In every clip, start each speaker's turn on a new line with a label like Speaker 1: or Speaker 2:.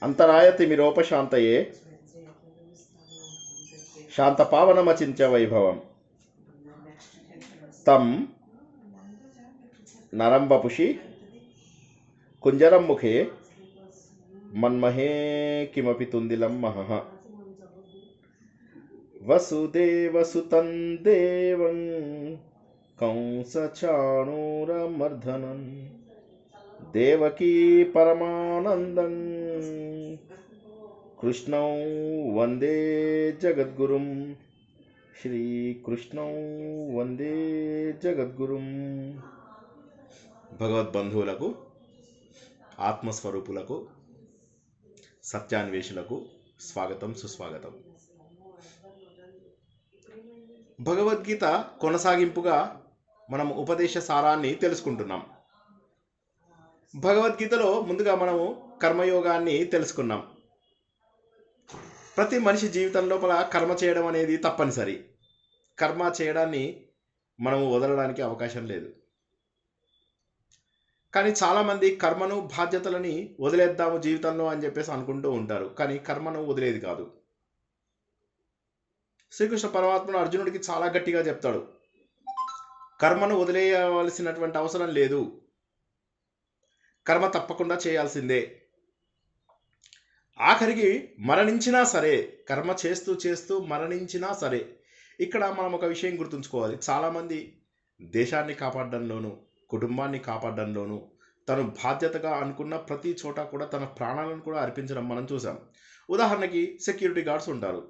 Speaker 1: అంతరాయతిమిరోపశాంతయే శాంతపావనమచింత్య వైభవం తం నరం వపుషి కుంజరం ముఖే మన్మహే కిమపి తుందిలం మహః వసుదేవసుతం దేవం కంసచాణూరమర్ధనం దేవకీ పరమానందం కృష్ణం వందే జగద్గురుం శ్రీకృష్ణం వందే జగద్గురుం. భగవద్బంధువులకు, ఆత్మస్వరూపులకు, సత్యాన్వేషులకు స్వాగతం, సుస్వాగతం. భగవద్గీత కొనసాగింపుగా మనం ఉపదేశ సారాన్ని తెలుసుకుంటున్నాం. భగవద్గీతలో ముందుగా మనము కర్మయోగాన్ని తెలుసుకున్నాం. ప్రతి మనిషి జీవితం లోపల కర్మ చేయడం అనేది తప్పనిసరి. కర్మ చేయడాన్ని మనము వదలడానికి అవకాశం లేదు. కానీ చాలామంది కర్మను, బాధ్యతలని వదిలేద్దాము జీవితంలో అని చెప్పేసి అనుకుంటూ ఉంటారు. కానీ కర్మను వదిలేది కాదు. శ్రీకృష్ణ పరమాత్ముడు అర్జునుడికి చాలా గట్టిగా చెప్తాడు, కర్మను వదిలేయవలసినటువంటి అవసరం లేదు, కర్మ తప్పకుండా చేయాల్సిందే. ఆఖరికి మరణించినా సరే, కర్మ చేస్తూ చేస్తూ మరణించినా సరే. ఇక్కడ మనం ఒక విషయం గుర్తుంచుకోవాలి. చాలామంది దేశాన్ని కాపాడడంలోనూ, కుటుంబాన్ని కాపాడడంలోనూ తను బాధ్యతగా అనుకున్న ప్రతి చోట కూడా తన ప్రాణాలను కూడా అర్పించడం మనం చూసాం. ఉదాహరణకి సెక్యూరిటీ గార్డ్స్ ఉంటారు.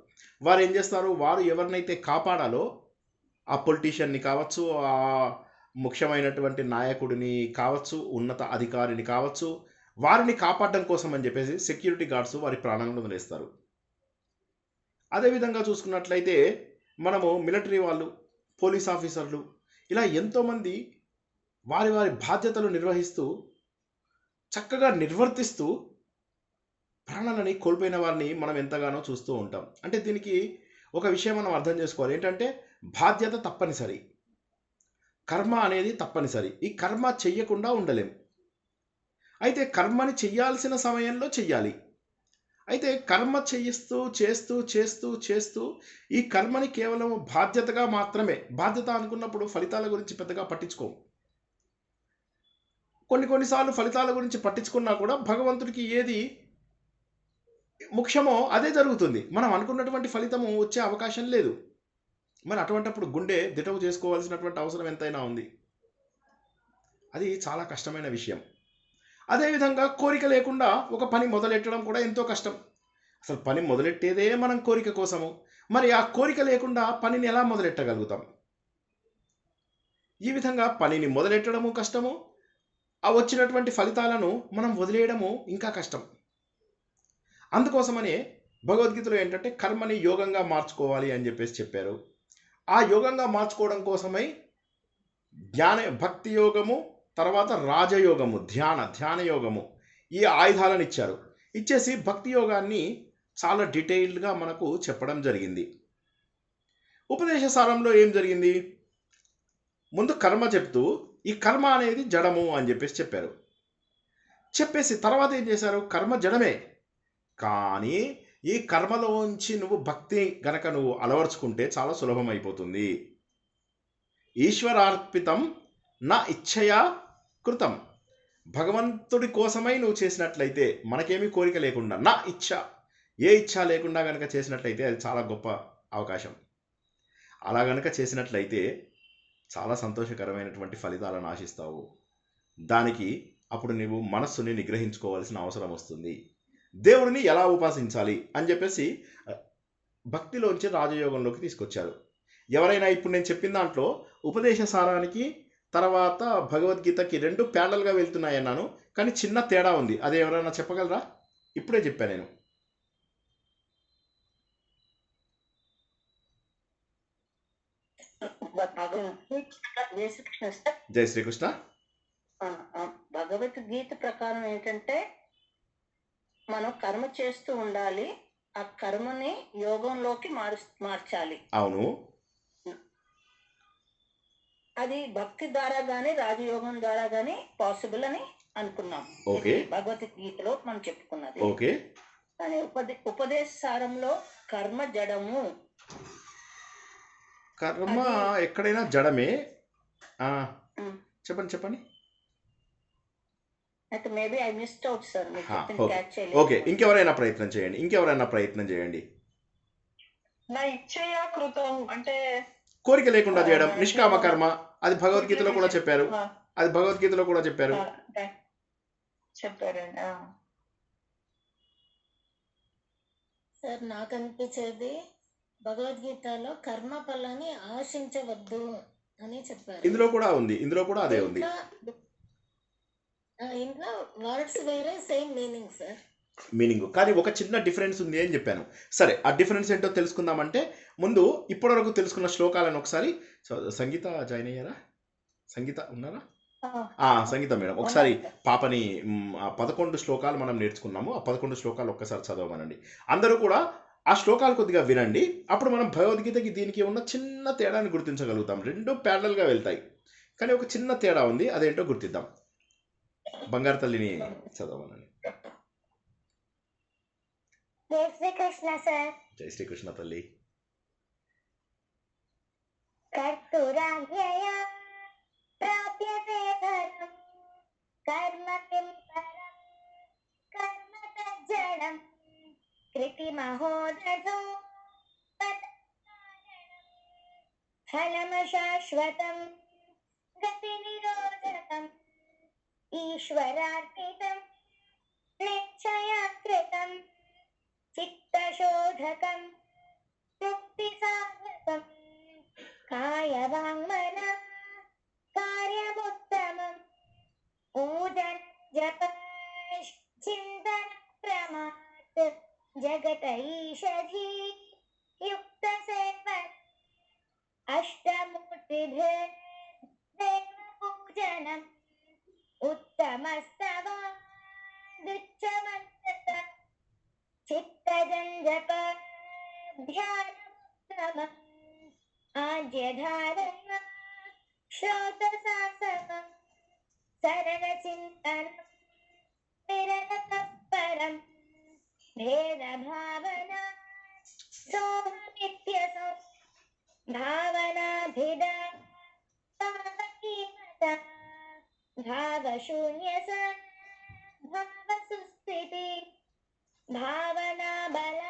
Speaker 1: వారు ఏం చేస్తారు, వారు ఎవరినైతే కాపాడాలో ఆ పొలిటీషియన్ని కావచ్చు, ఆ ముఖ్యమైనటువంటి నాయకుడిని కావచ్చు, ఉన్నత అధికారిని కావచ్చు, వారిని కాపాడడం కోసం అని చెప్పేసి సెక్యూరిటీ గార్డ్స్ వారి ప్రాణాలను వదిలేస్తారు. అదేవిధంగా చూసుకున్నట్లయితే మనము మిలిటరీ వాళ్ళు, పోలీస్ ఆఫీసర్లు, ఇలా ఎంతోమంది వారి వారి బాధ్యతలు నిర్వహిస్తూ చక్కగా నిర్వర్తిస్తూ ప్రాణాలని కోల్పోయిన వారిని మనం ఎంతగానో చూస్తూ ఉంటాం. అంటే దీనికి ఒక విషయం మనం అర్థం చేసుకోవాలి. ఏంటంటే బాధ్యత తప్పనిసరి, కర్మ అనేది తప్పనిసరి. ఈ కర్మ చెయ్యకుండా ఉండలేం. అయితే కర్మని చెయ్యాల్సిన సమయంలో చెయ్యాలి. అయితే కర్మ చేయిస్తూ చేస్తూ చేస్తూ చేస్తూ ఈ కర్మని కేవలం బాధ్యతగా మాత్రమే, బాధ్యత అనుకున్నప్పుడు ఫలితాల గురించి పెద్దగా పట్టించుకోము. కొన్నిసార్లు ఫలితాల గురించి పట్టించుకున్నా కూడా భగవంతుడికి ఏది ముఖ్యమో అదే జరుగుతుంది. మనం అనుకున్నటువంటి ఫలితము వచ్చే అవకాశం లేదు. మరి అటువంటిప్పుడు గుండె దిటవు చేసుకోవాల్సినటువంటి అవసరం ఎంతైనా ఉంది. అది చాలా కష్టమైన విషయం. అదేవిధంగా కోరిక లేకుండా ఒక పని మొదలెట్టడం కూడా ఎంతో కష్టం. అసలు పని మొదలెట్టేదే మనం కోరిక కోసము. మరి ఆ కోరిక లేకుండా పనిని ఎలా మొదలెట్టగలుగుతాం? ఈ విధంగా పనిని మొదలెట్టడము కష్టము, ఆ వచ్చినటువంటి ఫలితాలను మనం వదిలేయడము ఇంకా కష్టం. అందుకోసమనే భగవద్గీతలో ఏంటంటే కర్మని యోగంగా మార్చుకోవాలి అని చెప్పేసి చెప్పారు. ఆ యోగంగా మార్చుకోవడం కోసమై భక్తి యోగము, తర్వాత రాజయోగము, ధ్యాన యోగము, ఈ ఆయుధాలను ఇచ్చారు. ఇచ్చేసి భక్తి యోగాన్ని చాలా డీటెయిల్డ్గా మనకు చెప్పడం జరిగింది. ఉపదేశ సారంలో ఏం జరిగింది, ముందు కర్మ చెప్తూ ఈ కర్మ అనేది జడము అని చెప్పేసి చెప్పారు. చెప్పేసి తర్వాత ఏం చేశారు, కర్మ జడమే, కానీ ఈ కర్మలోంచి నువ్వు భక్తి గనక నువ్వు అలవర్చుకుంటే చాలా సులభం అయిపోతుంది. ఈశ్వరార్పితం నా ఇచ్ఛయా కృతం, భగవంతుడి కోసమై నువ్వు చేసినట్లయితే, మనకేమీ కోరిక లేకుండా, నా ఇచ్ఛ, ఏ ఇచ్ఛ లేకుండా కనుక చేసినట్లయితే అది చాలా గొప్ప అవకాశం. అలా గనక చేసినట్లయితే చాలా సంతోషకరమైనటువంటి ఫలితాలను ఆశిస్తావు. దానికి అప్పుడు నువ్వు మనస్సుని నిగ్రహించుకోవాల్సిన అవసరం వస్తుంది. దేవుడిని ఎలా ఉపాసించాలి అని చెప్పేసి భక్తిలోంచి రాజయోగంలోకి తీసుకొచ్చారు. ఎవరైనా ఇప్పుడు నేను చెప్పిన దాంట్లో ఉపదేశ సారానికి తర్వాత భగవద్గీతకి రెండు ప్యారలల్గా వెళ్తున్నాయి అన్నాను, కానీ చిన్న తేడా ఉంది. అది ఎవరైనా చెప్పగలరా? ఇప్పుడే చెప్పాను నేను. జై శ్రీకృష్ణ.
Speaker 2: భగవద్గీత ప్రకారం ఏంటంటే మనం కర్మ చేస్తూ ఉండాలి, ఆ కర్మని యోగంలోకి మార్చాలి.
Speaker 1: అవును.
Speaker 2: అది భక్తి ద్వారా గానీ రాజయోగం ద్వారా గానీ పాసిబుల్ అని అనుకున్నాం.
Speaker 1: ఓకే.
Speaker 2: ఇది భగవద్గీతలో మనం చెప్పుకున్నది.
Speaker 1: ఓకే.
Speaker 2: కానీ ఉపదేశ సారంలో కర్మ జడము
Speaker 1: కర్మ
Speaker 2: అది
Speaker 1: ఎక్కడైనా జడమే. ఆ,
Speaker 2: ఉమ్,
Speaker 1: చెప్పండి.
Speaker 2: అయితే maybe I missed out sir, మీరు
Speaker 1: ఆ,
Speaker 2: చెప్పింది
Speaker 1: ఓకే.
Speaker 2: క్యాచ్
Speaker 1: ఓకే,
Speaker 2: చేయలేదు.
Speaker 1: ఇంకెవరైనా ప్రయత్నం చేయండి.
Speaker 3: నా ఇచ్చయ కృతం అంటే
Speaker 1: కోరిక లేకుండా చేయడం
Speaker 2: మనకి
Speaker 1: నిష్కామ కర్మ. అది భగవద్గీతలో కూడా చెప్పారు.
Speaker 3: చెప్పారండి.
Speaker 4: సార్ నాకు అనిపించేది భగవద్గీతలో కర్మ ఫలాన్ని ఆశించవద్దు అని చెప్పారు.
Speaker 1: ఇందులో కూడా అదే ఉంది.
Speaker 4: ఇంట్లో వర్డ్స్ వేరే, సేమ్ మీనింగ్ సార్.
Speaker 1: మీనింగ్ కానీ ఒక చిన్న డిఫరెన్స్ ఉంది అని చెప్పాను. సరే, ఆ డిఫరెన్స్ ఏంటో తెలుసుకుందామంటే ముందు ఇప్పటివరకు తెలుసుకున్న శ్లోకాలను ఒకసారి సంగీత జాయిన్ అయ్యారా? సంగీత ఉన్నారా? సంగీత మేడం ఒకసారి పాపని ఆ 11 శ్లోకాలు మనం నేర్చుకున్నాము. ఆ 11 శ్లోకాలు ఒక్కసారి చదవమనండి. అందరూ కూడా ఆ శ్లోకాలు కొద్దిగా వినండి. అప్పుడు మనం భగవద్గీతకి దీనికి ఉన్న చిన్న తేడాని గుర్తించగలుగుతాం. రెండు ప్యారలల్గా వెళ్తాయి, కానీ ఒక చిన్న తేడా ఉంది, అదేంటో గుర్తిద్దాం. బంగారు తల్లిని చదవమనండి.
Speaker 4: జై శ్రీకృష్ణ సార్.
Speaker 1: జై శ్రీకృష్ణ తల్లి.
Speaker 4: కర్తురాజ్ఞయా ప్రాప్యతే ధర్మం కర్మ కిం పరం కర్మ తజ్జడం కృతిమహోదధో ఫలం శాశ్వతం గతి నిరోధకం ఈశ్వరార్పితం నిశ్చయకృతం చిత్తశోధకం ముక్తి సాధకం కాయవాంగ్మన కార్యముత్తమం పూజన జప చింతన ప్రమాత్ జగత ఈషధి యుక్త సేవన అష్టమూర్తిభిర్ దేవ పూజనం ఉత్తమస్తవా దుచ్చమంతత చిత్తజంజప ధ్యానముత్తమం ఆజ్యధారణ శ్రోతసాసనం సరళచింతనం నిరతపరం భేదభావన సోమనిత్యసో భావనాభిద భావకీమత భావశూన్యస భావసుస్థితి భావనా బల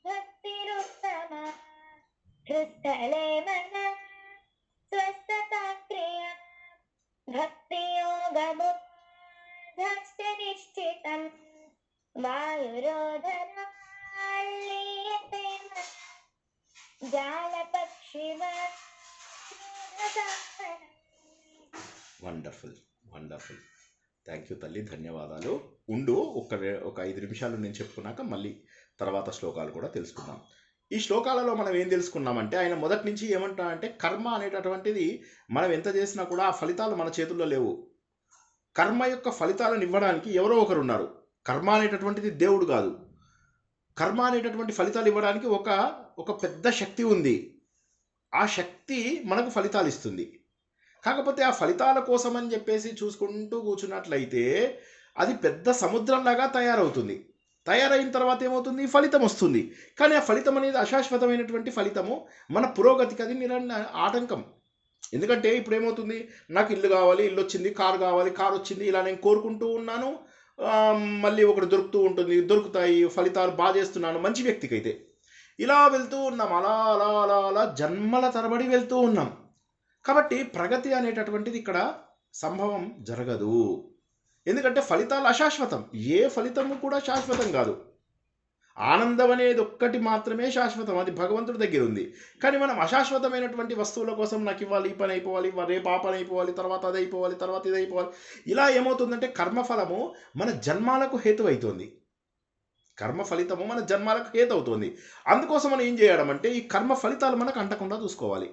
Speaker 4: భక్తిరుత్తమ హృస్థలే మన స్వస్థతా క్రియ భక్తియోగము నిశ్చితం వాయురోధన జాలపక్షివ
Speaker 1: వండర్ఫుల్. థ్యాంక్ యూ తల్లి, ధన్యవాదాలు. ఉండు ఒక 5 నిమిషాలు నేను చెప్పుకున్నాక మళ్ళీ తర్వాత శ్లోకాలు కూడా తెలుసుకుందాం. ఈ శ్లోకాలలో మనం ఏం తెలుసుకున్నామంటే ఆయన మొదటి నుంచి ఏమంటాడంటే కర్మ అనేటటువంటిది మనం ఎంత చేసినా కూడా ఆ ఫలితాలు మన చేతుల్లో లేవు. కర్మ యొక్క ఫలితాలను ఇవ్వడానికి ఎవరో ఒకరు ఉన్నారు. కర్మ అనేటటువంటిది దేవుడు కాదు. కర్మ అనేటటువంటి ఫలితాలు ఇవ్వడానికి ఒక పెద్ద శక్తి ఉంది. ఆ శక్తి మనకు ఫలితాలు ఇస్తుంది. కాకపోతే ఆ ఫలితాల కోసం అని చెప్పేసి చూసుకుంటూ కూర్చున్నట్లయితే అది పెద్ద సముద్రంలాగా తయారవుతుంది. తయారైన తర్వాత ఏమవుతుంది? ఫలితం వస్తుంది. కానీ ఆ ఫలితం అనేది అశాశ్వతమైనటువంటి ఫలితము. మన పురోగతికి అది ఆటంకం. ఎందుకంటే ఇప్పుడు ఏమవుతుంది, నాకు ఇల్లు కావాలి, ఇల్లు వచ్చింది, కారు కావాలి, కారు వచ్చింది, ఇలా నేను కోరుకుంటూ ఉన్నాను. మళ్ళీ ఒకటి దొరుకుతూ ఉంటుంది, దొరుకుతాయి, ఫలితాలు బాగా చేస్తున్నాను మంచి వ్యక్తికి అయితే. ఇలా వెళ్తూ ఉన్నాం, అలా అలా అలా అలా జన్మల తరబడి వెళ్తూ ఉన్నాం. కాబట్టి ప్రగతి అనేటటువంటిది ఇక్కడ సంభవం జరగదు. ఎందుకంటే ఫలితాలు అశాశ్వతం. ఏ ఫలితము కూడా శాశ్వతం కాదు. ఆనందం అనేది ఒక్కటి మాత్రమే శాశ్వతం, అది భగవంతుడి దగ్గర ఉంది. కానీ మనం అశాశ్వతమైనటువంటి వస్తువుల కోసం నాకు ఇవ్వాలి, ఈ పని అయిపోవాలి, రేపు ఆ పని అయిపోవాలి, తర్వాత అది అయిపోవాలి, తర్వాత ఇది అయిపోవాలి, ఇలా ఏమవుతుందంటే కర్మఫలము మన జన్మాలకు హేతు అవుతుంది. కర్మ ఫలితము మన జన్మాలకు హేతు అవుతుంది. అందుకోసం మనం ఏం చేయడం అంటే ఈ కర్మ ఫలితాలు మనకు అంటకుండా చూసుకోవాలి.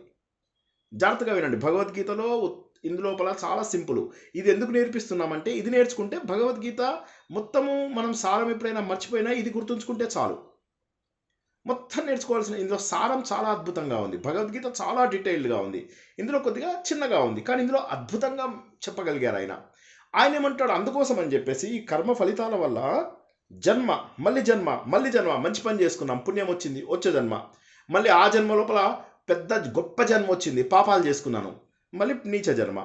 Speaker 1: జాగ్రత్తగా వినండి. భగవద్గీతలో ఇందులోపల చాలా సింపుల్. ఇది ఎందుకు నేర్పిస్తున్నామంటే ఇది నేర్చుకుంటే భగవద్గీత మొత్తము మనం సారం ఎప్పుడైనా మర్చిపోయినా ఇది గుర్తుంచుకుంటే చాలు. మొత్తం నేర్చుకోవాల్సిన ఇందులో సారం చాలా అద్భుతంగా ఉంది. భగవద్గీత చాలా డీటెయిల్డ్గా ఉంది. ఇందులో కొద్దిగా చిన్నగా ఉంది, కానీ ఇందులో అద్భుతంగా చెప్పగలిగారు ఆయన. ఆయన ఏమంటాడు, అందుకోసం అని చెప్పేసి ఈ కర్మ ఫలితాల వల్ల జన్మ, మళ్ళీ జన్మ, మళ్ళీ జన్మ, మంచి పని చేసుకున్నాం, పుణ్యం వచ్చింది, వచ్చే జన్మ, మళ్ళీ ఆ జన్మ లోపల పెద్ద గొప్ప జన్మ వచ్చింది, పాపాలు చేసుకున్నాను, మళ్ళీ నీచ జన్మ,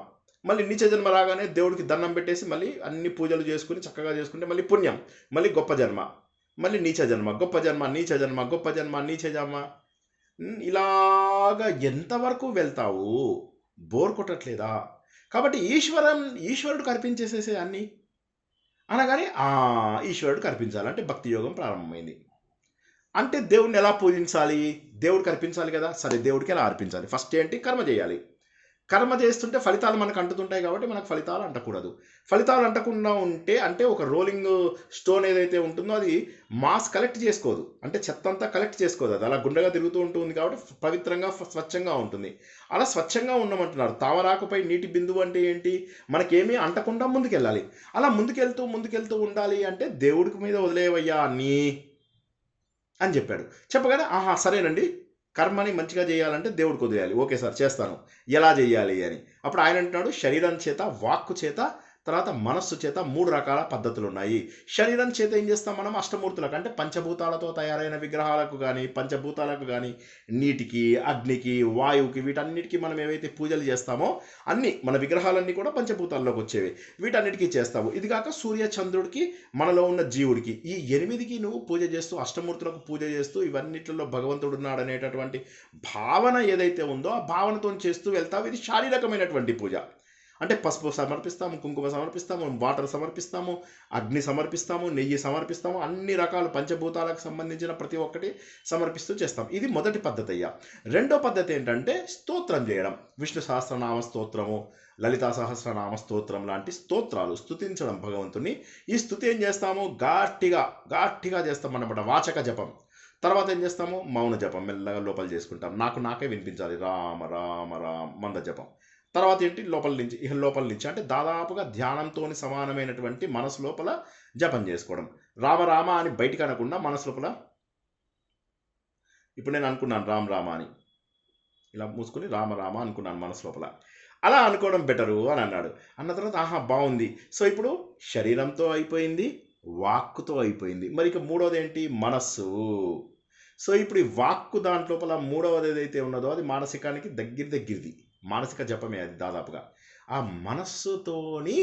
Speaker 1: మళ్ళీ నీచ జన్మ రాగానే దేవుడికి దండం పెట్టేసి మళ్ళీ అన్ని పూజలు చేసుకుని చక్కగా చేసుకుంటే మళ్ళీ పుణ్యం, మళ్ళీ గొప్ప జన్మ, మళ్ళీ నీచ జన్మ, గొప్ప జన్మ, నీచ జన్మ, గొప్ప జన్మ, నీచ జన్మ. ఇలాగా ఎంతవరకు వెళ్తావు? బోర్ కొట్టట్లేదా? కాబట్టి ఈశ్వరుడు కల్పించేసేసే అన్నీ అనగానే ఈశ్వరుడు కల్పించాలంటే భక్తి యోగం ప్రారంభమైంది. అంటే దేవుడిని ఎలా పూజించాలి? దేవుడు కల్పించాలి కదా, సరే దేవుడికి ఎలా అర్పించాలి? ఫస్ట్ ఏంటి? కర్మ చేయాలి. కర్మ చేస్తుంటే ఫలితాలు మనకు అంటుతుంటాయి కాబట్టి మనకు ఫలితాలు అంటకూడదు. ఫలితాలు అంటకుండా ఉంటే, అంటే ఒక రోలింగ్ స్టోన్ ఏదైతే ఉంటుందో అది మాస్ కలెక్ట్ చేసుకోదు, అంటే చెత్త అంతా కలెక్ట్ చేసుకోదు, అది అలా గుండెగా తిరుగుతూ ఉంటుంది కాబట్టి పవిత్రంగా స్వచ్ఛంగా ఉంటుంది. అలా స్వచ్ఛంగా ఉండమంటున్నారు. తామరాకుపై నీటి బిందువు అంటే ఏంటి? మనకేమీ అంటకుండా ముందుకెళ్ళాలి. అలా ముందుకెళ్తూ ఉండాలి అంటే దేవుడికి మీద వదిలేవయ్యా అన్నీ అని చెప్పాడు. చెప్పగానే సరేనండి, కర్మని మంచిగా చేయాలంటే దేవుడికి వదిలేయాలి. ఓకే సార్ చేస్తాను, ఎలా చేయాలి అని. అప్పుడు ఆయన అంటున్నాడు, శరీరం చేత, వాక్కు చేత, తర్వాత మనస్సు చేత 3 రకాల పద్ధతులు ఉన్నాయి. శరీరం చేత ఏం చేస్తాం మనం? అష్టమూర్తులకు అంటే పంచభూతాలతో తయారైన విగ్రహాలకు కానీ, పంచభూతాలకు కానీ, నీటికి, అగ్నికి, వాయువుకి, వీటన్నిటికీ మనం ఏవైతే పూజలు చేస్తామో అన్నీ మన విగ్రహాలన్నీ కూడా పంచభూతాల్లోకి వచ్చేవి, వీటన్నిటికీ చేస్తాము. ఇది కాక సూర్య చంద్రుడికి, మనలో ఉన్న జీవుడికి, ఈ 8కి నువ్వు పూజ చేస్తూ, అష్టమూర్తులకు పూజ చేస్తూ, ఇవన్నిటిలో భగవంతుడు ఉన్నాడు అనేటటువంటి భావన ఏదైతే ఉందో ఆ భావనతో చేస్తూ వెళ్తావు. ఇది శారీరకమైనటువంటి పూజ. అంటే పసుపు సమర్పిస్తాము, కుంకుమ సమర్పిస్తాము, వాటర్ సమర్పిస్తాము, అగ్ని సమర్పిస్తాము, నెయ్యి సమర్పిస్తాము, అన్ని రకాల పంచభూతాలకు సంబంధించిన ప్రతి ఒక్కటి సమర్పిస్తూ చేస్తాం. ఇది మొదటి పద్ధతి అయ్యా. రెండో పద్ధతి ఏంటంటే స్తోత్రం చేయడం. విష్ణు సహస్రనామ స్తోత్రము, లలితా సహస్రనామ స్తోత్రం లాంటి స్తోత్రాలు, స్తుతించడం భగవంతుని. ఈ స్తుతి ఏం చేస్తాము? గట్టిగా చేస్తాం అన్నమాట, వాచక జపం. తర్వాత ఏం చేస్తాము? మౌన జపం, మెల్లగా లోపల చేసుకుంటాం, నాకే వినిపించాలి, రామ రామ రామ మంద జపం. తర్వాత ఏంటి? లోపల నుంచి అంటే దాదాపుగా ధ్యానంతో సమానమైనటువంటి మనసు లోపల జపం చేసుకోవడం. రామ రామ అని బయటికి అనకుండా మనసు లోపల, ఇప్పుడు నేను అనుకున్నాను రామ రామ అని, ఇలా మూసుకుని రామ రామ అనుకున్నాను మనసు లోపల. అలా అనుకోవడం బెటరు అని అన్నాడు. అన్న తర్వాత బాగుంది. సో ఇప్పుడు శరీరంతో అయిపోయింది, వాక్కుతో అయిపోయింది, మరి ఇక మూడవది ఏంటి? మనస్సు. సో ఇప్పుడు ఈ వాక్కు దాంట్లోపల మూడవది ఏదైతే ఉన్నదో అది మానసికానికి దగ్గరది, మానసిక జపమే అది దాదాపుగా. ఆ మనస్సుతోని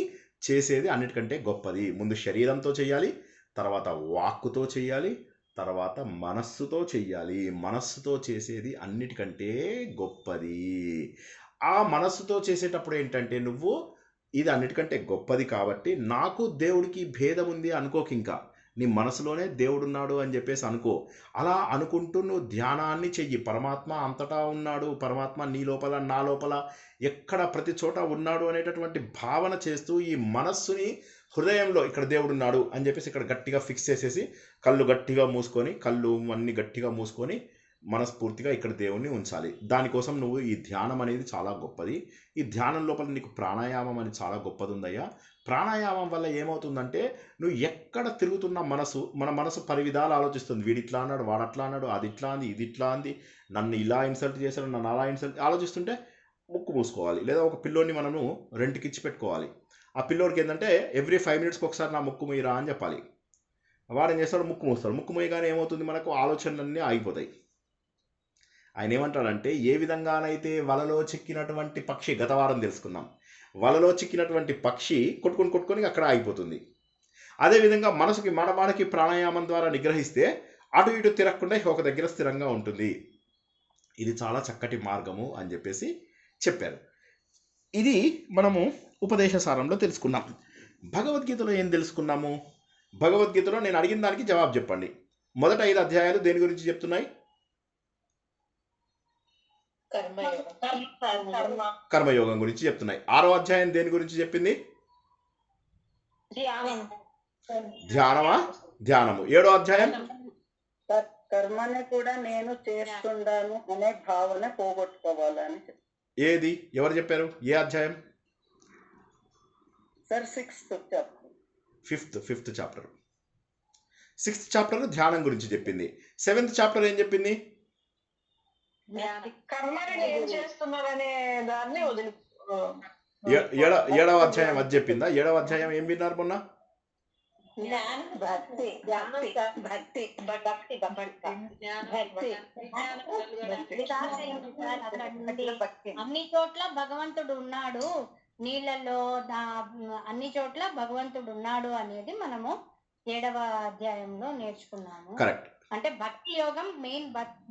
Speaker 1: చేసేది అన్నిటికంటే గొప్పది. ముందు శరీరంతో చేయాలి, తర్వాత వాక్కుతో చేయాలి, తర్వాత మనస్సుతో చెయ్యాలి. మనస్సుతో చేసేది అన్నిటికంటే గొప్పది. ఆ మనస్సుతో చేసేటప్పుడు ఏంటంటే నువ్వు ఇది అన్నిటికంటే గొప్పది కాబట్టి నాకు దేవుడికి భేదం ఉంది అనుకోకి, ఇంకా నీ మనసులోనే దేవుడున్నాడు అని చెప్పేసి అనుకో. అలా అనుకుంటూ నువ్వు ధ్యానాన్ని చెయ్యి. పరమాత్మ అంతటా ఉన్నాడు, పరమాత్మ నీ లోపల, నా లోపల, ఎక్కడ ప్రతి చోట ఉన్నాడు అనేటటువంటి భావన చేస్తూ ఈ మనస్సుని హృదయంలో ఇక్కడ దేవుడున్నాడు అని చెప్పేసి ఇక్కడ గట్టిగా ఫిక్స్ చేసేసి కళ్ళు గట్టిగా మూసుకొని, కళ్ళు అన్నీ గట్టిగా మూసుకొని మనస్ఫూర్తిగా ఇక్కడ దేవుణ్ణి ఉంచాలి. దానికోసం నువ్వు ఈ ధ్యానం అనేది చాలా గొప్పది. ఈ ధ్యానం లోపల నీకు ప్రాణాయామం అని చాలా గొప్పది ఉందయ్యా. ప్రాణాయామం వల్ల ఏమవుతుందంటే నువ్వు ఎక్కడ తిరుగుతున్న మన మనసు పరివిధాలు ఆలోచిస్తుంది. వీడు ఇట్లా అన్నాడు, వాడు అట్లా అన్నాడు, అది ఇట్లా అంది, ఇది ఇట్లా అంది, నన్ను ఇలా ఇన్సల్ట్ చేశాడు, నన్ను అలా ఇన్సల్ట్ ఆలోచిస్తుంటే ముక్కు మూసుకోవాలి. లేదా ఒక పిల్లోని మనము రెంట్కి ఇచ్చి పెట్టుకోవాలి. ఆ పిల్లోడికి ఏంటంటే ఎవ్రీ 5 మినిట్స్కి ఒకసారి నా ముక్కు మూయరా అని చెప్పాలి. వాడు ఏం చేస్తాడు? ముక్కు మూస్తాడు. ముక్కు మూయగానే ఏమవుతుంది? మనకు ఆలోచనలన్నీ ఆగిపోతాయి. ఆయన ఏమంటాడంటే, ఏ విధంగానైతే వలలో చిక్కినటువంటి పక్షి, గత వారం తెలుసుకున్నాం, వలలో చిక్కినటువంటి పక్షి కొట్టుకొని అక్కడ ఆగిపోతుంది. అదేవిధంగా మనకి ప్రాణాయామం ద్వారా నిగ్రహిస్తే అటు ఇటు తిరగకుండా ఒక దగ్గర స్థిరంగా ఉంటుంది. ఇది చాలా చక్కటి మార్గము అని చెప్పేసి చెప్పారు. ఇది మనము ఉపదేశ సారంలో తెలుసుకున్నాం. భగవద్గీతలో ఏం తెలుసుకున్నాము? భగవద్గీతలో నేను అడిగిన దానికి జవాబు చెప్పండి. మొదటి 5 అధ్యాయాలు దేని గురించి చెప్తున్నాయి? కర్మయోగం గురించి చెప్తున్నాయి. 6వ అధ్యాయం దేని గురించి చెప్పింది? ధ్యానము. 7వ అధ్యాయం
Speaker 2: కర్మని కూడా నేను చేస్తున్నాను అనే భావన పోగొట్టుకోవాలని.
Speaker 1: ఏది ఎవరు చెప్పారు? ఏ అధ్యాయం?
Speaker 2: Sir 6th chapter.
Speaker 1: 5th chapter. 6th chapter ధ్యానం గురించి చెప్పింది. 7th చాప్టర్ ఏం చెప్పింది?
Speaker 3: కర్మని ఏం చేస్తున్నారనే దాన్ని వదిలి
Speaker 1: ఏడవ అధ్యాయం అది చెప్పిందా? 7వ అధ్యాయం ఏం విన్నారు మొన్న?
Speaker 2: భక్తి భక్తి భక్తి భక్తి
Speaker 4: అన్ని చోట్ల భగవంతుడు ఉన్నాడు, నీళ్ళల్లో అన్ని చోట్ల భగవంతుడు ఉన్నాడు అనేది మనము 7వ అధ్యాయంలో నేర్చుకున్నాము.
Speaker 1: కరెక్ట్.
Speaker 4: అంటే భక్తి యోగం మెయిన్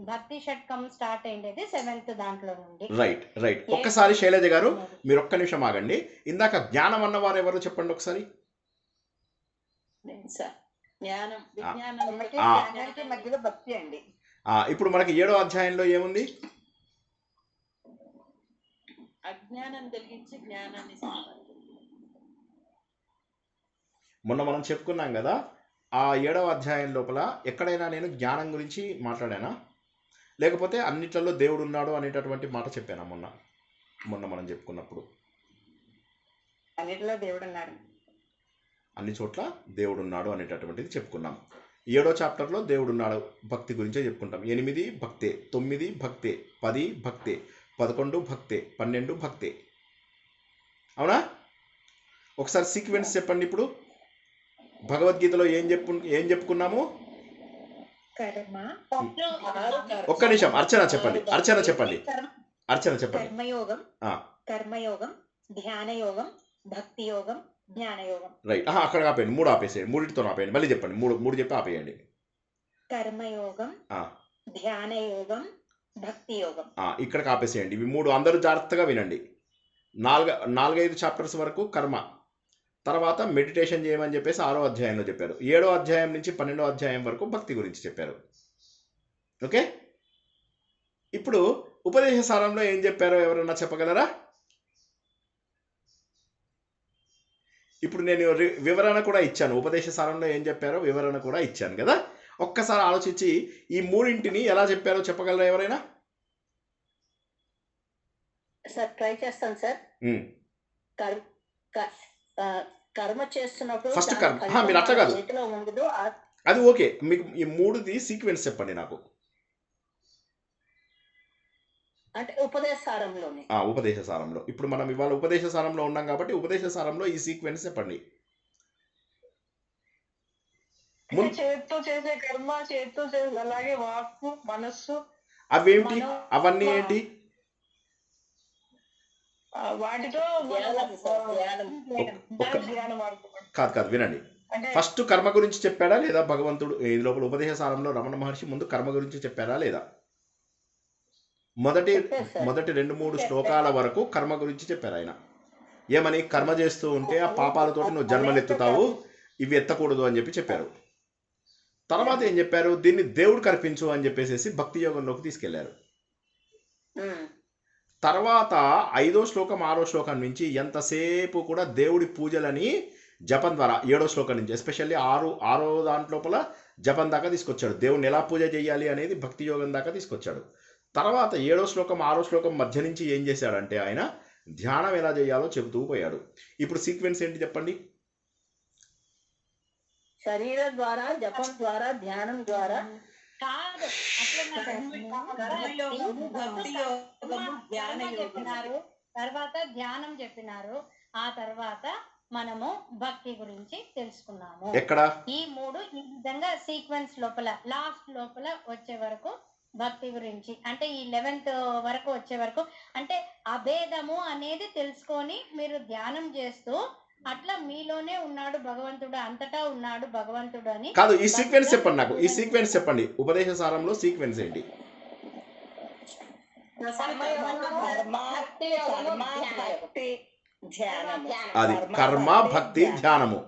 Speaker 4: భక్తి షట్కం స్టార్ట్ అయ్యేది 7th దాంట్లో నుండి.
Speaker 1: రైట్. ఒక్కసారి శైలజ గారు మీరు ఒక్క నిమిషం ఆగండి. ఇందాక జ్ఞానం అన్నవారు ఎవరు చెప్పండి ఒకసారి.
Speaker 2: జ్ఞానం మధ్యలో భక్తి అండి.
Speaker 1: ఇప్పుడు మనకి 7వ అధ్యాయంలో ఏముంది?
Speaker 2: అజ్ఞానం తొలగించి జ్ఞానాన్ని.
Speaker 1: మొన్న మనం చెప్పుకున్నాం కదా, ఆ 7వ అధ్యాయం లోపల ఎక్కడైనా నేను జ్ఞానం గురించి మాట్లాడానా, లేకపోతే అన్నిట్లలో దేవుడు ఉన్నాడు అనేటటువంటి మాట చెప్పానా? మొన్న మనం చెప్పుకున్నప్పుడు
Speaker 2: అన్నిటిలో దేవుడు ఉన్నాడు,
Speaker 1: అన్ని చోట్ల దేవుడు ఉన్నాడు అనేటటువంటిది చెప్పుకున్నాం. 7వ చాప్టర్లో దేవుడు ఉన్నాడు భక్తి గురించే చెప్పుకుంటాం. 8 భక్తే, 9 భక్తే, 10 భక్తే, 11 భక్తే, 12 భక్తే. అవునా? ఒకసారి సీక్వెన్స్ చెప్పండి. ఇప్పుడు భగవద్గీతలో ఏం చెప్పుకున్నాము? ఒక్క నిమిషం అర్చన చెప్పండి.
Speaker 4: కర్మయోగం, ధ్యానయోగం, భక్తి యోగం, జ్ఞానయోగం.
Speaker 1: రైట్. అక్కడ ఆపేయండి, 3 ఆపేసేయండి, 3తో ఆపేయండి. మళ్ళీ చెప్పండి, 3 చెప్పి ఆపేయండి.
Speaker 4: కర్మయోగం, ధ్యానయోగం, భక్తి యోగం.
Speaker 1: ఇక్కడికి ఆపేసేయండి. ఇవి 3 అందరూ జాగ్రత్తగా వినండి. 4-5 చాప్టర్స్ వరకు కర్మ, తర్వాత మెడిటేషన్ చేయమని చెప్పేసి 6వ అధ్యాయంలో చెప్పారు. 7వ అధ్యాయం నుంచి 12వ అధ్యాయం వరకు భక్తి గురించి చెప్పారు. ఓకే. ఇప్పుడు ఉపదేశ సారంలో ఏం చెప్పారో ఎవరన్నా చెప్పగలరా? ఇప్పుడు నేను వివరణ కూడా ఇచ్చాను. ఉపదేశ సారంలో ఏం చెప్పారో వివరణ కూడా ఇచ్చాను కదా. ఒక్కసారి ఆలోచించి ఈ 3 ఎలా చెప్పారో చెప్పగలరా ఎవరైనా?
Speaker 2: సార్ ట్రై చేస్తాను సార్. కర్మ చేస్తున్నప్పుడు
Speaker 1: ఫస్ట్ కర్మ మీరు అట్లా కాదు, అది ఓకే. మీకు ఈ 3ది సీక్వెన్స్ చెప్పండి నాకు.
Speaker 2: అంటే ఉపదేశ సారంలోనే.
Speaker 1: ఉపదేశ సారంలో ఇప్పుడు మనం ఇవాళ ఉపదేశ సారంలో ఉన్నాం కాబట్టి ఉపదేశ సారంలో ఈ సీక్వెన్స్ చెప్పండి.
Speaker 3: చేతితో చేసే కర్మ, చేతితో చేసే అలాగే వాక్కు, మనస్సు,
Speaker 1: అవేంటి? అవన్నీ ఏంటి?
Speaker 3: వాటితో
Speaker 1: కాదు వినండి. ఫస్ట్ కర్మ గురించి చెప్పాడా లేదా భగవంతుడు? ఈ లోపల ఉపదేశ సారంలో రమణ మహర్షి ముందు కర్మ గురించి చెప్పారా లేదా? మొదటి 2-3 శ్లోకాల వరకు కర్మ గురించి చెప్పారు ఆయన. ఏమని? కర్మ చేస్తూ ఉంటే ఆ పాపాలతోటి నువ్వు జన్మలెత్తుతావు, ఇవి ఎత్తకూడదు అని చెప్పారు. తర్వాత ఏం చెప్పారు? దీన్ని దేవుడికి అర్పించు అని చెప్పేసి భక్తి యోగంలోకి తీసుకెళ్లారు. తర్వాత 5వ శ్లోకం 6వ శ్లోకం నుంచి ఎంతసేపు కూడా దేవుడి పూజలని జపం ద్వారా 7వ శ్లోకం నుంచి ఎస్పెషల్లీ 6వ దాంట్లోపల జపం దాకా తీసుకొచ్చాడు. దేవుడిని ఎలా పూజ చేయాలి అనేది భక్తి యోగం దాకా తీసుకొచ్చాడు. తర్వాత 7వ శ్లోకం 6వ శ్లోకం మధ్య నుంచి ఏం చేశాడంటే ఆయన ధ్యానం ఎలా చేయాలో చెబుతూ పోయాడు. ఇప్పుడు సీక్వెన్స్ ఏంటి చెప్పండి?
Speaker 2: శరీరం ద్వారా, జపం ద్వారా, ధ్యానం ద్వారా
Speaker 4: కాదు. చెప్పినారు, తర్వాత ధ్యానం చెప్పినారు, ఆ తర్వాత మనము భక్తి గురించి తెలుసుకున్నాము.
Speaker 1: ఎక్కడ?
Speaker 4: ఈ 3 ఈ విధంగా సీక్వెన్స్ లోపల లాస్ట్ లోపల వచ్చే వరకు భక్తి గురించి, అంటే ఈ 11th వరకు వచ్చే వరకు, అంటే అభేదము అనేది తెలుసుకొని మీరు ధ్యానం చేస్తూ అట్లా మీలోనే ఉన్నాడు భగవంతుడు, అంతటా ఉన్నాడు భగవంతుడు అని
Speaker 1: కాదు. ఈ సీక్వెన్స్ చెప్పండి నాకు. ఈ సీక్వెన్స్ చెప్పండి. ఉపదేశ సారంలో సీక్వెన్స్ ఏంటి? అది కర్మ, భక్తి, ధ్యానము.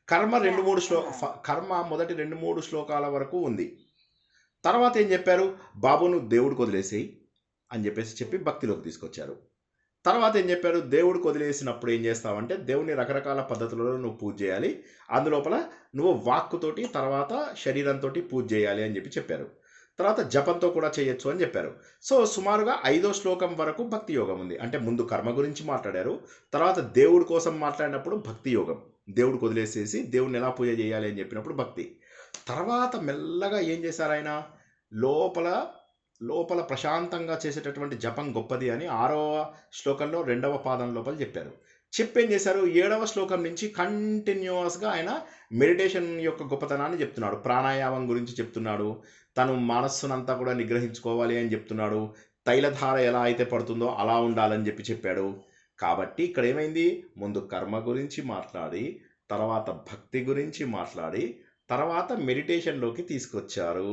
Speaker 1: కర్మ 2-3 కర్మ మొదటి 2-3 శ్లోకాల వరకు ఉంది. తర్వాత ఏం చెప్పారు? బాబు నువ్వు దేవుడికి వదిలేసేయి అని చెప్పి భక్తిలోకి తీసుకొచ్చారు. తర్వాత ఏం చెప్పారు? దేవుడికి వదిలేసినప్పుడు ఏం చేస్తావంటే దేవుడిని రకరకాల పద్ధతులలో నువ్వు పూజ చేయాలి, అందులోపల నువ్వు వాక్కుతోటి తర్వాత శరీరంతో పూజ చేయాలి అని చెప్పారు. తర్వాత జపంతో కూడా చేయొచ్చు అని చెప్పారు. సో సుమారుగా 5వ శ్లోకం వరకు భక్తి యోగం ఉంది. అంటే ముందు కర్మ గురించి మాట్లాడారు, తర్వాత దేవుడి కోసం మాట్లాడినప్పుడు భక్తి యోగం, దేవుడికి వదిలేసేసి దేవుడిని ఎలా పూజ చేయాలి అని చెప్పినప్పుడు భక్తి. తర్వాత మెల్లగా ఏం చేశారు ఆయన, లోపల లోపల ప్రశాంతంగా చేసేటటువంటి జపం గొప్పది అని 6వ శ్లోకంలో 2వ పాదం లోపల చెప్పారు. చెప్పేం చేశారు, 7వ శ్లోకం నుంచి కంటిన్యూస్గా ఆయన మెడిటేషన్ యొక్క గొప్పతనాన్ని చెప్తున్నాడు. ప్రాణాయామం గురించి చెప్తున్నాడు, తను మనస్సునంతా కూడా నిగ్రహించుకోవాలి అని చెప్తున్నాడు. తైలధార ఎలా అయితే పడుతుందో అలా ఉండాలని చెప్పాడు. కాబట్టి ఇక్కడ ఏమైంది, ముందు కర్మ గురించి మాట్లాడి, తర్వాత భక్తి గురించి మాట్లాడి, తర్వాత మెడిటేషన్లోకి తీసుకొచ్చారు.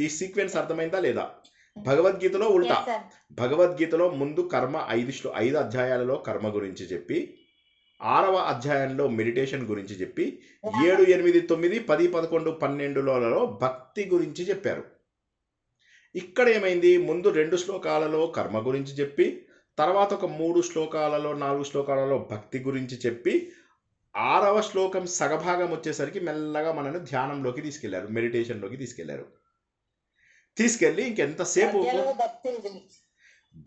Speaker 1: ఈ సీక్వెన్స్ అర్థమైందా లేదా? భగవద్గీతలో ఉల్టా,
Speaker 4: ఎస్ సార్.
Speaker 1: భగవద్గీతలో ముందు కర్మ 5 అధ్యాయాలలో కర్మ గురించి చెప్పి, 6వ అధ్యాయంలో మెడిటేషన్ గురించి చెప్పి, 7, 8, 9, 10, 11, 12లలో భక్తి గురించి చెప్పారు. ఇక్కడ ఏమైంది, ముందు 2 శ్లోకాలలో కర్మ గురించి చెప్పి, తర్వాత ఒక 3 శ్లోకాలలో 4 శ్లోకాలలో భక్తి గురించి చెప్పి, 6వ శ్లోకం సగభాగం వచ్చేసరికి మెల్లగా మనను ధ్యానంలోకి తీసుకెళ్లారు, మెడిటేషన్లోకి తీసుకెళ్ళి ఇంకెంతసేపు
Speaker 2: మధ్యలో భక్తి ఉంది.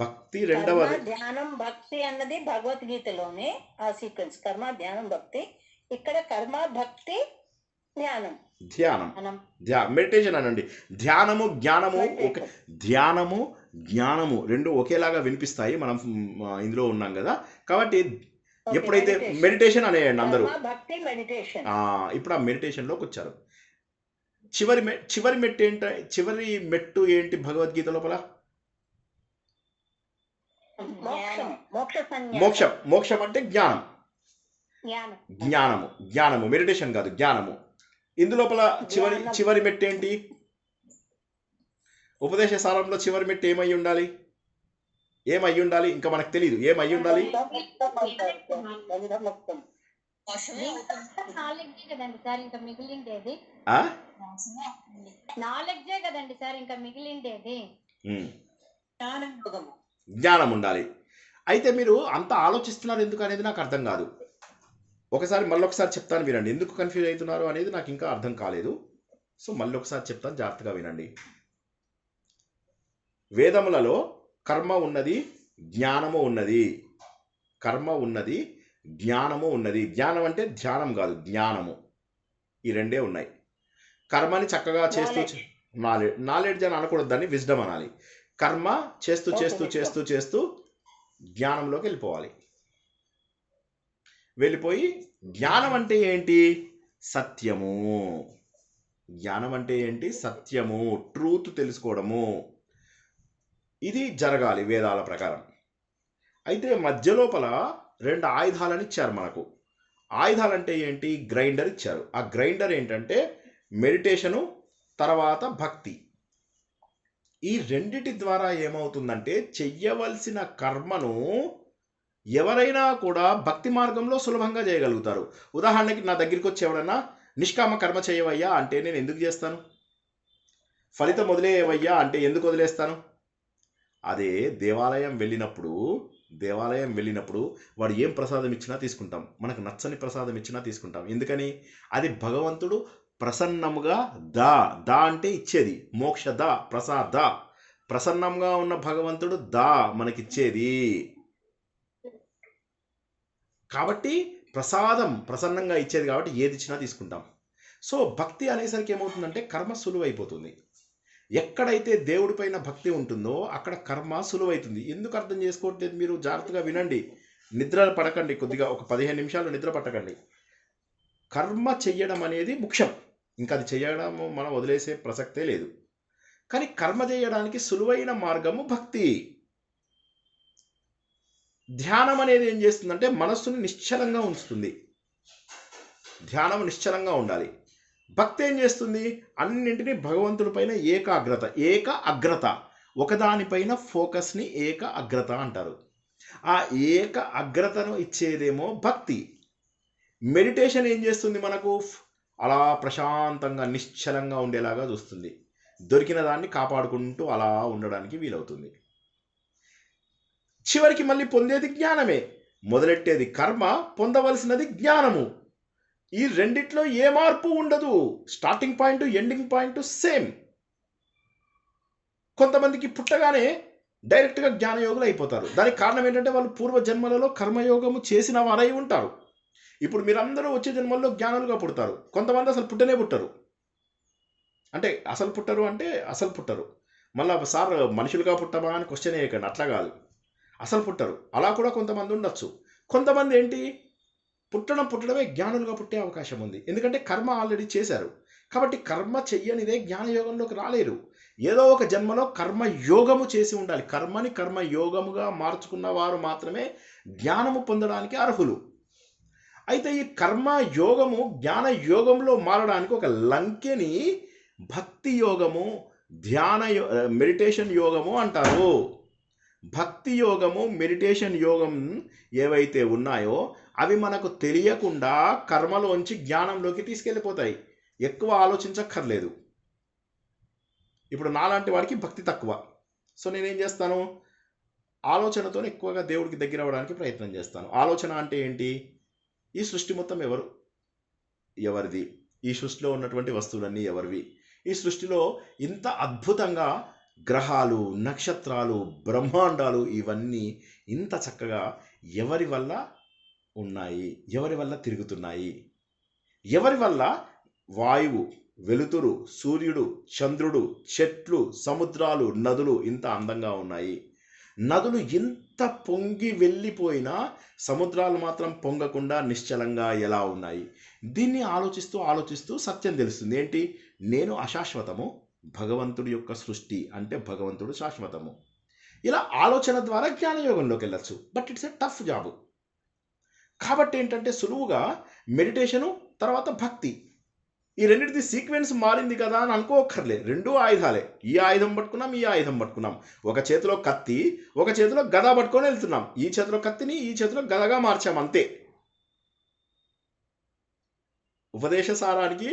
Speaker 1: భక్తి
Speaker 2: కర్మ,
Speaker 1: రెండవది.
Speaker 2: ధ్యానం, భక్తి అన్నది భగవద్గీతలోనే ఆ సీక్వెన్స్. కర్మ, ధ్యానం, భక్తి. ఇక్కడ కర్మ, భక్తి, ధ్యానం.
Speaker 1: ధ్యానం, మెడిటేషన్ అనండి. ధ్యానము జ్ఞానము ఒకే, ధ్యానము జ్ఞానము రెండు ఒకేలాగా వినిపిస్తాయి. మనం ఇందులో ఉన్నాం కదా, కాబట్టి ఎప్పుడైతే మెడిటేషన్ అనేయండి అందరూ.
Speaker 2: కర్మ, భక్తి, మెడిటేషన్.
Speaker 1: ఇప్పుడు ఆ మెడిటేషన్లోకి వచ్చారు. చివరి మెట్టు ఏంటి, చివరి మెట్టు ఏంటి భగవద్గీత లోపల?
Speaker 2: మోక్షం, మోక్ష సన్యాసం.
Speaker 1: మోక్షం అంటే జ్ఞానం.
Speaker 4: జ్ఞానం.
Speaker 1: జ్ఞానము మెడిటేషన్ కాదు, జ్ఞానము. ఇందులోపల చివరి మెట్టు ఏంటి? ఉపదేశ సారంలో చివరి మెట్టు ఏమై ఉండాలి? ఇంకా మనకు తెలియదు ఏమై ఉండాలి.
Speaker 4: నాలెడ్జే కదండి సార్ ఇంకా మిగిలిండేది. నాలెడ్జే కదండి సార్ ఇంకా మిగిలిండేది.
Speaker 1: జ్ఞానం ఉండాలి. అయితే మీరు అంత ఆలోచిస్తున్నారు ఎందుకు అనేది నాకు అర్థం కాదు. మళ్ళొకసారి చెప్తాను వినండి. ఎందుకు కన్ఫ్యూజ్ అవుతున్నారు అనేది నాకు ఇంకా అర్థం కాలేదు. సో మళ్ళొకసారి చెప్తాను, జాగ్రత్తగా వినండి. వేదములలో కర్మ ఉన్నది, జ్ఞానము ఉన్నది. కర్మ ఉన్నది, జ్ఞానము ఉన్నది. జ్ఞానం అంటే ధ్యానం కాదు, జ్ఞానము. ఈ రెండే ఉన్నాయి. కర్మని చక్కగా చేస్తూ, నాలెడ్జ్ అని అనకూడదు, దాన్ని విజ్డమ్ అనాలి. కర్మ చేస్తూ జ్ఞానంలోకి వెళ్ళిపోయి జ్ఞానం అంటే ఏంటి? సత్యము. జ్ఞానం అంటే ఏంటి? సత్యము, ట్రూత్ తెలుసుకోవడము. ఇది జరగాలి వేదాల ప్రకారం. అయితే మధ్య లోపల 2 ఆయుధాలను ఇచ్చారు మనకు. ఆయుధాలు అంటే ఏంటి? గ్రైండర్ ఇచ్చారు. ఆ గ్రైండర్ ఏంటంటే మెడిటేషను, తర్వాత భక్తి. ఈ రెండిటి ద్వారా ఏమవుతుందంటే చెయ్యవలసిన కర్మను ఎవరైనా కూడా భక్తి మార్గంలో సులభంగా చేయగలుగుతారు. ఉదాహరణకి నా దగ్గరికి వచ్చి ఎవరైనా నిష్కామ కర్మ చేయవయ్యా అంటే నేను ఎందుకు చేస్తాను? ఫలితం వదిలేయవయ్యా అంటే ఎందుకు వదిలేస్తాను? అదే దేవాలయం వెళ్ళినప్పుడు వాడు ఏం ప్రసాదం ఇచ్చినా తీసుకుంటాం, మనకు నచ్చని ప్రసాదం ఇచ్చినా తీసుకుంటాం. ఎందుకని? అది భగవంతుడు ప్రసన్నముగా దా అంటే ఇచ్చేది, మోక్ష దా, ప్రసాద. ప్రసన్నంగా ఉన్న భగవంతుడు దా మనకిచ్చేది. కాబట్టి ప్రసన్నంగా ఇచ్చేది కాబట్టి ఏది ఇచ్చినా తీసుకుంటాం. సో భక్తి అనేసరికి ఏమవుతుందంటే కర్మ సులువైపోతుంది. ఎక్కడైతే దేవుడి పైన భక్తి ఉంటుందో అక్కడ కర్మ సులువైతుంది. ఎందుకు అర్థం చేసుకోవట్లేదు మీరు? జాగ్రత్తగా వినండి, నిద్ర పడకండి. కొద్దిగా ఒక 15 నిమిషాలు నిద్ర పట్టకండి. కర్మ చెయ్యడం అనేది ముఖ్యం, ఇంకా అది చెయ్యడం మనం వదిలేసే ప్రసక్తే లేదు. కానీ కర్మ చేయడానికి సులువైన మార్గము భక్తి. ధ్యానం అనేది ఏం చేస్తుందంటే మనస్సుని నిశ్చలంగా ఉంచుతుంది. ధ్యానం నిశ్చలంగా ఉండాలి. భక్తి ఏం చేస్తుంది? అన్నింటినీ భగవంతుడి పైన ఏక అగ్రత, ఒకదానిపైన ఫోకస్ని ఏక అగ్రత అంటారు. ఆ ఏక అగ్రతను ఇచ్చేదేమో భక్తి. మెడిటేషన్ ఏం చేస్తుంది? మనకు అలా ప్రశాంతంగా నిశ్చలంగా ఉండేలాగా చూస్తుంది. దొరికిన దాన్ని కాపాడుకుంటూ అలా ఉండడానికి వీలవుతుంది. చివరికి మళ్ళీ పొందేది జ్ఞానమే. మొదలెట్టేది కర్మ, పొందవలసినది జ్ఞానము. ఈ రెండిట్లో ఏ మార్పు ఉండదు. Starting point, ending point same. కొంతమందికి పుట్టగానే డైరెక్ట్గా జ్ఞానయోగులు అయిపోతారు. దానికి కారణం ఏంటంటే వాళ్ళు పూర్వజన్మలలో కర్మయోగము చేసిన వారై ఉంటారు. ఇప్పుడు మీరందరూ వచ్చే జన్మల్లో జ్ఞానులుగా పుడతారు, కొంతమంది అసలు పుట్టనే పుట్టరు. అంటే అసలు పుట్టరు అంటే అసలు పుట్టరు. మళ్ళీ సార్ మనుషులుగా పుట్టమా అని క్వశ్చన్ వేయకండి, అట్లా కాదు, అసలు పుట్టరు. అలా కూడా కొంతమంది ఉండొచ్చు. కొంతమంది ఏంటి, పుట్టడమే జ్ఞానులుగా పుట్టే అవకాశం ఉంది. ఎందుకంటే కర్మ ఆల్రెడీ చేశారు కాబట్టి కర్మ చెయ్యనిదే జ్ఞానయోగంలోకి రాలేరు. ఏదో ఒక జన్మలో కర్మయోగము చేసి ఉండాలి. కర్మని కర్మయోగముగా మార్చుకున్న వారు మాత్రమే జ్ఞానము పొందడానికి అర్హులు. అయితే ఈ కర్మయోగము జ్ఞాన యోగంలో మారడానికి ఒక లంకెని భక్తి యోగము, మెడిటేషన్ యోగము అంటారు. భక్తి యోగము, మెడిటేషన్ యోగం ఏవైతే ఉన్నాయో అవి మనకు తెలియకుండా కర్మలోంచి జ్ఞానంలోకి తీసుకెళ్ళిపోతాయి. ఎక్కువ ఆలోచించక్కర్లేదు. ఇప్పుడు నాలాంటి వాడికి భక్తి తక్కువ, సో నేనేం చేస్తాను, ఆలోచనతో ఎక్కువగా దేవుడికి దగ్గర అవ్వడానికి ప్రయత్నం చేస్తాను. ఆలోచన అంటే ఏంటి, ఈ సృష్టి మొత్తం ఎవరిది, ఈ సృష్టిలో ఉన్నటువంటి వస్తువులన్నీ ఎవరివి, ఈ సృష్టిలో ఇంత అద్భుతంగా గ్రహాలు, నక్షత్రాలు, బ్రహ్మాండాలు ఇవన్నీ ఇంత చక్కగా ఎవరి వల్ల ఉన్నాయి, ఎవరి వల్ల తిరుగుతున్నాయి, ఎవరి వల్ల వాయువు, వెలుతురు, సూర్యుడు, చంద్రుడు, చెట్లు, సముద్రాలు, నదులు ఇంత అందంగా ఉన్నాయి. నదులు ఇంత పొంగి వెళ్ళిపోయినా సముద్రాలు మాత్రం పొంగకుండా నిశ్చలంగా ఎలా ఉన్నాయి. దీన్ని ఆలోచిస్తూ సత్యం తెలుస్తుంది. ఏంటి, నేను అశాశ్వతము, భగవంతుడి యొక్క సృష్టి అంటే భగవంతుడు శాశ్వతము. ఇలా ఆలోచన ద్వారా జ్ఞానయోగంలోకి వెళ్ళచ్చు. But it's a tough job. కాబట్టి ఏంటంటే సులువుగా మెడిటేషను తర్వాత భక్తి, ఈ రెండింటిది సీక్వెన్స్ మారింది కదా అని అనుకోకర్లే. రెండూ ఆయుధాలే. ఈ ఆయుధం పట్టుకున్నాం, ఈ ఆయుధం పట్టుకున్నాం. ఒక చేతిలో కత్తి, ఒక చేతిలో గద పట్టుకొని వెళ్తున్నాం. ఈ చేతిలో కత్తిని ఈ చేతిలో గదగా మార్చాం, అంతే. ఉపదేశ సారానికి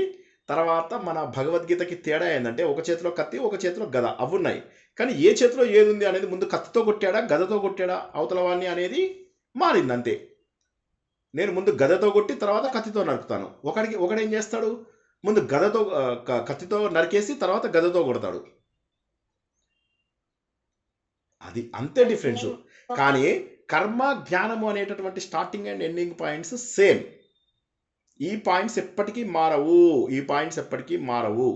Speaker 1: తర్వాత మన భగవద్గీతకి తేడా ఏంటంటే ఒక చేతిలో కత్తి, ఒక చేతిలో గద అవున్నాయి. కానీ ఏ చేతిలో ఏది ఉంది అనేది, ముందు కత్తితో కొట్టాడా గదతో కొట్టాడా అవతలవాన్ని అనేది మారింది, అంతే. నేను ముందు గదతో కొట్టి తర్వాత కత్తితో నరుకుతాను. ఒకడేం చేస్తాడు, ముందు గదతో కత్తితో నరికేసి తర్వాత గదతో కొడతాడు. అది అంతే డిఫరెన్స్. కానీ కర్మ జ్ఞానము అనేటటువంటి starting and ending points same. ఈ పాయింట్స్ ఎప్పటికీ మారవు.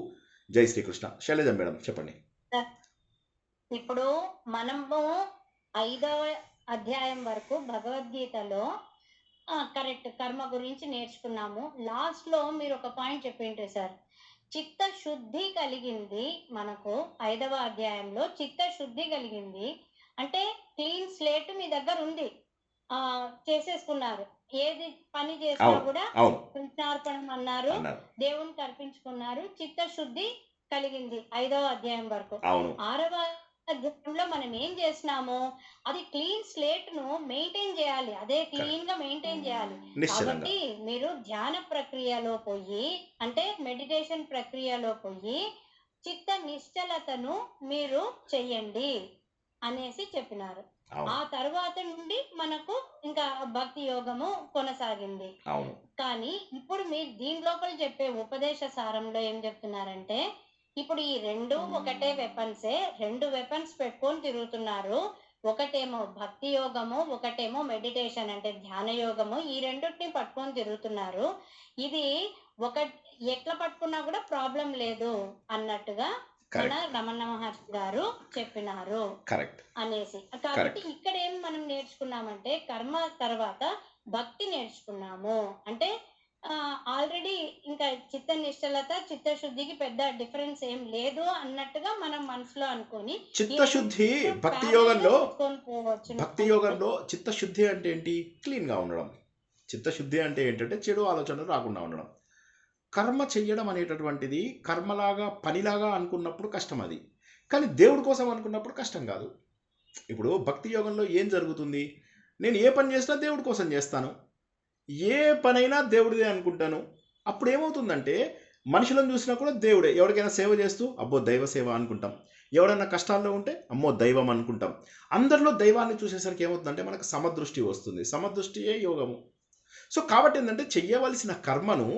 Speaker 1: జై శ్రీకృష్ణ. శైలజ మేడం చెప్పండి.
Speaker 4: ఇప్పుడు మనము 5వ అధ్యాయం వరకు భగవద్గీతలో కరెక్ట్ కర్మ గురించి నేర్చుకున్నాము. లాస్ట్ లో మీరు ఒక పాయింట్ చెప్పిండ్రు సార్, చిత్తశుద్ధి కలిగింది. మనకు 5వ అధ్యాయంలో చిత్తశుద్ధి కలిగింది అంటే క్లీన్ స్లేట్ మీ దగ్గర ఉంది, చేసేసుకున్నారు. ఏది పని చేసినా కూడా కృష్ణార్పణం అన్నారు, దేవునికి అర్పించుకున్నారు, చిత్తశుద్ధి కలిగింది 5వ అధ్యాయం వరకు. 6వ అధ్యాయంలో మనం ఏం చేసినాము, అది క్లీన్ స్లేట్ ను మెయింటైన్ చేయాలి, అదే క్లీన్ గా మెయింటైన్ చేయాలి. కాబట్టి మీరు ధ్యాన ప్రక్రియలో పోయి అంటే మెడిటేషన్ ప్రక్రియలో పోయి చిత్త నిశ్చలతను మీరు చెయ్యండి అనేసి చెప్పినారు. ఆ తర్వాత నుండి మనకు ఇంకా భక్తి యోగము కొనసాగింది. కానీ ఇప్పుడు మీరు దీని లోపల చెప్పే ఉపదేశ సారంలో ఏం చెప్తున్నారంటే, ఇప్పుడు ఈ రెండు ఒకటే వెపన్సే, 2 వెపన్స్ పెట్టుకొని తిరుగుతున్నారు. ఒకటేమో భక్తి యోగము, ఒకటేమో మెడిటేషన్ అంటే ధ్యాన యోగము. ఈ రెండింటిని పట్టుకొని తిరుగుతున్నారు. ఇది ఎట్లా పట్టుకున్నా కూడా ప్రాబ్లం లేదు అన్నట్టుగా మన రమణ మహర్షి గారు చెప్పినారు అనేసి. కాబట్టి ఇక్కడ ఏం మనం నేర్చుకున్నామంటే కర్మ తర్వాత భక్తి నేర్చుకున్నాము. అంటే ఆల్రెడీ ఇంకా చిత్త నిశ్చలత చిత్తశుద్ధికి పెద్ద డిఫరెన్స్ ఏం లేదు అన్నట్టుగా మనం మనసులో అనుకొని
Speaker 1: చిత్తశుద్ధి భక్తి యోగంలో చిత్తశుద్ధి అంటే ఏంటి, క్లీన్ గా ఉండడం. చిత్తశుద్ధి అంటే ఏంటంటే చెడు ఆలోచనలు రాకుండా ఉండడం. కర్మ చెయ్యడం అనేటటువంటిది కర్మలాగా పనిలాగా అనుకున్నప్పుడు కష్టం అది, కానీ దేవుడి కోసం అనుకున్నప్పుడు కష్టం కాదు. ఇప్పుడు భక్తి యోగంలో ఏం జరుగుతుంది, నేను ఏ పని చేసినా దేవుడి కోసం చేస్తాను, ఏ పనైనా దేవుడిదే అనుకుంటాను. అప్పుడు ఏమవుతుందంటే మనుషులను చూసినా కూడా దేవుడే. ఎవరికైనా సేవ చేస్తూ అబ్బో దైవ సేవ అనుకుంటాం, ఎవడన్నా కష్టాల్లో ఉంటే అమ్మో దైవం అనుకుంటాం. అందరిలో దైవాన్ని చూసేసరికి ఏమవుతుందంటే మనకు సమదృష్టి వస్తుంది. సమదృష్టియే యోగము. సో కాబట్టి ఏంటంటే చెయ్యవలసిన కర్మను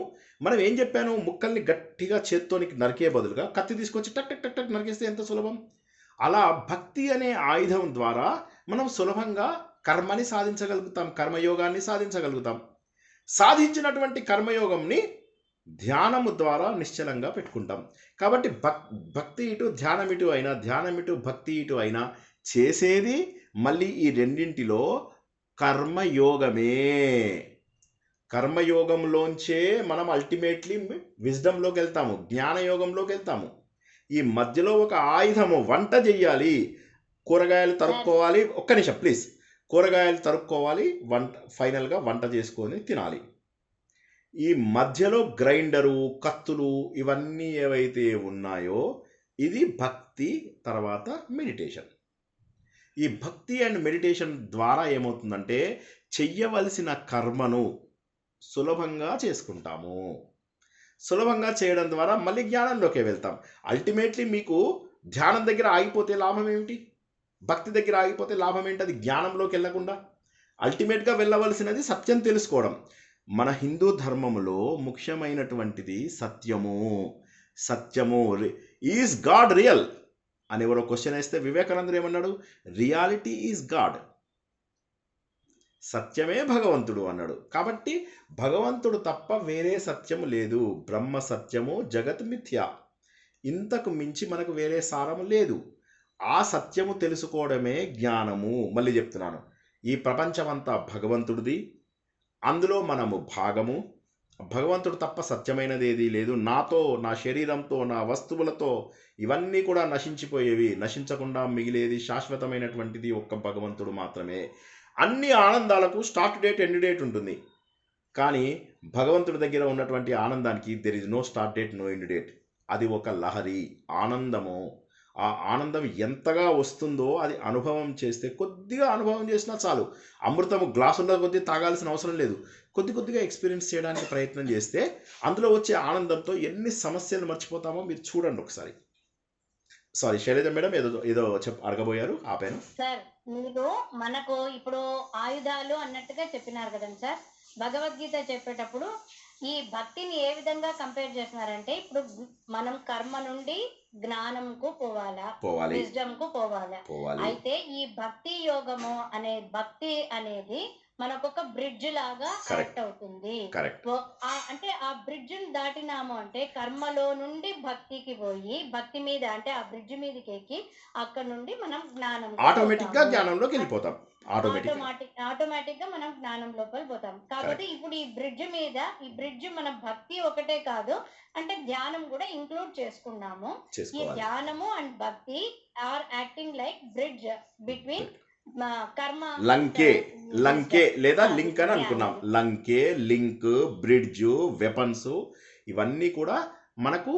Speaker 1: మనం ఏం చెప్పాను, ముక్కల్ని గట్టిగా చేత్తోనికి నరికే బదులుగా కత్తి తీసుకొచ్చి టక్ టక్ టక్ టక్ నరికేస్తే ఎంత సులభం. అలా భక్తి అనే ఆయుధం ద్వారా మనం సులభంగా కర్మని సాధించగలుగుతాం, కర్మయోగాన్ని సాధించగలుగుతాం. సాధించినటువంటి కర్మయోగంని ధ్యానము ద్వారా నిశ్చలంగా పెట్టుకుంటాం. కాబట్టి భక్తి ఇటు ధ్యానం ఇటు అయినా, ధ్యానం ఇటు భక్తి ఇటు అయినా చేసేది మళ్ళీ ఈ రెండింటిలో కర్మయోగమే. కర్మయోగంలోంచే మనం అల్టిమేట్లీ విజ్డమ్లోకి వెళ్తాము, జ్ఞానయోగంలోకి వెళ్తాము. ఈ మధ్యలో ఒక ఆయుధము, వంట చెయ్యాలి, కూరగాయలు తరుక్కోవాలి. ఒక్క నిమిషం ప్లీజ్. కూరగాయలు తరుక్కోవాలి, ఫైనల్గా వంట చేసుకొని తినాలి. ఈ మధ్యలో గ్రైండరు, కత్తులు ఇవన్నీ ఏవైతే ఉన్నాయో ఇది భక్తి, తర్వాత మెడిటేషన్. ఈ భక్తి అండ్ మెడిటేషన్ ద్వారా ఏమవుతుందంటే చెయ్యవలసిన కర్మను సులభంగా చేసుకుంటాము. సులభంగా చేయడం ద్వారా మళ్ళీ జ్ఞానంలోకి వెళ్తాం. అల్టిమేట్లీ మీకు ధ్యానం దగ్గర ఆగిపోతే లాభం ఏమిటి? భక్తి దగ్గర ఆగిపోతే లాభం ఏంటి? అది జ్ఞానంలోకి వెళ్ళకుండా అల్టిమేట్గా వెళ్ళవలసినది సత్యం తెలుసుకోవడం. మన హిందూ ధర్మంలో ముఖ్యమైనటువంటిది సత్యము. సత్యము ఈజ్ గాడ్ రియల్ అని ఎవరో క్వశ్చన్ వేస్తే వివేకానందుడు ఏమన్నాడు? రియాలిటీ ఈజ్ గాడ్, సత్యమే భగవంతుడు అన్నాడు. కాబట్టి భగవంతుడు తప్ప వేరే సత్యము లేదు. బ్రహ్మ సత్యము, జగత్ మిథ్య. ఇంతకు మించి మనకు వేరే సారము లేదు. ఆ సత్యము తెలుసుకోవడమే జ్ఞానము. మళ్ళీ చెప్తున్నాను, ఈ ప్రపంచమంతా భగవంతుడిది, అందులో మనము భాగము. భగవంతుడు తప్ప సత్యమైనది ఏదీ లేదు. నాతో, నా శరీరంతో, నా వస్తువులతో ఇవన్నీ కూడా నశించిపోయేవి. నశించకుండా మిగిలేది శాశ్వతమైనటువంటిది ఒక్క భగవంతుడు మాత్రమే. అన్ని ఆనందాలకు స్టార్ట్ డేట్, ఎండ్ డేట్ ఉంటుంది. కానీ భగవంతుడి దగ్గర ఉన్నటువంటి ఆనందానికి there is no start date, no end date. అది ఒక లహరి, ఆనందము. ఆ ఆనందం ఎంతగా వస్తుందో అది అనుభవం చేస్తే, కొద్దిగా అనుభవం చేసినా చాలు. అమృతము గ్లాసుల్లో కొద్ది తాగాల్సిన అవసరం లేదు. కొద్ది కొద్దిగా ఎక్స్పీరియన్స్ చేయడానికి ప్రయత్నం చేస్తే అందులో వచ్చే ఆనందంతో ఎన్ని సమస్యలు మర్చిపోతామో మీరు చూడండి ఒకసారి. సారీ శైలజ మేడం, ఏదో అడగబోయారు, ఆపాను.
Speaker 4: సార్ మీరు మనకు ఇప్పుడు ఆయుధాలు అన్నట్టుగా చెప్పినారు కదండి సార్. భగవద్గీత చెప్పేటప్పుడు ఈ భక్తిని ఏ విధంగా కంపేర్ చేస్తున్నారంటే, ఇప్పుడు మనం కర్మ నుండి జ్ఞానంకు పోవాలా, విజ్డమ్ కు పోవాలా. అయితే ఈ భక్తి యోగము అనే భక్తి అనేది మనకొక బ్రిడ్జ్ లాగా యాక్ట్ అవుతుంది. అంటే ఆ బ్రిడ్జ్ దాటినాము అంటే కర్మలో నుండి భక్తికి పోయి, భక్తి మీద అంటే ఆ బ్రిడ్జ్ మీదకి ఎక్కి అక్కడ నుండి మనం జ్ఞానం
Speaker 1: ఆటోమేటిక్ గా జ్ఞానంలోకి వెళ్ళిపోతాం.
Speaker 4: ఆటోమేటిక్ గా మనం జ్ఞానం లోపల పోతాం. కాబట్టి ఇప్పుడు ఈ బ్రిడ్జ్ మన భక్తి ఒకటే కాదు, అంటే ధ్యానం కూడా ఇంక్లూడ్ చేసుకున్నాము. ఈ ధ్యానము అండ్ భక్తి are acting like bridge between karma.
Speaker 1: లంకే లేదా లింక్ అని అనుకున్నాం. లంకే, లింక్, బ్రిడ్జ్, వెపన్స్ ఇవన్నీ కూడా మనకు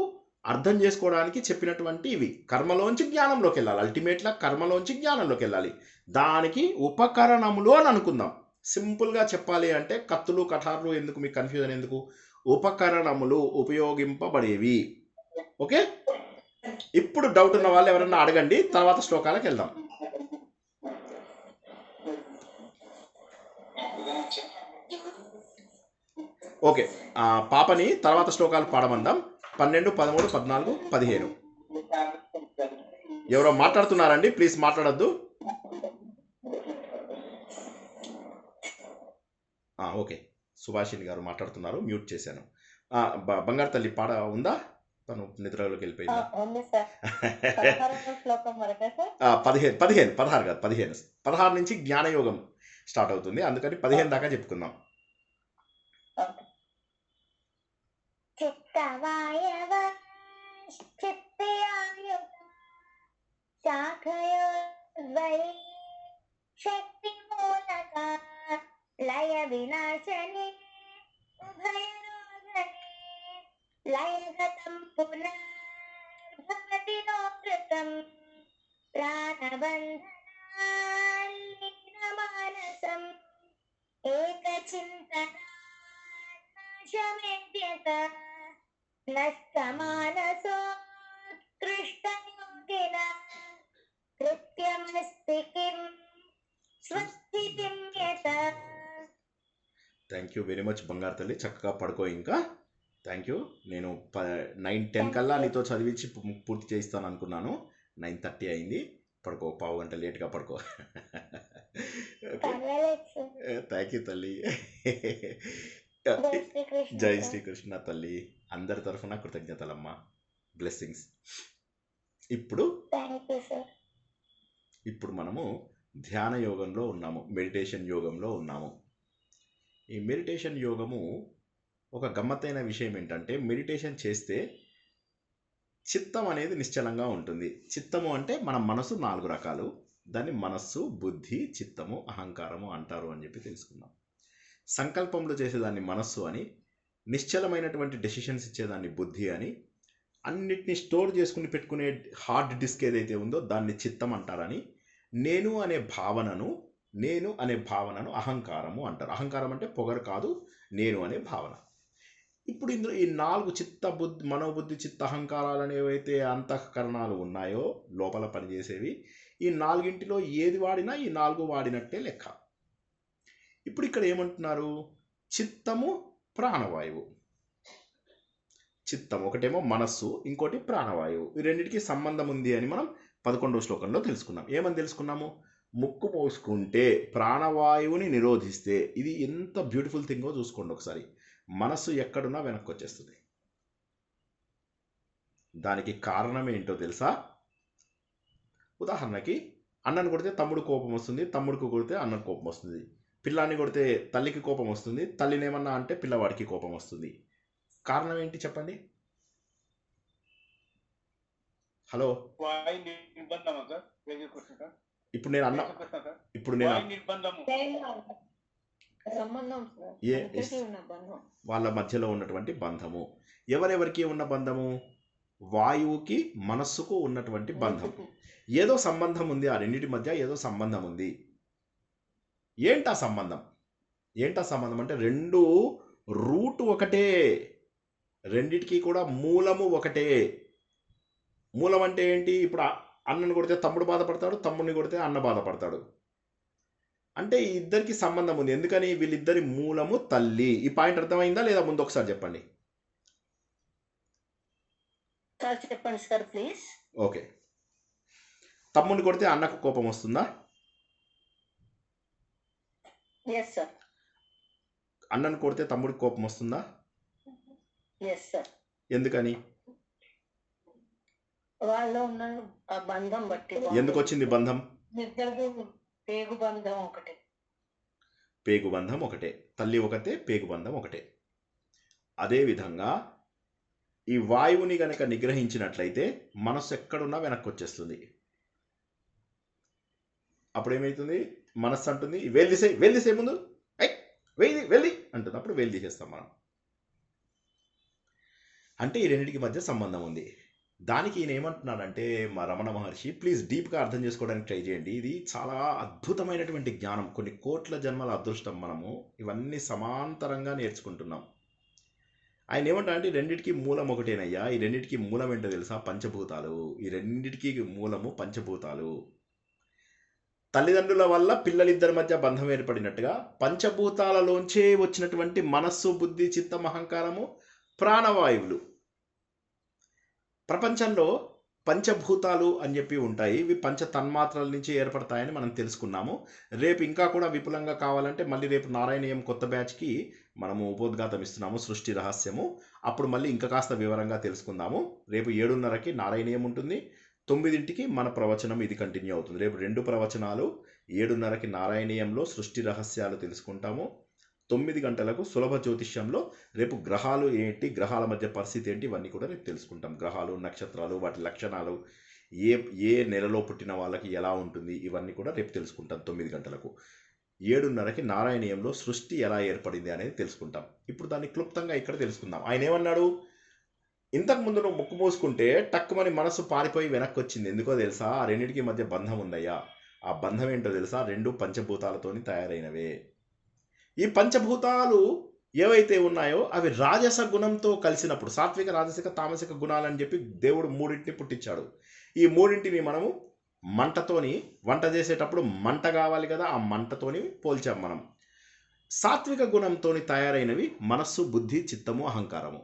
Speaker 1: అర్థం చేసుకోవడానికి చెప్పినటువంటి ఇవి. కర్మలోంచి జ్ఞానంలోకి వెళ్ళాలి. అల్టిమేట్గా కర్మలోంచి జ్ఞానంలోకి వెళ్ళాలి. దానికి ఉపకరణములు అని అనుకుందాం. సింపుల్గా చెప్పాలి అంటే కత్తులు, కఠార్లు ఎందుకు, మీకు కన్ఫ్యూజన్ ఎందుకు? ఉపకరణములు, ఉపయోగింపబడేవి. ఓకే, ఇప్పుడు డౌట్ ఉన్న వాళ్ళు ఎవరన్నా అడగండి, తర్వాత శ్లోకాలకు వెళ్దాం. ఓకే, పాపని తర్వాత శ్లోకాలు పాడమందాం. 12, 13, 14, 15. ఎవరో మాట్లాడుతున్నారండి, ప్లీజ్ మాట్లాడద్దు. ఓకే, సుభాషిణి గారు మాట్లాడుతున్నారు, మ్యూట్ చేశాను. బంగారు తల్లి పాట ఉందా? తను నిద్రలోకి వెళ్ళిపోయిందా? 16 నుంచి జ్ఞానయోగం స్టార్ట్ అవుతుంది, అందుకని 15 దాకా చెప్పుకుందాం.
Speaker 5: శక్తి మూలక లయ వినాశనే ఉభయరోగనే లయగతం పునర్భవతి నోకృతం ప్రాణబంధనాన్నినమానసం ఏకచింతనాశమేద్యత నష్టమానసోత్కృష్టయోగిన కృత్యమస్తి కిం స్వస్థితిం యత.
Speaker 1: థ్యాంక్ యూ వెరీ మచ్ బంగారు తల్లి, చక్కగా పడుకో. ఇంకా థ్యాంక్ యూ. నేను 9-10 కల్లా నీతో చదివించి పూర్తి చేయిస్తాను అనుకున్నాను. 9:30 అయింది. పడుకో, పావు గంట లేట్గా పడుకో. థ్యాంక్ యూ తల్లి.
Speaker 5: జై శ్రీకృష్ణ
Speaker 1: జై
Speaker 5: సార్.
Speaker 1: శ్రీకృష్ణ తల్లి, అందరి తరఫున కృతజ్ఞతలమ్మా, బ్లెస్సింగ్స్. ఇప్పుడు
Speaker 5: థ్యాంక్ యూ సార్.
Speaker 1: ఇప్పుడు మనము ధ్యాన యోగంలో ఉన్నాము, మెడిటేషన్ యోగంలో ఉన్నాము. ఈ మెడిటేషన్ యోగము ఒక గమ్మత్తైన విషయం ఏంటంటే, మెడిటేషన్ చేస్తే చిత్తం అనేది నిశ్చలంగా ఉంటుంది. చిత్తము అంటే మన మనసు 4 రకాలు. దాన్ని మనస్సు, బుద్ధి, చిత్తము, అహంకారము అంటారు అని చెప్పి తెలుసుకుందాం. సంకల్పంలో చేసేదాన్ని మనస్సు అని, నిశ్చలమైనటువంటి డెసిషన్స్ ఇచ్చేదాన్ని బుద్ధి అని, అన్నిటినీ స్టోర్ చేసుకుని పెట్టుకునే హార్డ్ డిస్క్ ఏదైతే ఉందో దాన్ని చిత్తం అంటారని, నేను అనే భావనను అహంకారము అంటారు. అహంకారం అంటే పొగరు కాదు, నేను అనే భావన. ఇప్పుడు ఇందులో ఈ 4 చిత్త బుద్ధి, మనోబుద్ధి, చిత్త అహంకారాలు అనేవైతే అంతఃకరణాలు ఉన్నాయో లోపల పనిచేసేవి, ఈ 4ంటిలో ఏది వాడినా ఈ 4 వాడినట్టే లెక్క. ఇప్పుడు ఇక్కడ ఏమంటున్నారు, చిత్తము ప్రాణవాయువు. చిత్తం ఒకటేమో మనస్సు, ఇంకోటి ప్రాణవాయువు. ఈ రెండింటికి సంబంధం ఉంది అని మనం 11వ శ్లోకంలో తెలుసుకున్నాం. ఏమని తెలుసుకున్నాము, ముక్కు మూసుకుంటే ప్రాణవాయువుని నిరోధిస్తే, ఇది ఎంత బ్యూటిఫుల్ థింగో చూసుకోండి ఒకసారి. మనస్సు ఎక్కడున్నా వెనక్కి వచ్చేస్తుంది. దానికి కారణం ఏంటో తెలుసా? ఉదాహరణకి అన్నను కొడితే తమ్ముడు కోపం వస్తుంది, తమ్ముడికి కొడితే అన్నకు కోపం వస్తుంది. పిల్లాన్ని కొడితే తల్లికి కోపం వస్తుంది, తల్లిని ఏమన్నా అంటే పిల్లవాడికి కోపం వస్తుంది. కారణం ఏంటి చెప్పండి? హలో, ఇప్పుడు నేను అన్న
Speaker 2: సంబంధం సార్.
Speaker 1: ఏ
Speaker 2: ఇద్దరికీ ఉన్న బంధం.
Speaker 1: వాళ్ళ మధ్యలో ఉన్నటువంటి బంధము. ఎవరెవరికి ఉన్న బంధము? వాయువుకి మనస్సుకు ఉన్నటువంటి బంధం. ఏదో సంబంధం ఉంది, ఆ రెండింటి మధ్య ఏదో సంబంధం ఉంది. ఏంటా సంబంధం? అంటే రెండు రూట్ ఒకటే, రెండిటికి కూడా మూలము ఒకటే. మూలం అంటే ఏంటి? ఇప్పుడు అన్నను కొడితే తమ్ముడు బాధపడతాడు, తమ్ముడిని కొడితే అన్న బాధపడతాడు. అంటే ఈ ఇద్దరికి సంబంధం ఉంది. ఎందుకని? వీళ్ళిద్దరి మూలము తల్లి. ఈ పాయింట్ అర్థమైందా లేదా? ముందు ఒకసారి చెప్పండి.
Speaker 2: సార్ చెప్పండి సార్ ప్లీజ్.
Speaker 1: ఓకే, తమ్ముడిని కొడితే అన్నకు కోపం వస్తుందా?
Speaker 2: Yes sir.
Speaker 1: అన్నను కొడితే తమ్ముడికి కోపం వస్తుందా?
Speaker 2: Yes sir.
Speaker 1: ఎందుకని?
Speaker 2: వాళ్ళలో ఉన్న ఆ బంధం బట్టి.
Speaker 1: ఎందుకు వచ్చింది బంధం?
Speaker 2: ఇద్దరిది పేగు బంధం ఒకటి.
Speaker 1: పేగు బంధం ఒకటే, తల్లి ఒకటే, పేగు బంధం ఒకటే. అదేవిధంగా ఈ వాయువుని గనక నిగ్రహించినట్లయితే మనస్సు ఎక్కడున్నా వెనక్కి వచ్చేస్తుంది. అప్పుడు ఏమవుతుంది? మనస్సు అంటుంది వేలు ముందు, వెళ్ళి అంటుంది. అప్పుడు వేలు తీసేస్తాం మనం. అంటే ఈ రెండింటికి మధ్య సంబంధం ఉంది. దానికి ఈయన ఏమంటున్నాడంటే, మా రమణ మహర్షి, ప్లీజ్ డీప్గా అర్థం చేసుకోవడానికి ట్రై చేయండి. ఇది చాలా అద్భుతమైనటువంటి జ్ఞానం, కొన్ని కోట్ల జన్మల అదృష్టం. మనము ఇవన్నీ సమాంతరంగా నేర్చుకుంటున్నాం. ఆయన ఏమంటారంటే, ఈ రెండింటికి మూలం ఒకటేనయ్యా. ఈ రెండింటికి మూలం ఏంటో తెలుసా? పంచభూతాలు. ఈ రెండింటికి మూలము పంచభూతాలు. తల్లిదండ్రుల వల్ల పిల్లలిద్దరి మధ్య బంధం ఏర్పడినట్టుగా పంచభూతాలలోంచే వచ్చినటువంటి మనస్సు, బుద్ధి, చిత్తం, అహంకారము, ప్రాణవాయువులు. ప్రపంచంలో పంచభూతాలు అని చెప్పి ఉంటాయి. ఇవి పంచ తన్మాత్రల నుంచి ఏర్పడతాయని మనం తెలుసుకున్నాము. రేపు ఇంకా కూడా విపులంగా కావాలంటే మళ్ళీ రేపు నారాయణీయం కొత్త బ్యాచ్కి మనము ఉపోద్ఘాతం ఇస్తున్నాము, సృష్టి రహస్యము. అప్పుడు మళ్ళీ ఇంకా కాస్త వివరంగా తెలుసుకుందాము. రేపు 7:30కి నారాయణీయం ఉంటుంది, 9ంటికి మన ప్రవచనం ఇది కంటిన్యూ అవుతుంది. రేపు 2 ప్రవచనాలు. 7:30కి నారాయణీయంలో సృష్టి రహస్యాలు తెలుసుకుంటాము. 9 గంటలకు సులభ జ్యోతిష్యంలో రేపు గ్రహాలు ఏంటి, గ్రహాల మధ్య పరిస్థితి ఏంటి, ఇవన్నీ కూడా రేపు తెలుసుకుంటాం. గ్రహాలు, నక్షత్రాలు, వాటి లక్షణాలు, ఏ నెలలో పుట్టిన వాళ్ళకి ఎలా ఉంటుంది, ఇవన్నీ కూడా రేపు తెలుసుకుంటాం 9 గంటలకు. 7:30కి నారాయణీయంలో సృష్టి ఎలా ఏర్పడింది అనేది తెలుసుకుంటాం. ఇప్పుడు దాన్ని క్లుప్తంగా ఇక్కడ తెలుసుకుందాం. ఆయన ఏమన్నాడు? ఇంతకుముందు నువ్వు ముక్కు మూసుకుంటే టక్కుమని మనసు పారిపోయి వెనక్కి వచ్చింది. ఎందుకో తెలుసా? ఆ రెండింటికి మధ్య బంధం ఉందయ్యా. ఆ బంధం ఏంటో తెలుసా? 2 పంచభూతాలతోని తయారైనవే. ఈ పంచభూతాలు ఏవైతే ఉన్నాయో అవి రాజస గుణంతో కలిసినప్పుడు, సాత్విక, రాజసిక, తామసిక గుణాలని చెప్పి దేవుడు 3ంటిని పుట్టించాడు. ఈ 3ంటిని మనము మంటతోని, వంట చేసేటప్పుడు మంట కావాలి కదా, ఆ మంటతోని పోల్చాం మనం. సాత్విక గుణంతో తయారైనవి మనస్సు, బుద్ధి, చిత్తము, అహంకారము.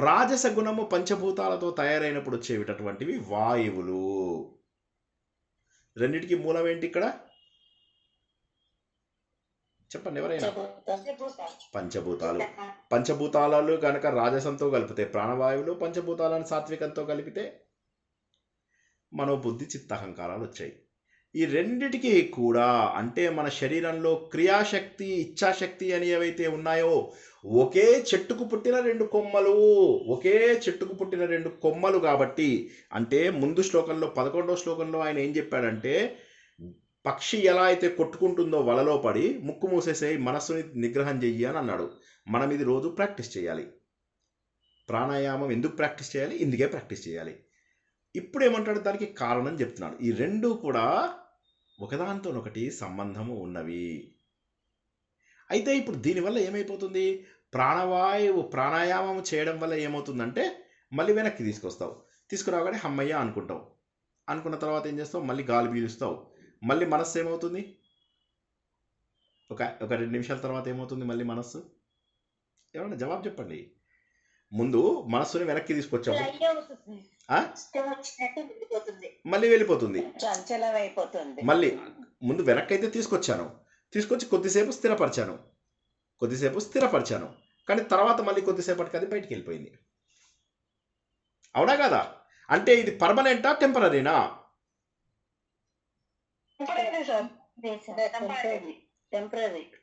Speaker 1: రాజస గుణము పంచభూతాలతో తయారైనప్పుడు వచ్చేటటువంటివి వాయువులు. రెండిటికి మూలం ఏంటి ఇక్కడ? చెప్పండి ఎవరైనా.
Speaker 2: పంచభూతం.
Speaker 1: పంచభూతాలు. పంచభూతాలు కనుక రాజసంతో కలిపితే ప్రాణవాయువులు, పంచభూతాలను సాత్వికంతో కలిపితే మనోబుద్ధి చిత్తహంకారాలు వచ్చాయి. ఈ రెండిటికి కూడా అంటే మన శరీరంలో క్రియాశక్తి, ఇచ్ఛాశక్తి అని ఏవైతే ఉన్నాయో ఒకే చెట్టుకు పుట్టిన రెండు కొమ్మలు, ఒకే చెట్టుకు పుట్టిన రెండు కొమ్మలు కాబట్టి అంటే ముందు శ్లోకంలో 11వ శ్లోకంలో ఆయన ఏం చెప్పాడంటే పక్షి ఎలా అయితే కొట్టుకుంటుందో వలలో పడి ముక్కు మూసేసే మనస్సుని నిగ్రహం చెయ్యి అని అన్నాడు. మనం ఇది రోజు ప్రాక్టీస్ చేయాలి. ప్రాణాయామం ఎందుకు ప్రాక్టీస్ చేయాలి? ఇందుకే ప్రాక్టీస్ చేయాలి. ఇప్పుడు ఏమంటాడు, దానికి కారణం చెప్తున్నాడు. ఈ రెండు కూడా ఒకదానితోనొకటి సంబంధము ఉన్నవి. అయితే ఇప్పుడు దీనివల్ల ఏమైపోతుంది, ప్రాణాయామం చేయడం వల్ల ఏమవుతుందంటే మళ్ళీ వెనక్కి తీసుకొస్తావు. తీసుకురాగానే హమ్మయ్య అనుకుంటావు. అనుకున్న తర్వాత ఏం చేస్తావు, మళ్ళీ గాలి పీలుస్తావు. మళ్ళీ మనస్సు ఏమవుతుంది, ఒక 2 నిమిషాల తర్వాత ఏమవుతుంది మళ్ళీ మనస్సు? ఏమన్నా జవాబు చెప్పండి. ముందు మనస్సుని వెనక్కి తీసుకొచ్చాము, మళ్ళీ వెళ్ళిపోతుంది.
Speaker 2: చంచలం అయిపోతుంది.
Speaker 1: మళ్ళీ ముందు వెనక్కి అయితే తీసుకొచ్చి కొద్దిసేపు స్థిరపరిచాను, కానీ తర్వాత మళ్ళీ కొద్దిసేపటికి అది బయటికి వెళ్ళిపోయింది. అవునా కదా? అంటే ఇది పర్మనెంటా, టెంపరీనా?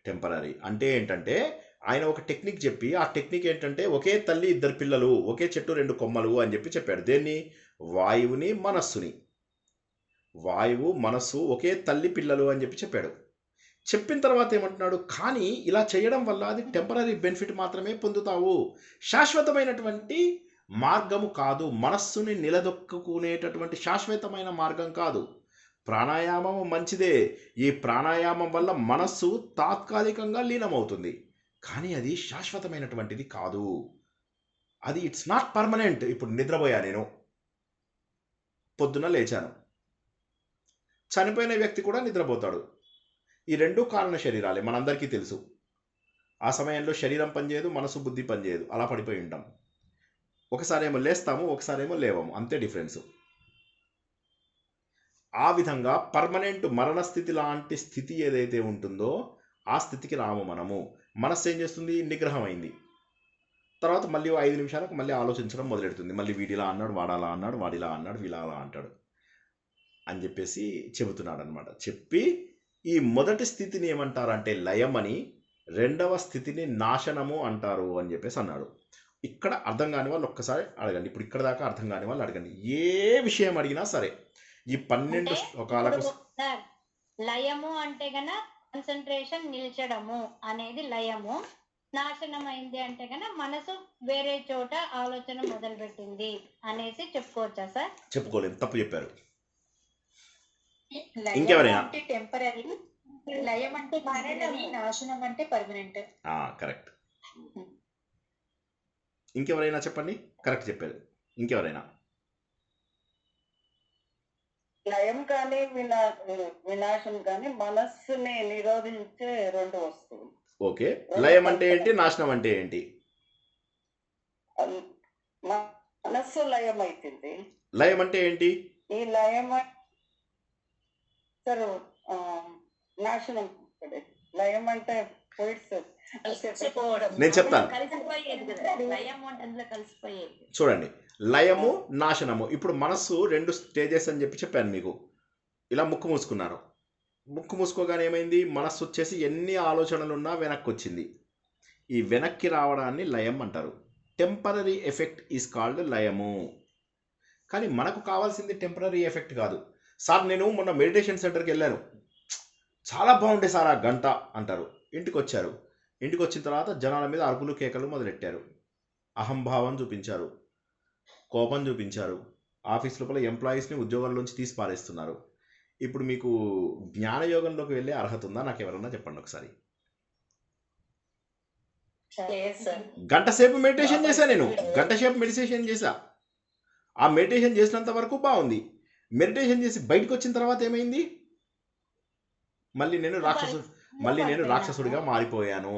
Speaker 1: టెంపరీ. అంటే ఏంటంటే ఆయన ఒక టెక్నిక్ చెప్పి, ఆ టెక్నిక్ ఏంటంటే ఒకే తల్లి 2 పిల్లలు, ఒకే చెట్టు 2 కొమ్మలు అని చెప్పాడు. దేన్ని? వాయువుని, మనస్సుని. వాయువు, మనస్సు ఒకే తల్లి పిల్లలు అని చెప్పాడు. చెప్పిన తర్వాత ఏమంటున్నాడు, కానీ ఇలా చేయడం వల్ల అది టెంపరీ బెనిఫిట్ మాత్రమే పొందుతావు, శాశ్వతమైనటువంటి మార్గము కాదు. మనస్సుని నిలదొక్కునేటటువంటి శాశ్వతమైన మార్గం కాదు. ప్రాణాయామం మంచిదే. ఈ ప్రాణాయామం వల్ల మనస్సు తాత్కాలికంగా లీనమవుతుంది, కానీ అది శాశ్వతమైనటువంటిది కాదు. అది ఇట్స్ నాట్ పర్మనెంట్. ఇప్పుడు నిద్రపోయా, నేను పొద్దున లేచాను. చనిపోయిన వ్యక్తి కూడా నిద్రపోతాడు. ఈ రెండు కారణ శరీరాలే, మనందరికీ తెలుసు. ఆ సమయంలో శరీరం పనిచేయదు, మనసు బుద్ధి పనిచేయదు, అలా పడిపోయి ఉంటాం. ఒకసారి ఏమో లేస్తాము, ఒకసారి ఏమో లేవము, అంతే డిఫరెన్స్. ఆ విధంగా పర్మనెంట్ మరణస్థితి లాంటి స్థితి ఏదైతే ఉంటుందో ఆ స్థితికి రాము మనము. మనస్సు ఏం చేస్తుంది, నిగ్రహం అయింది. తర్వాత మళ్ళీ 5 నిమిషాలకు మళ్ళీ ఆలోచించడం మొదలెడుతుంది. మళ్ళీ వీడిలా అన్నాడు, వాడాలా అన్నాడు, వాడిలా అన్నాడు, వీలా అలా అంటాడు అని చెప్పేసి చెబుతున్నాడు అనమాట. చెప్పి ఈ మొదటి స్థితిని ఏమంటారంటే లయం అని, రెండవ స్థితిని నాశనము అంటారు అని చెప్పేసి అన్నాడు. ఇక్కడ అర్థం కాని వాళ్ళు ఒక్కసారి అడగండి. ఇప్పుడు ఇక్కడ దాకా అర్థం కాని వాళ్ళు అడగండి. ఏ విషయం అడిగినా సరే ఈ 12 శ్లోకాలకు
Speaker 4: లయము అంటే గన కాన్సన్ట్రేషన్ నిల్చడము అనేది లయము. నాశనం అయింది అంటే గన మనసు వేరే చోట ఆలోచన మొదలు పెట్టింది అనేసి చెప్పుకోవచ్చా సార్?
Speaker 1: చెప్పుకోలేము, తప్పు చెప్పారు.
Speaker 2: లయం
Speaker 1: ఇంకెవరైనా?
Speaker 2: అంటే టెంపరీ, లయం అంటే టెంపరీ, నాశనం అంటే పర్మనెంట్.
Speaker 1: కరెక్ట్. ఇంకెవరైనా చెప్పండి. కరెక్ట్ చెప్పారు. ఇంకెవరైనా?
Speaker 3: లయం కానీ వినాశం కానీ మనస్సుని నిరోధించే 2 వస్తువులు.
Speaker 1: ఓకే. లయం అంటే ఏంటి, నాశనం అంటే ఏంటి?
Speaker 3: మనస్సు లయం అవుతుంది.
Speaker 1: లయం అంటే ఏంటి?
Speaker 3: ఈ లయం నాశనం. లయం అంటే
Speaker 1: నేను చెప్తాను చూడండి. లయము, నాశనము. ఇప్పుడు మనస్సు 2 స్టేజెస్ అని చెప్పాను మీకు. ఇలా ముక్కు మూసుకున్నారు. ముక్కు మూసుకోగానే ఏమైంది, మనస్సు వచ్చేసి ఎన్ని ఆలోచనలు ఉన్నా వెనక్కి వచ్చింది. ఈ వెనక్కి రావడాన్ని లయం అంటారు. టెంపరీ ఎఫెక్ట్ ఈజ్ కాల్డ్ లయము. కానీ మనకు కావాల్సింది టెంపరీ ఎఫెక్ట్ కాదు. సార్ నేను మొన్న మెడిటేషన్ సెంటర్కి వెళ్ళాను, చాలా బాగుండే సార్ ఆ గంట అంటారు. ఇంటికి వచ్చారు. ఇంటికి వచ్చిన తర్వాత జనాల మీద అరుపులు కేకలు మొదలెట్టారు. అహంభావం చూపించారు, కోపం చూపించారు. ఆఫీస్ లోపల ఎంప్లాయీస్ని ఉద్యోగాల్లోంచి తీసి పారేస్తున్నారు. ఇప్పుడు మీకు జ్ఞానయోగంలోకి వెళ్ళే అర్హత ఉందా? నాకు ఎవరన్నా చెప్పండి ఒకసారి. గంట సేపు మెడిటేషన్ చేశా నేను. గంట సేపు మెడిటేషన్ చేశా. ఆ మెడిటేషన్ చేసినంత వరకు బాగుంది. మెడిటేషన్ చేసి బయటకు వచ్చిన తర్వాత ఏమైంది, మళ్ళీ నేను రాక్షసుడిగా మారిపోయాను.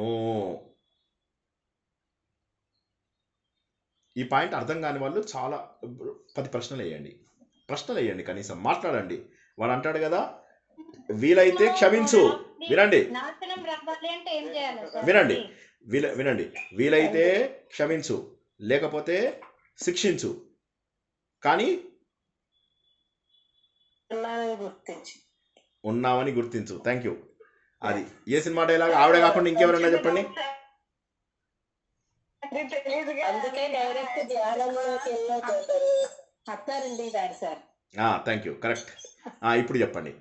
Speaker 1: ఈ పాయింట్ అర్థం కాని వాళ్ళు చాలా 10 ప్రశ్నలు వేయండి. కనీసం మాట్లాడండి. వాడు అంటాడు కదా, వీలైతే క్షమించు. వినండి
Speaker 4: నాశనం రావాలి అంటే ఏం చేయాలి సార్?
Speaker 1: వినండి వినండి, వీలైతే క్షమించు, లేకపోతే శిక్షించు, కానీ
Speaker 2: ఉన్నానని గుర్తించి
Speaker 1: ఉన్నామని గుర్తించు. Thank you. అది ఏ సినిమా డైలాగ్? ఆవిడ కాకుండా ఇంకెవరన్నా చెప్పండి.
Speaker 3: అది తెలియదుగా.
Speaker 2: అందుకే డైరెక్ట్ ధ్యానంలోకి వెళ్ళిపోతారు అన్నారండి దాని సార్.
Speaker 1: Thank you, correct. ఇప్పుడు చెప్పండి.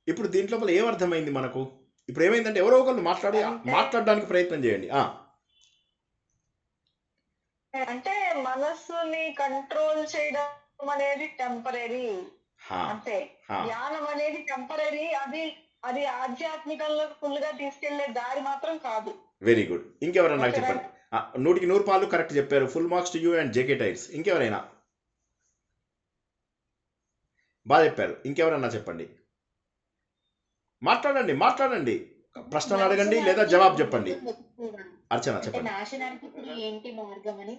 Speaker 1: ఇప్పుడు దీంట్లో ఏమర్థమైంది మనకు? ఇప్పుడు ఏమైందంటే ఎవరో ఒకరు మాట్లాడడానికి ప్రయత్నం చేయండి.
Speaker 3: అంటే మనస్సుని కంట్రోల్ చేయడం అనేది టెంపరీ, అంతే. ధ్యానం అనేది టెంపరీ, అది ఆధ్యాత్మికంలో ఫుల్ గా తీసుకెళ్లే దారి మాత్రం కాదు.
Speaker 1: Very good. ఇంకెవరన్నా నాకు చెప్పండి. 100కి 100 పాలు కరెక్ట్ చెప్పారు. Full marks to you and JK tyres. ఇంకెవరైనా బాగా చెప్పారు. ఇంకెవరన్నా చెప్పండి. మాట్లాడండి. ప్రశ్నలు అడగండి లేదా జవాబు చెప్పండి. అర్చన చెప్పండి.
Speaker 5: నాశనానికి ఏంటి మార్గం అని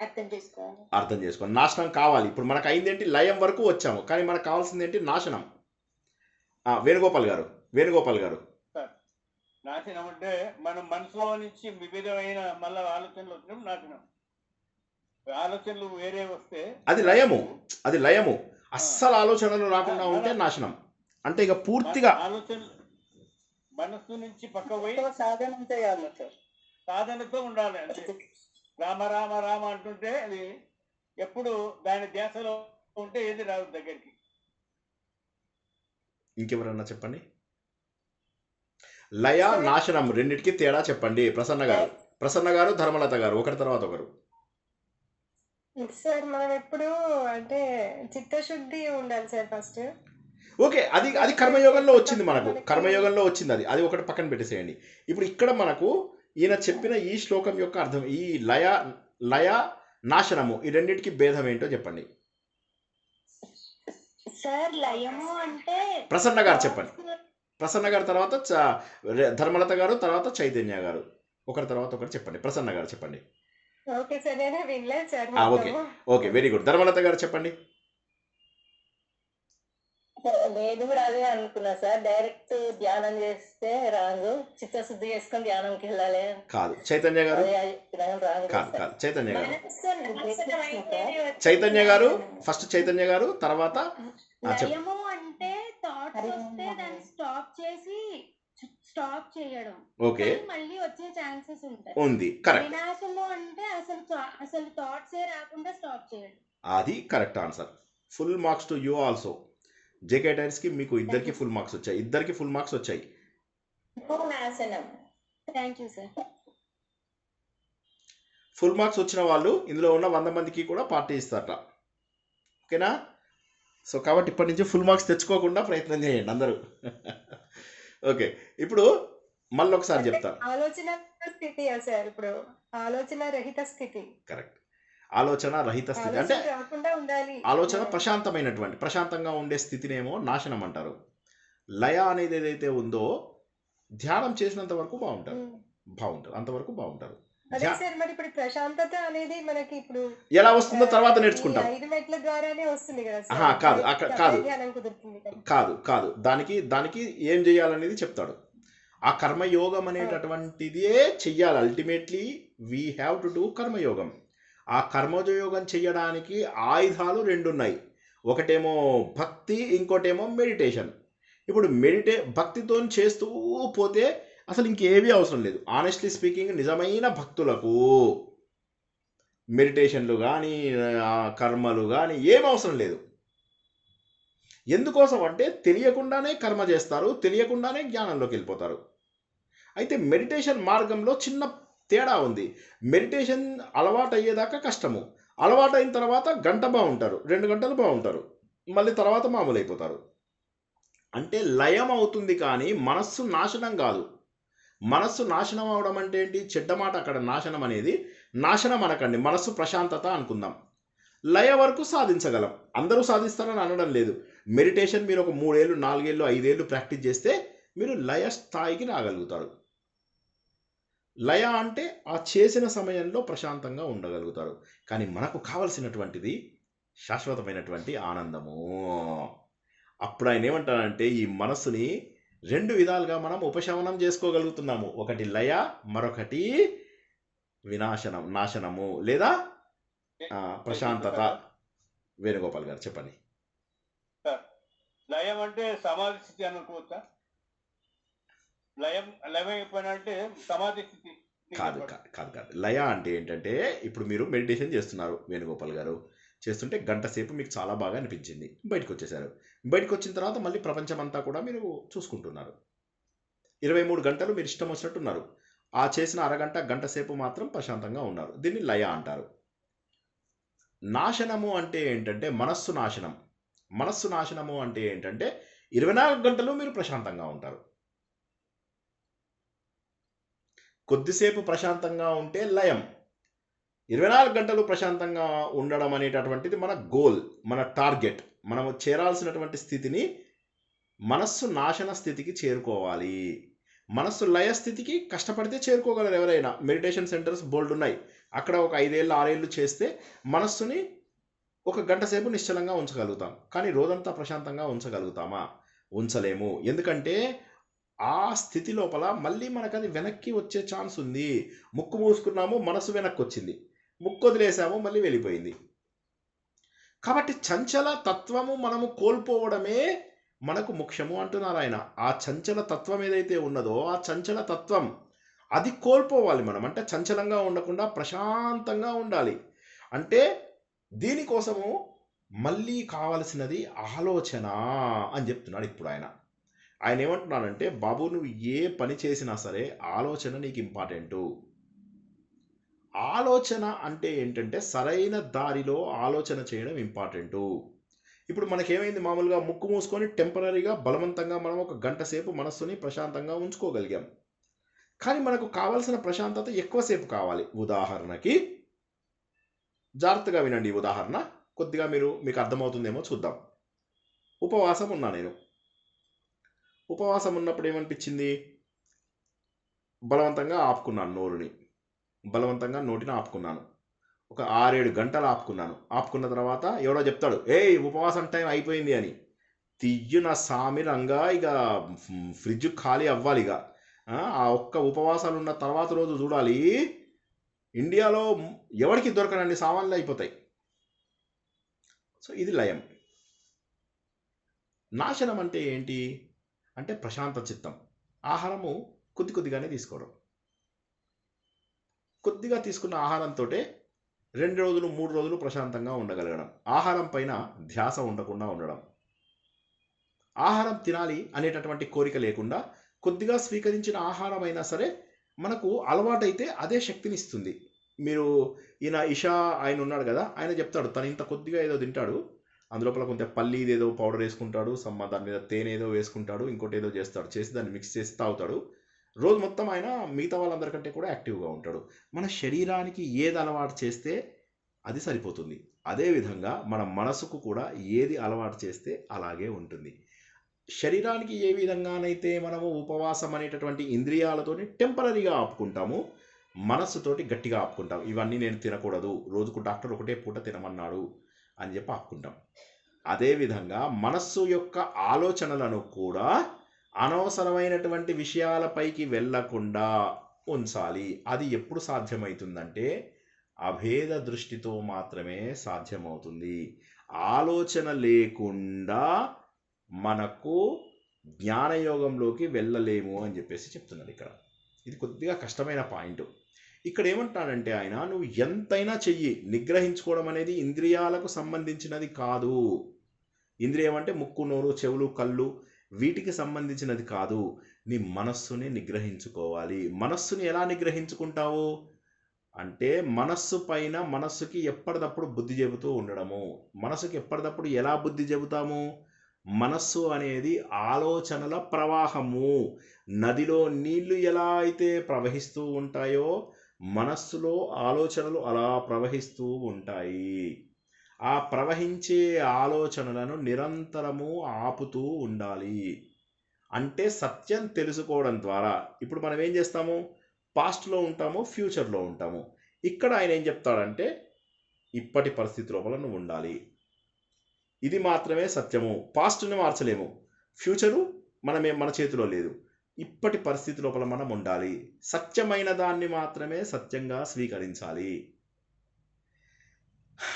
Speaker 5: అర్థం చేసుకోవాలి.
Speaker 1: అర్థం చేసుకోండి. నాశనం కావాలి. ఇప్పుడు మనకు అయింది ఏంటి? లయం వరకు వచ్చాము, కానీ మనకు కావాల్సింది ఏంటి? నాశనం. వేణుగోపాల్ గారు
Speaker 6: నాశనం అంటే మనం మనసులో నుంచి వివిధమైన మళ్ళీ ఆలోచనలు వచ్చినప్పుడు నాశనం. ఆలోచనలు వేరే వస్తే
Speaker 1: అది లయము. అస్సలు ఆలోచనలు రాకుండా ఉంటే నాశనం. అంటే ఇక పూర్తిగా
Speaker 6: ఆలోచనలు మనస్సు నుంచి పక్క పోయి
Speaker 2: సాధన చేయాలి సార్.
Speaker 6: సాధనతో ఉండాలి. అంటే రామ రామ రామ అంటుంటే అది ఎప్పుడు దాని ధ్యాసలో ఉంటే ఏది రాదు దగ్గరికి.
Speaker 1: ఇంకెవరన్నా చెప్పండి. లయ నాశనం రెండింటికి తేడా చెప్పండి. ప్రసన్న గారు ధర్మలత గారు ఒకరి తర్వాత ఒకరు.
Speaker 7: సార్ మనం ఎప్పుడు అంటే చిత్తశుద్ధి ఉండాలి సార్ ఫస్ట్.
Speaker 1: ఓకే, అది కర్మయోగంలో వచ్చింది. మనకు కర్మయోగంలో వచ్చింది. అది ఒకటి పక్కన పెట్టేసేయండి. ఇప్పుడు ఇక్కడ మనకు ఈయన చెప్పిన ఈ శ్లోకం యొక్క అర్థం, ఈ లయ నాశనము, ఈ రెండింటికి భేదం ఏంటో చెప్పండి.
Speaker 5: సార్ లయము అంటే
Speaker 1: ప్రసన్న గారు చెప్పండి. ప్రసన్న గారు తర్వాత ధర్మలత గారు, తర్వాత చైతన్య గారు, ఒకరి తర్వాత ఒకరు చెప్పండి. ప్రసన్న గారు చెప్పండి.
Speaker 7: ఓకే సార్, నేను వినలేదు sir.
Speaker 1: Okay very good. Dharmalatha గారు చెప్పండి.
Speaker 2: నేను కూడా అదే అనుకున్నా సార్. డైరెక్ట్ ధ్యానం చేస్తే రాంగు, చిత్తశుద్ధి చేసుకొని ధ్యానంకి వెళ్ళాలి.
Speaker 1: కాదు. చైతన్య గారు కాదు. చైతన్య గారు ఫస్ట్. చైతన్య గారు తర్వాత.
Speaker 4: లయము అంటే థాట్స్ వస్తే దాన్ని స్టాప్ చేయడం.
Speaker 1: ఓకే,
Speaker 4: మళ్ళీ వచ్చే ఛాన్సెస్ ఉంటాయి.
Speaker 1: ఉంది. కరెక్ట్.
Speaker 4: వినాశము అంటే అసలు థాట్సే రాకుండా స్టాప్ చేయడం.
Speaker 1: అది correct answer. Full marks to you also. JK tyres కి మీకు ఇద్దరికి ఫుల్ మార్క్స్ వచ్చాయి.
Speaker 4: Thank you sir.
Speaker 1: Full marks వచ్చిన వాళ్ళు ఇందులో ఉన్న 100 మందికి కూడా పార్టీ ఇస్తారట. ఓకేనా? సో కాబట్టి ఇప్పటి నుంచి ఫుల్ మార్క్స్ తెచ్చుకోకుండా ప్రయత్నం చేయండి అందరూ. ఓకే, ఇప్పుడు మళ్ళీ ఒకసారి చెప్తాను.
Speaker 7: ఆలోచన స్థితి సార్. ఇప్పుడు ఆలోచన రహిత స్థితి.
Speaker 1: కరెక్ట్. ఆలోచన రహిత స్థితి అంటే ఆలోచన ప్రశాంతంగా ఉండే స్థితినేమో నాశనం అంటారు. లయ అనేది ఏదైతే ఉందో ధ్యానం చేసినంత వరకు బాగుంటారు, అంతవరకు బాగుంటారు.
Speaker 7: అదే సార్, మరి ఇప్పుడు ప్రశాంతత అనేది మనకి ఇప్పుడు
Speaker 1: ఎలా వస్తుందో తర్వాత నేర్చుకుంటాం.
Speaker 7: 5 మెట్ల ద్వారానే వస్తుంది కదా.
Speaker 1: కాదు. దానికి ఏం చేయాలనేది చెప్తాడు. ఆ కర్మయోగం అనేటటువంటిదే చెయ్యాలి. Ultimately we have to do కర్మయోగం. ఆ కర్మయోగం చెయ్యడానికి ఆయుధాలు 2 ఉన్నాయి. ఒకటేమో భక్తి, ఇంకోటేమో మెడిటేషన్. ఇప్పుడు భక్తితో చేస్తూ పోతే అసలు ఇంకేమీ అవసరం లేదు. ఆనెస్ట్లీ స్పీకింగ్, నిజమైన భక్తులకు మెడిటేషన్లు కానీ కర్మలు కానీ ఏం అవసరం లేదు. ఎందుకోసం అంటే తెలియకుండానే కర్మ చేస్తారు, తెలియకుండానే జ్ఞానంలోకి వెళ్ళిపోతారు. అయితే మెడిటేషన్ మార్గంలో చిన్న తేడా ఉంది. మెడిటేషన్ అలవాటు అయ్యేదాకా కష్టము. అలవాటు అయిన తర్వాత గంట బాగుంటారు, 2 గంటలు బాగుంటారు, మళ్ళీ తర్వాత మామూలు అయిపోతారు. అంటే లయం అవుతుంది కానీ మనస్సు నాశనం కాదు. మనస్సు నాశనం అవడం అంటే ఏంటి? చెడ్డ మాట అక్కడ. నాశనం అనకండి, మనస్సు ప్రశాంతత అనుకుందాం. లయ వరకు సాధించగలం. అందరూ సాధిస్తారని అనడం లేదు. మెడిటేషన్ మీరు ఒక 3 ఏళ్ళు 4 ఏళ్ళు 5 ఏళ్ళు ప్రాక్టీస్ చేస్తే మీరు లయ స్థాయికి రాగలుగుతారు. లయ అంటే ఆ చేసిన సమయంలో ప్రశాంతంగా ఉండగలుగుతారు. కానీ మనకు కావలసినటువంటిది శాశ్వతమైనటువంటి ఆనందము. అప్పుడు ఆయన ఏమంటారంటే ఈ మనస్సుని 2 విధాలుగా మనం ఉపశమనం చేసుకోగలుగుతున్నాము. ఒకటి లయ, మరొకటి నాశనము లేదా ప్రశాంతత. వేణుగోపాల్ గారు చెప్పండి.
Speaker 6: లయం అంటే సమాధి స్థితి అనుకోవచ్చా? లయం అయిపోయినా అంటే సమాధి స్థితి
Speaker 1: కాదు. లయ అంటే ఏంటంటే ఇప్పుడు మీరు మెడిటేషన్ చేస్తున్నారు వేణుగోపాల్ గారు, చేస్తుంటే గంట సేపు మీకు చాలా బాగా అనిపించింది, బయటకు వచ్చేసారు. బయటకు వచ్చిన తర్వాత మళ్ళీ ప్రపంచం అంతా కూడా మీరు చూసుకుంటున్నారు. 23 గంటలు మీరు ఇష్టం వచ్చినట్టున్నారు. ఆ చేసిన అరగంట గంట సేపు మాత్రం ప్రశాంతంగా ఉన్నారు. దీన్ని లయ అంటారు. నాశనము అంటే ఏంటంటే మనస్సు నాశనం. మనస్సు నాశనము అంటే ఏంటంటే 24 గంటలు మీరు ప్రశాంతంగా ఉంటారు. కొద్దిసేపు ప్రశాంతంగా ఉంటే లయం. 24 గంటలు ప్రశాంతంగా ఉండడం అనేటటువంటిది మన గోల్, మన టార్గెట్. మనము చేరాల్సినటువంటి స్థితిని మనస్సు నాశన స్థితికి చేరుకోవాలి. మనస్సు లయ స్థితికి కష్టపడితే చేరుకోగలరు ఎవరైనా. మెడిటేషన్ సెంటర్స్ బోల్డ్ ఉన్నాయి. అక్కడ ఒక 5 ఏళ్ళు 6 ఏళ్ళు చేస్తే మనస్సుని ఒక గంట సేపు నిశ్చలంగా ఉంచగలుగుతాం. కానీ రోజంతా ప్రశాంతంగా ఉంచగలుగుతామా? ఉంచలేము. ఎందుకంటే ఆ స్థితి లోపల మళ్ళీ మనకు అది వెనక్కి వచ్చే ఛాన్స్ ఉంది. ముక్కు మూసుకున్నాము, మనసు వెనక్కి వచ్చింది. ముక్కు వదిలేసాము, మళ్ళీ వెళ్ళిపోయింది. కాబట్టి చంచల తత్వము మనము కోల్పోవడమే మనకు ముఖ్యము అంటున్నారు ఆయన. ఆ చంచల తత్వం ఏదైతే ఉన్నదో ఆ చంచల తత్వం అది కోల్పోవాలి మనం. అంటే చంచలంగా ఉండకుండా ప్రశాంతంగా ఉండాలి. అంటే దీనికోసము మళ్ళీ కావలసినది ఆలోచన అని చెప్తున్నాడు ఇప్పుడు ఆయన. ఆయన ఏమంటున్నాడంటే, బాబు నువ్వు ఏ పని చేసినా సరే ఆలోచన నీకు ఇంపార్టెంటు. ఆలోచన అంటే ఏంటంటే సరైన దారిలో ఆలోచన చేయడం ఇంపార్టెంటు. ఇప్పుడు మనకేమైంది, మామూలుగా ముక్కు మూసుకొని టెంపరీగా బలవంతంగా మనం ఒక గంట సేపు మనస్సుని ప్రశాంతంగా ఉంచుకోగలిగాం. కానీ మనకు కావాల్సిన ప్రశాంతత ఎక్కువసేపు కావాలి. ఉదాహరణకి జాగ్రత్తగా వినండి. ఉదాహరణ కొద్దిగా మీకు అర్థమవుతుందేమో చూద్దాం. ఉపవాసం ఉన్నా నేను. ఉపవాసం ఉన్నప్పుడు ఏమనిపించింది, బలవంతంగా ఆపుకున్నాను నోరుని, బలవంతంగా నోటిని ఆపుకున్నాను. ఒక 6-7 గంటలు ఆపుకున్నాను. ఆపుకున్న తర్వాత ఎవడో చెప్తాడు, ఉపవాసం టైం అయిపోయింది అని. తియ్యు నా సామి రంగా, ఇక ఫ్రిడ్జ్ ఖాళీ అవ్వాలి. ఇక ఆ ఒక్క ఉపవాసాలు ఉన్న తర్వాత రోజు చూడాలి, ఇండియాలో ఎవరికి దొరకనన్ని సామాన్లు అయిపోతాయి. సో ఇది లయం. నాశనం అంటే ఏంటి అంటే ప్రశాంత చిత్తం. ఆహారము కొద్దిగానే తీసుకోవడం. కొద్దిగా తీసుకున్న ఆహారంతో 2 రోజులు 3 రోజులు ప్రశాంతంగా ఉండగలగడం. ఆహారం పైన ధ్యాస ఉండకుండా ఉండడం. ఆహారం తినాలి అనేటటువంటి కోరిక లేకుండా కొద్దిగా స్వీకరించిన ఆహారం అయినా సరే మనకు అలవాటైతే అదే శక్తిని ఇస్తుంది. మీరు ఈయన ఇషా ఆయన ఉన్నాడు కదా, ఆయన చెప్తాడు తను ఇంత కొద్దిగా ఏదో తింటాడు, అందులోపల కొంత పల్లి ఏదో పౌడర్ వేసుకుంటాడు, దాని మీద తేనె ఏదో వేసుకుంటాడు, ఇంకోటి ఏదో చేస్తాడు, చేసి దాన్ని మిక్స్ చేసి తాగుతాడు. రోజు మొత్తం ఆయన మిగతా వాళ్ళందరికంటే కూడా యాక్టివ్గా ఉంటాడు. మన శరీరానికి ఏది అలవాటు చేస్తే అది సరిపోతుంది. అదేవిధంగా మన మనసుకు కూడా ఏది అలవాటు చేస్తే అలాగే ఉంటుంది. శరీరానికి ఏ విధంగానైతే మనము ఉపవాసం అనేటటువంటి ఇంద్రియాలతోని టెంపరీగా ఆపుకుంటాము, మనస్సుతోటి గట్టిగా ఆపుకుంటాం. ఇవన్నీ నేను తినకూడదు, రోజుకు డాక్టర్ ఒకటే పూట తినమన్నాడు అని చెప్పి ఆపుకుంటాం. అదేవిధంగా మనస్సు యొక్క ఆలోచనలను కూడా అనవసరమైనటువంటి విషయాలపైకి వెళ్ళకుండా ఉంచాలి. అది ఎప్పుడు సాధ్యమవుతుందంటే అభేద దృష్టితో మాత్రమే సాధ్యమవుతుంది. ఆలోచన లేకుండా మనకు జ్ఞానయోగంలోకి వెళ్ళలేము అని చెప్పేసి చెప్తున్నాడు ఇక్కడ. ఇది కొద్దిగా కష్టమైన పాయింట్. ఇక్కడ ఏమంటాడంటే ఆయన, నువ్వు ఎంతైనా చెయ్యి, నిగ్రహించుకోవడం అనేది ఇంద్రియాలకు సంబంధించినది కాదు. ఇంద్రియం అంటే ముక్కు, నోరు, చెవులు, కళ్ళు, వీటికి సంబంధించినది కాదు. నీ మనస్సుని నిగ్రహించుకోవాలి. మనస్సుని ఎలా నిగ్రహించుకుంటావు అంటే మనస్సు పైన మనస్సుకి ఎప్పటికప్పుడు బుద్ధి చెబుతూ ఉండడము. మనసుకి ఎప్పటికప్పుడు ఎలా బుద్ధి చెబుతాము? మనస్సు అనేది ఆలోచనల ప్రవాహము. నదిలో నీళ్లు ఎలా అయితే ప్రవహిస్తూ ఉంటాయో మనస్సులో ఆలోచనలు అలా ప్రవహిస్తూ ఉంటాయి. ఆ ప్రవహించే ఆలోచనలను నిరంతరము ఆపుతూ ఉండాలి. అంటే సత్యం తెలుసుకోవడం ద్వారా ఇప్పుడు మనం ఏం చేస్తాము, పాస్ట్లో ఉంటాము, ఫ్యూచర్లో ఉంటాము. ఇక్కడ ఆయన ఏం చెప్తాడంటే ఇప్పటి పరిస్థితి లోపల నువ్వు ఉండాలి. ఇది మాత్రమే సత్యము. పాస్ట్ని మార్చలేము, ఫ్యూచరు మన చేతిలో లేదు. ఇప్పటి పరిస్థితి లోపల మనం ఉండాలి. సత్యమైన దాన్ని మాత్రమే సత్యంగా స్వీకరించాలి.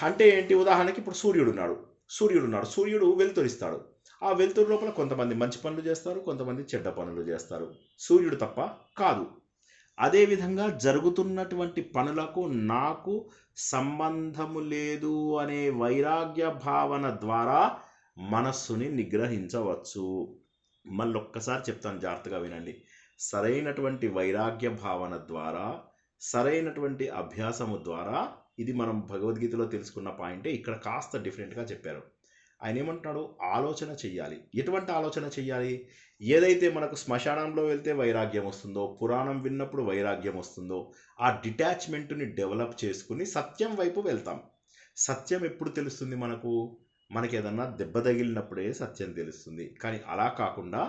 Speaker 1: అంటే ఏంటి? ఉదాహరణకి ఇప్పుడు సూర్యుడు వెలుతురిస్తాడు. ఆ వెలుతురు లోపల కొంతమంది మంచి పనులు చేస్తారు, కొంతమంది చెడ్డ పనులు చేస్తారు. సూర్యుడు తప్ప కాదు. అదేవిధంగా జరుగుతున్నటువంటి పనులకు నాకు సంబంధము లేదు అనే వైరాగ్య భావన ద్వారా మనస్సుని నిగ్రహించవచ్చు. మళ్ళొక్కసారి చెప్తాను, జాగ్రత్తగా వినండి. సరైనటువంటి వైరాగ్య భావన ద్వారా, సరైనటువంటి అభ్యాసము ద్వారా, ఇది మనం భగవద్గీతలో తెలుసుకున్న పాయింటే ఇక్కడ కాస్త డిఫరెంట్గా చెప్పారు. ఆయన ఏమంటున్నాడు? ఆలోచన చెయ్యాలి. ఎటువంటి ఆలోచన చెయ్యాలి? ఏదైతే మనకు శ్మశానంలో వెళ్తే వైరాగ్యం వస్తుందో, పురాణం విన్నప్పుడు వైరాగ్యం వస్తుందో, ఆ డిటాచ్మెంట్ని డెవలప్ చేసుకుని సత్యం వైపు వెళ్తాం. సత్యం ఎప్పుడు తెలుస్తుంది మనకు? మనకి ఏదన్నా దెబ్బ తగిలినప్పుడే సత్యం తెలుస్తుంది. కానీ అలా కాకుండా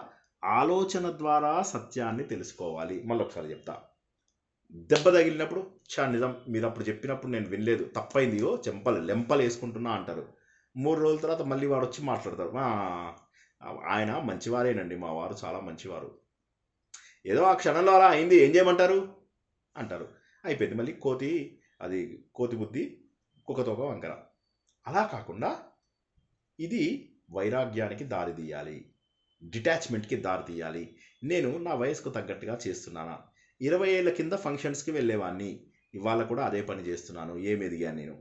Speaker 1: ఆలోచన ద్వారా సత్యాన్ని తెలుసుకోవాలి. మళ్ళీ ఒకసారి చెప్తా. దెబ్బ తగిలినప్పుడు నిజం, మీరు అప్పుడు చెప్పినప్పుడు నేను వినలేదు, తప్పైందియో లెంపలు వేసుకుంటున్నా అంటారు. 3 రోజుల తర్వాత మళ్ళీ వాడు వచ్చి మాట్లాడతారు, ఆయన మంచివారేనండి, మా వారు చాలా మంచివారు, ఏదో ఆ క్షణంలో అలా అయింది, ఏం చేయమంటారు అంటారు. అయిపోయింది. మళ్ళీ కోతి బుద్ధి కుక్కతోక వంకర. అలా కాకుండా ఇది వైరాగ్యానికి దారి తీయాలి, డిటాచ్మెంట్కి దారి తీయాలి. నేను నా వయసుకు తగ్గట్టుగా చేస్తున్నానా? 20 ఏళ్ళ కింద ఫంక్షన్స్కి వెళ్ళేవాడిని, ఇవాళ కూడా అదే పని చేస్తున్నాను. ఏమి ఎదిగాను నేను?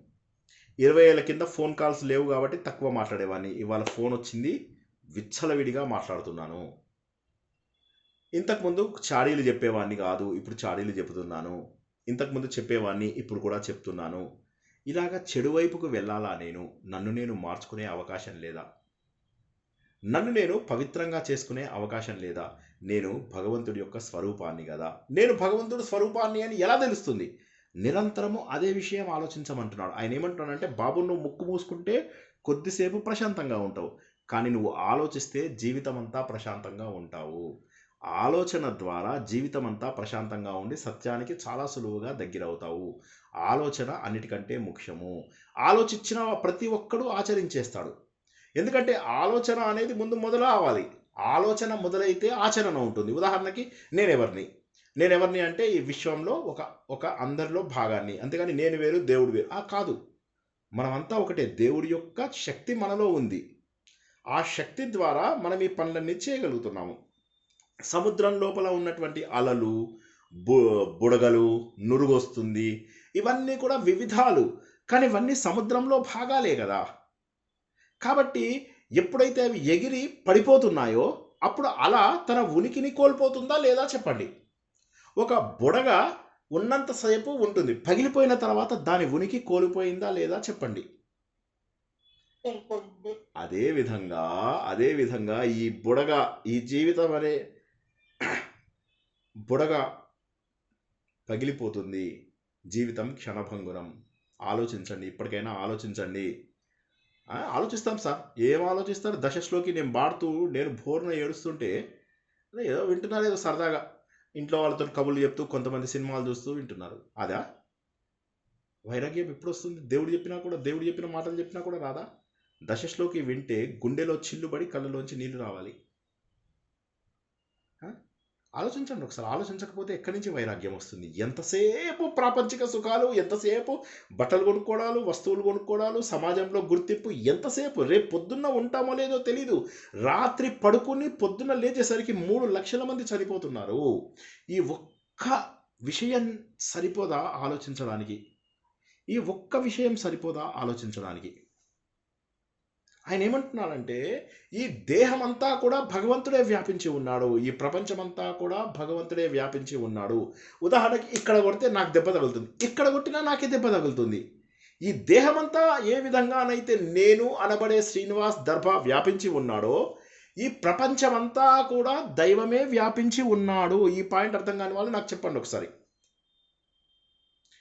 Speaker 1: 20 ఏళ్ళ కింద ఫోన్ కాల్స్ లేవు కాబట్టి తక్కువ మాట్లాడేవాడిని, ఇవాళ ఫోన్ వచ్చింది, విచ్చలవిడిగా మాట్లాడుతున్నాను. ఇంతకుముందు చాడీలు చెప్పేవాడిని కాదు, ఇప్పుడు చాడీలు చెబుతున్నాను. ఇంతకుముందు చెప్పేవాడిని, ఇప్పుడు కూడా చెప్తున్నాను. ఇలాగా చెడు వైపుకు వెళ్ళాలా? నన్ను నేను మార్చుకునే అవకాశం లేదా? నన్ను నేను పవిత్రంగా చేసుకునే అవకాశం లేదా? నేను భగవంతుడి యొక్క స్వరూపాన్ని కదా. నేను భగవంతుడి స్వరూపాన్ని అని ఎలా తెలుస్తుంది? నిరంతరము అదే విషయం ఆలోచించమంటున్నాడు. ఆయన ఏమంటున్నాడంటే, బాబు నువ్వు ముక్కు మూసుకుంటే కొద్దిసేపు ప్రశాంతంగా ఉంటావు, కానీ నువ్వు ఆలోచిస్తే జీవితం అంతా ప్రశాంతంగా ఉంటావు. ఆలోచన ద్వారా జీవితం అంతా ప్రశాంతంగా ఉండి సత్యానికి చాలా సులువుగా దగ్గరవుతావు. ఆలోచన అన్నిటికంటే ముఖ్యము. ఆలోచించిన ప్రతి ఒక్కడు ఆచరించేస్తాడు. ఎందుకంటే ఆలోచన అనేది ముందు మొదలవ్వాలి. ఆలోచన మొదలైతే ఆచరణ ఉంటుంది. ఉదాహరణకి నేనెవరిని అంటే ఈ విశ్వంలో ఒక అందరిలో భాగాన్ని, అంతేగాని నేను వేరు దేవుడు వేరు కాదు. మనమంతా ఒకటే. దేవుడి యొక్క శక్తి మనలో ఉంది. ఆ శక్తి ద్వారా మనం ఈ పనులన్నీ చేయగలుగుతున్నాము. సముద్రం లోపల ఉన్నటువంటి అలలు, బుడగలు, నురుగొస్తుంది, ఇవన్నీ కూడా వివిధాలు, కానీ ఇవన్నీ సముద్రంలో భాగాలే కదా. కాబట్టి ఎప్పుడైతే అవి ఎగిరి పడిపోతున్నాయో అప్పుడు అలా తన ఉనికిని కోల్పోతుందా లేదా చెప్పండి. ఒక బుడగ ఉన్నంతసేపు ఉంటుంది, పగిలిపోయిన తర్వాత దాని ఉనికి కోల్పోయిందా లేదా చెప్పండి. అదే విధంగా ఈ బుడగ, ఈ జీవితం అనే బుడగ పగిలిపోతుంది. జీవితం క్షణభంగురం. ఆలోచించండి, ఇప్పటికైనా ఆలోచించండి. ఆలోచిస్తాం సార్. ఏం ఆలోచిస్తారు? దశశ్లోకి నేను పాడుతూ నేను బోర్న ఏడుస్తుంటే ఏదో వింటున్నారు, ఏదో సరదాగా ఇంట్లో వాళ్ళతో కబుర్లు చెప్తూ కొంతమంది సినిమాలు చూస్తూ వింటున్నారు. అదా వైరాగ్యం? ఎప్పుడు వస్తుంది? దేవుడు చెప్పిన మాటలు చెప్పినా కూడా రాదా? దశశ్లోకి వింటే గుండెలో చిల్లుబడి కళ్ళలోంచి నీళ్లు రావాలి. ఆలోచించండి ఒకసారి. ఆలోచించకపోతే ఎక్కడి నుంచి వైరాగ్యం వస్తుంది? ఎంతసేపు ప్రాపంచిక సుఖాలు, ఎంతసేపు బట్టలు కొనుక్కోవడాలు, వస్తువులు కొనుక్కోవడాలు, సమాజంలో గుర్తింపు, ఎంతసేపు? రేపు పొద్దున్న ఉంటామో లేదో తెలీదు. రాత్రి పడుకుని పొద్దున్న లేచేసరికి 3 లక్షల మంది చనిపోతున్నారు. ఈ ఒక్క విషయం సరిపోదా ఆలోచించడానికి? ఆయన ఏమంటున్నాడంటే, ఈ దేహమంతా కూడా భగవంతుడే వ్యాపించి ఉన్నాడు, ఈ ప్రపంచమంతా కూడా భగవంతుడే వ్యాపించి ఉన్నాడు. ఉదాహరణకి ఇక్కడ కొడితే నాకు దెబ్బ తగులుతుంది, ఇక్కడ కొట్టినా నాకే దెబ్బ తగులుతుంది. ఈ దేహమంతా ఏ విధంగానైతే నేను అనబడే శ్రీనివాస్ దర్భా వ్యాపించి ఉన్నాడో, ఈ ప్రపంచమంతా కూడా దైవమే వ్యాపించి ఉన్నాడు. ఈ పాయింట్ అర్థం కాని వాళ్ళు నాకు చెప్పండి ఒకసారి.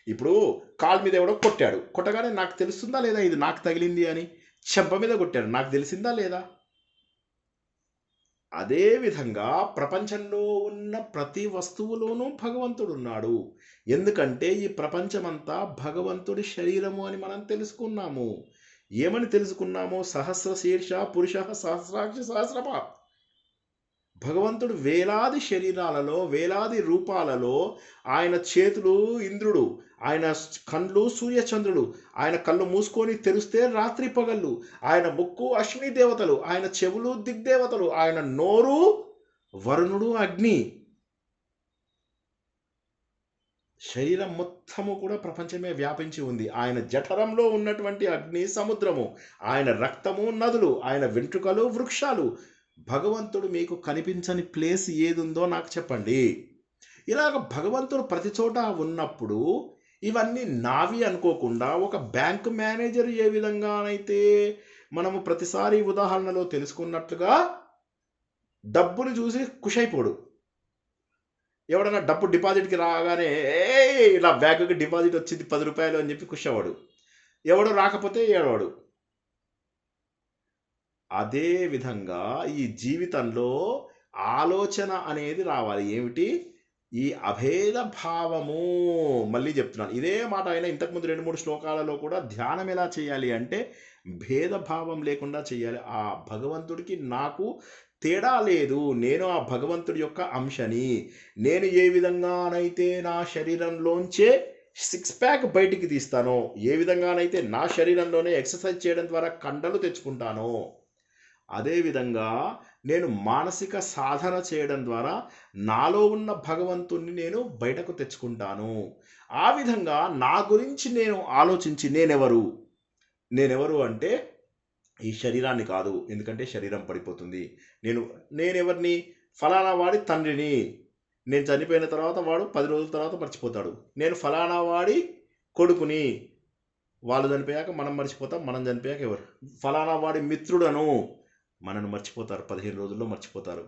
Speaker 1: ఇప్పుడు కాలు మీద ఎవడో కొట్టాడు, కొట్టగానే నాకు తెలుస్తుందా లేదా ఇది నాకు తగిలింది అని? చెంప మీద కొట్టాడు, నాకు తెలిసిందా లేదా? అదే విధంగా ప్రపంచంలో ఉన్న ప్రతి వస్తువులోనూ భగవంతుడు ఉన్నాడు. ఎందుకంటే ఈ ప్రపంచమంతా భగవంతుడి శరీరము అని మనం తెలుసుకున్నాము. ఏమని తెలుసుకున్నామో సహస్ర శీర్ష పురుష సహస్రాక్ష సహస్రప. భగవంతుడు వేలాది శరీరాలలో వేలాది రూపాలలో, ఆయన చేతులు ఇంద్రుడు, ఆయన కళ్ళు సూర్యచంద్రుడు, ఆయన కళ్ళు మూసుకొని తెరిస్తే రాత్రి పగళ్ళు, ఆయన ముక్కు అశ్విని దేవతలు, ఆయన చెవులు దిగ్దేవతలు, ఆయన నోరు వరుణుడు అగ్ని. శరీరం మొత్తము కూడా ప్రపంచమే వ్యాపించి ఉంది. ఆయన జఠరంలో ఉన్నటువంటి అగ్ని సముద్రము, ఆయన రక్తము నదులు, ఆయన వెంట్రుకలు వృక్షాలు. భగవంతుడు మీకు కనిపించని ప్లేస్ ఏది ఉందో నాకు చెప్పండి. ఇలాగ భగవంతుడు ప్రతి చోట ఉన్నప్పుడు ఇవన్నీ నావి అనుకోకుండా, ఒక బ్యాంకు మేనేజర్ ఏ విధంగానైతే మనము ప్రతిసారి ఉదాహరణలో తెలుసుకున్నట్లుగా డబ్బును చూసి ఖుషైపోడు. ఎవడన్నా డబ్బు డిపాజిట్కి రాగానే ఇలా బ్యాంకుకి డిపాజిట్ వచ్చింది 10 రూపాయలు అని చెప్పి ఖుషవాడు. ఎవడో రాకపోతే ఏడవాడు. అదే విధంగా ఈ జీవితంలో ఆలోచన అనేది రావాలి. ఏమిటి? ఈ అభేద భావము. మళ్ళీ చెప్తున్నాను ఇదే మాట. ఆయన ఇంతకుముందు 2-3 శ్లోకాలలో కూడా ధ్యానం ఎలా చేయాలి అంటే భేదభావం లేకుండా చేయాలి. ఆ భగవంతుడికి నాకు తేడా లేదు, నేను ఆ భగవంతుడి యొక్క అంశని. నేను ఏ విధంగానైతే నా శరీరంలోంచే 6 ప్యాక్ బయటికి తీస్తానో, ఏ విధంగానైతే నా శరీరంలోనే ఎక్సర్సైజ్ చేయడం ద్వారా కండలు తెచ్చుకుంటానో, అదేవిధంగా నేను మానసిక సాధన చేయడం ద్వారా నాలో ఉన్న భగవంతుణ్ణి నేను బయటకు తెచ్చుకుంటాను. ఆ విధంగా నా గురించి నేను ఆలోచించి నేనెవరు అంటే ఈ శరీరాన్ని కాదు, ఎందుకంటే శరీరం పడిపోతుంది. నేనెవరిని? ఫలానా వాడి తండ్రిని. నేను చనిపోయిన తర్వాత వాడు 10 రోజుల తర్వాత మర్చిపోతాడు. నేను ఫలానా వాడి కొడుకుని. వాళ్ళు చనిపోయాక మనం మర్చిపోతాం, మనం చనిపోయాక ఎవరు? ఫలానా వాడి మిత్రుడను. మనను మర్చిపోతారు, 15 రోజుల్లో మర్చిపోతారు.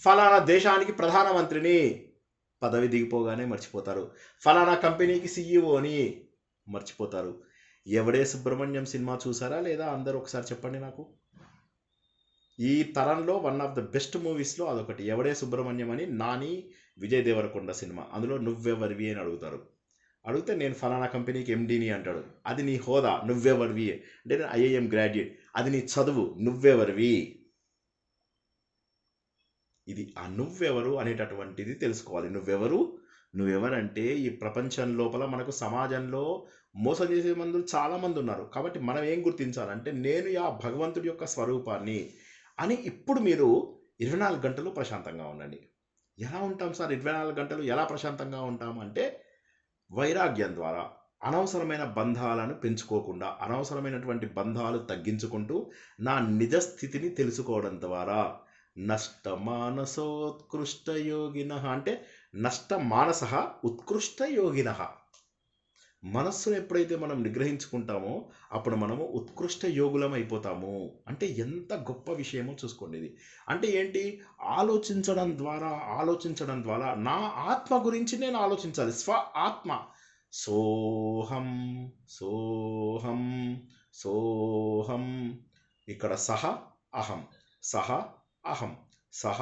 Speaker 1: ఫలానా దేశానికి ప్రధానమంత్రిని. పదవి దిగిపోగానే మర్చిపోతారు. ఫలానా కంపెనీకి CEO అని మర్చిపోతారు. ఎవడే సుబ్రహ్మణ్యం సినిమా చూసారా లేదా? అందరూ ఒకసారి చెప్పండి నాకు. ఈ తరంలో వన్ ఆఫ్ ద బెస్ట్ మూవీస్లో అదొకటి. ఎవడే సుబ్రహ్మణ్యం అని నాని విజయ్ దేవరకొండ సినిమా. అందులో నువ్వెవరివి అని అడుగుతారు. అడిగితే నేను ఫలానా కంపెనీకి MDని అంటాడు. అది నీ హోదా, నువ్వెవరివి అంటే నేను IIM గ్రాడ్యుయేట్. అది నీ చదువు, నువ్వెవరివి. ఇది ఆ నువ్వెవరు అనేటటువంటిది తెలుసుకోవాలి. నువ్వెవరంటే ఈ ప్రపంచం లోపల మనకు సమాజంలో మోసం చేసే మందులు చాలామంది ఉన్నారు. కాబట్టి మనం ఏం గుర్తించాలంటే నేను ఆ భగవంతుడి యొక్క స్వరూపాన్ని అని. ఇప్పుడు మీరు 24 గంటలు ప్రశాంతంగా ఉండండి. ఎలా ఉంటాం సార్ 24 గంటలు ఎలా ప్రశాంతంగా ఉంటాం అంటే వైరాగ్యం ద్వారా, అనవసరమైన బంధాలను పెంచుకోకుండా, అనవసరమైనటువంటి బంధాలు తగ్గించుకుంటూ నా నిజ స్థితిని తెలుసుకోవడం ద్వారా. నష్టమానసోత్కృష్ట యోగిన అంటే నష్టమానస ఉత్కృష్ట యోగిన. మనస్సును ఎప్పుడైతే మనం నిగ్రహించుకుంటామో అప్పుడు మనము ఉత్కృష్ట యోగులం అయిపోతాము. అంటే ఎంత గొప్ప విషయమో చూసుకోండి ఇది. అంటే ఏంటి? ఆలోచించడం ద్వారా నా ఆత్మ గురించి నేను ఆలోచించాలి. స్వ ఆత్మ. సోహం సోహం సోహం. ఇక్కడ సహ అహం, సహ అహం, సహ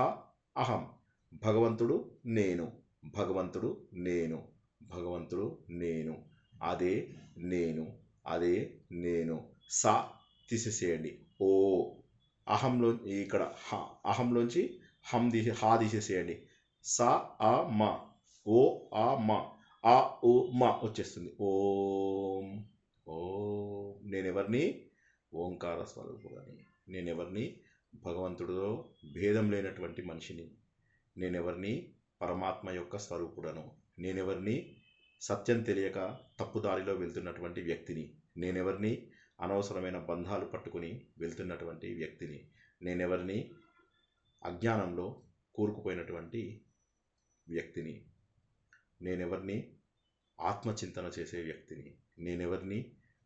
Speaker 1: అహం. భగవంతుడు నేను, భగవంతుడు నేను, భగవంతుడు నేను. అదే నేను. స తీసేసేయండి. ఓ అహంలో ఇక్కడ అహంలోంచి హా తీసేసేయండి. స అ మ, ఓ ఆ మ, ఆ ఓ మ వచ్చేస్తుంది. ఓం ఓం. నేనెవరిని? ఓంకార స్వరూపుడని. నేనెవరిని? భగవంతుడిలో భేదం లేనటువంటి మనిషిని. నేనెవరిని? పరమాత్మ యొక్క స్వరూపుడను. నేనెవరిని? సత్యం తెలియక తప్పుదారిలో వెళ్తున్నటువంటి వ్యక్తిని. నేనెవరిని? అనవసరమైన బంధాలు పట్టుకుని వెళ్తున్నటువంటి వ్యక్తిని. నేనెవరిని? అజ్ఞానంలో కూరుకుపోయినటువంటి వ్యక్తిని. నేనెవరిని? ఆత్మచింతన చేసే వ్యక్తిని. నేనెవరిని?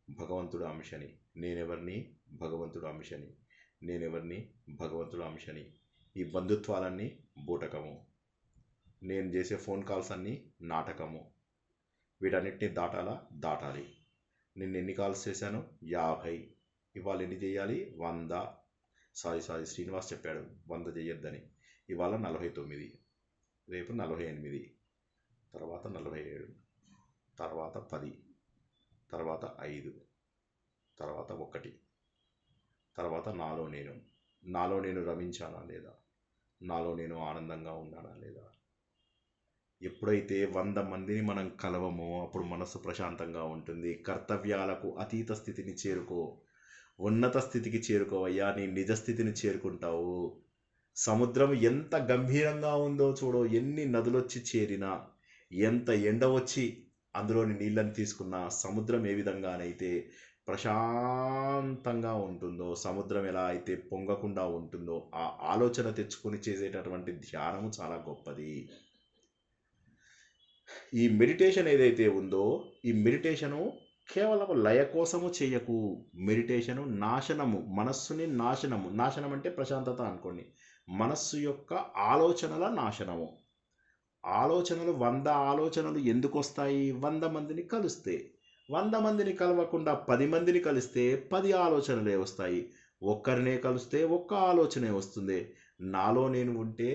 Speaker 1: భగవంతుడు అంశని. నేనెవరిని? భగవంతుడు అంశని. నేనెవరిని? భగవంతుడు అంశని. ఈ బంధుత్వాలన్నీ బూటకము. నేను చేసే ఫోన్ కాల్స్ అన్నీ నాటకము. వీటన్నిటిని దాటాలి. నిన్న ఎన్ని కాల్స్ చేశాను? 50. ఇవాళ ఎన్ని చేయాలి? 100. సారీ శ్రీనివాస్ చెప్పాడు 100 చేయొద్దని. ఇవాళ 49, రేపు 48, తర్వాత 47, తర్వాత 10, తర్వాత 5, తర్వాత ఒకటి, తర్వాత నాలో నేను రమించానా లేదా, నాలో నేను ఆనందంగా ఉన్నానా లేదా. ఎప్పుడైతే 100 మందిని మనం కలవమో అప్పుడు మనస్సు ప్రశాంతంగా ఉంటుంది. కర్తవ్యాలకు అతీత స్థితిని చేరుకో, ఉన్నత స్థితికి చేరుకోవయ్యా, నీ నిజ స్థితిని చేరుకుంటావు. సముద్రం ఎంత గంభీరంగా ఉందో చూడో, ఎన్ని నదులొచ్చి చేరినా, ఎంత ఎండ వచ్చి అందులోని నీళ్ళని తీసుకున్నా, సముద్రం ఏ విధంగానైతే ప్రశాంతంగా ఉంటుందో, సముద్రం ఎలా అయితే పొంగకుండా ఉంటుందో, ఆ ఆలోచన తెచ్చుకొని చేసేటటువంటి ధ్యానము చాలా గొప్పది. ఈ మెడిటేషన్ ఏదైతే ఉందో, ఈ మెడిటేషను కేవలం లయ కోసము చేయకు. మెడిటేషను నాశనము, మనస్సుని నాశనం అంటే ప్రశాంతత అనుకోండి. మనస్సు యొక్క ఆలోచనల నాశనము. ఆలోచనలు 100 ఆలోచనలు ఎందుకు వస్తాయి? 100 మందిని కలిస్తే. 100 మందిని కలవకుండా 10 మందిని కలిస్తే 10 ఆలోచనలే వస్తాయి. ఒక్కరినే కలిస్తే ఒక్క ఆలోచనే వస్తుంది. నాలో నేను ఉంటే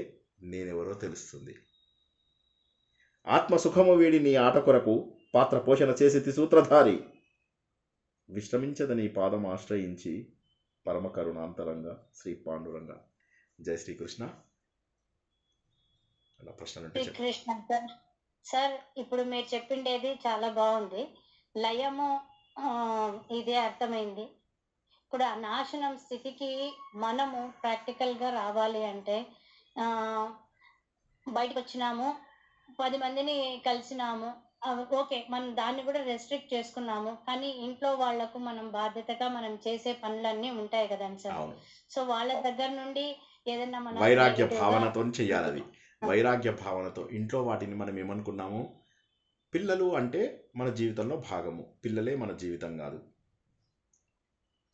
Speaker 1: నేనెవరో తెలుస్తుంది. ఆత్మసుఖము వీడి నీ ఆట కొరకు పాత్ర పోషణ చేసి సూత్రధారి విశ్రమించదని పాదం ఆశ్రయించి పరమ కరుణాంతరంగా శ్రీ పాండురంగ. జై శ్రీకృష్ణ. అలా ప్రశ్నలు ఉంటే చెప్పండి.
Speaker 4: శ్రీకృష్ణ సార్. సార్ ఇప్పుడు మీరు చెప్పిండేది చాలా బాగుంది. లయము ఇదే అర్థమైంది. ఇప్పుడు ఆ నాశనం స్థితికి మనము ప్రాక్టికల్గా రావాలి అంటే బయటకు వచ్చినాము, 10 మందిని కలిసినాము, ఓకే, మనం దాన్ని కూడా రెస్ట్రిక్ట్ చేసుకున్నాము. కానీ ఇంట్లో వాళ్లకు మనం బాధ్యతగా మనం చేసే పనులన్నీ ఉంటాయి కదండి సార్.
Speaker 1: అవును,
Speaker 4: సో వాళ్ళ దగ్గర నుండి ఏదైనా మనం
Speaker 1: వైరాగ్య భావనతో చేయాలి. అది వైరాగ్య భావనతో. ఇంట్లో వాటిని మనం ఏమనుకున్నాము, పిల్లలు అంటే మన జీవితంలో భాగము, పిల్లలే మన జీవితం కాదు.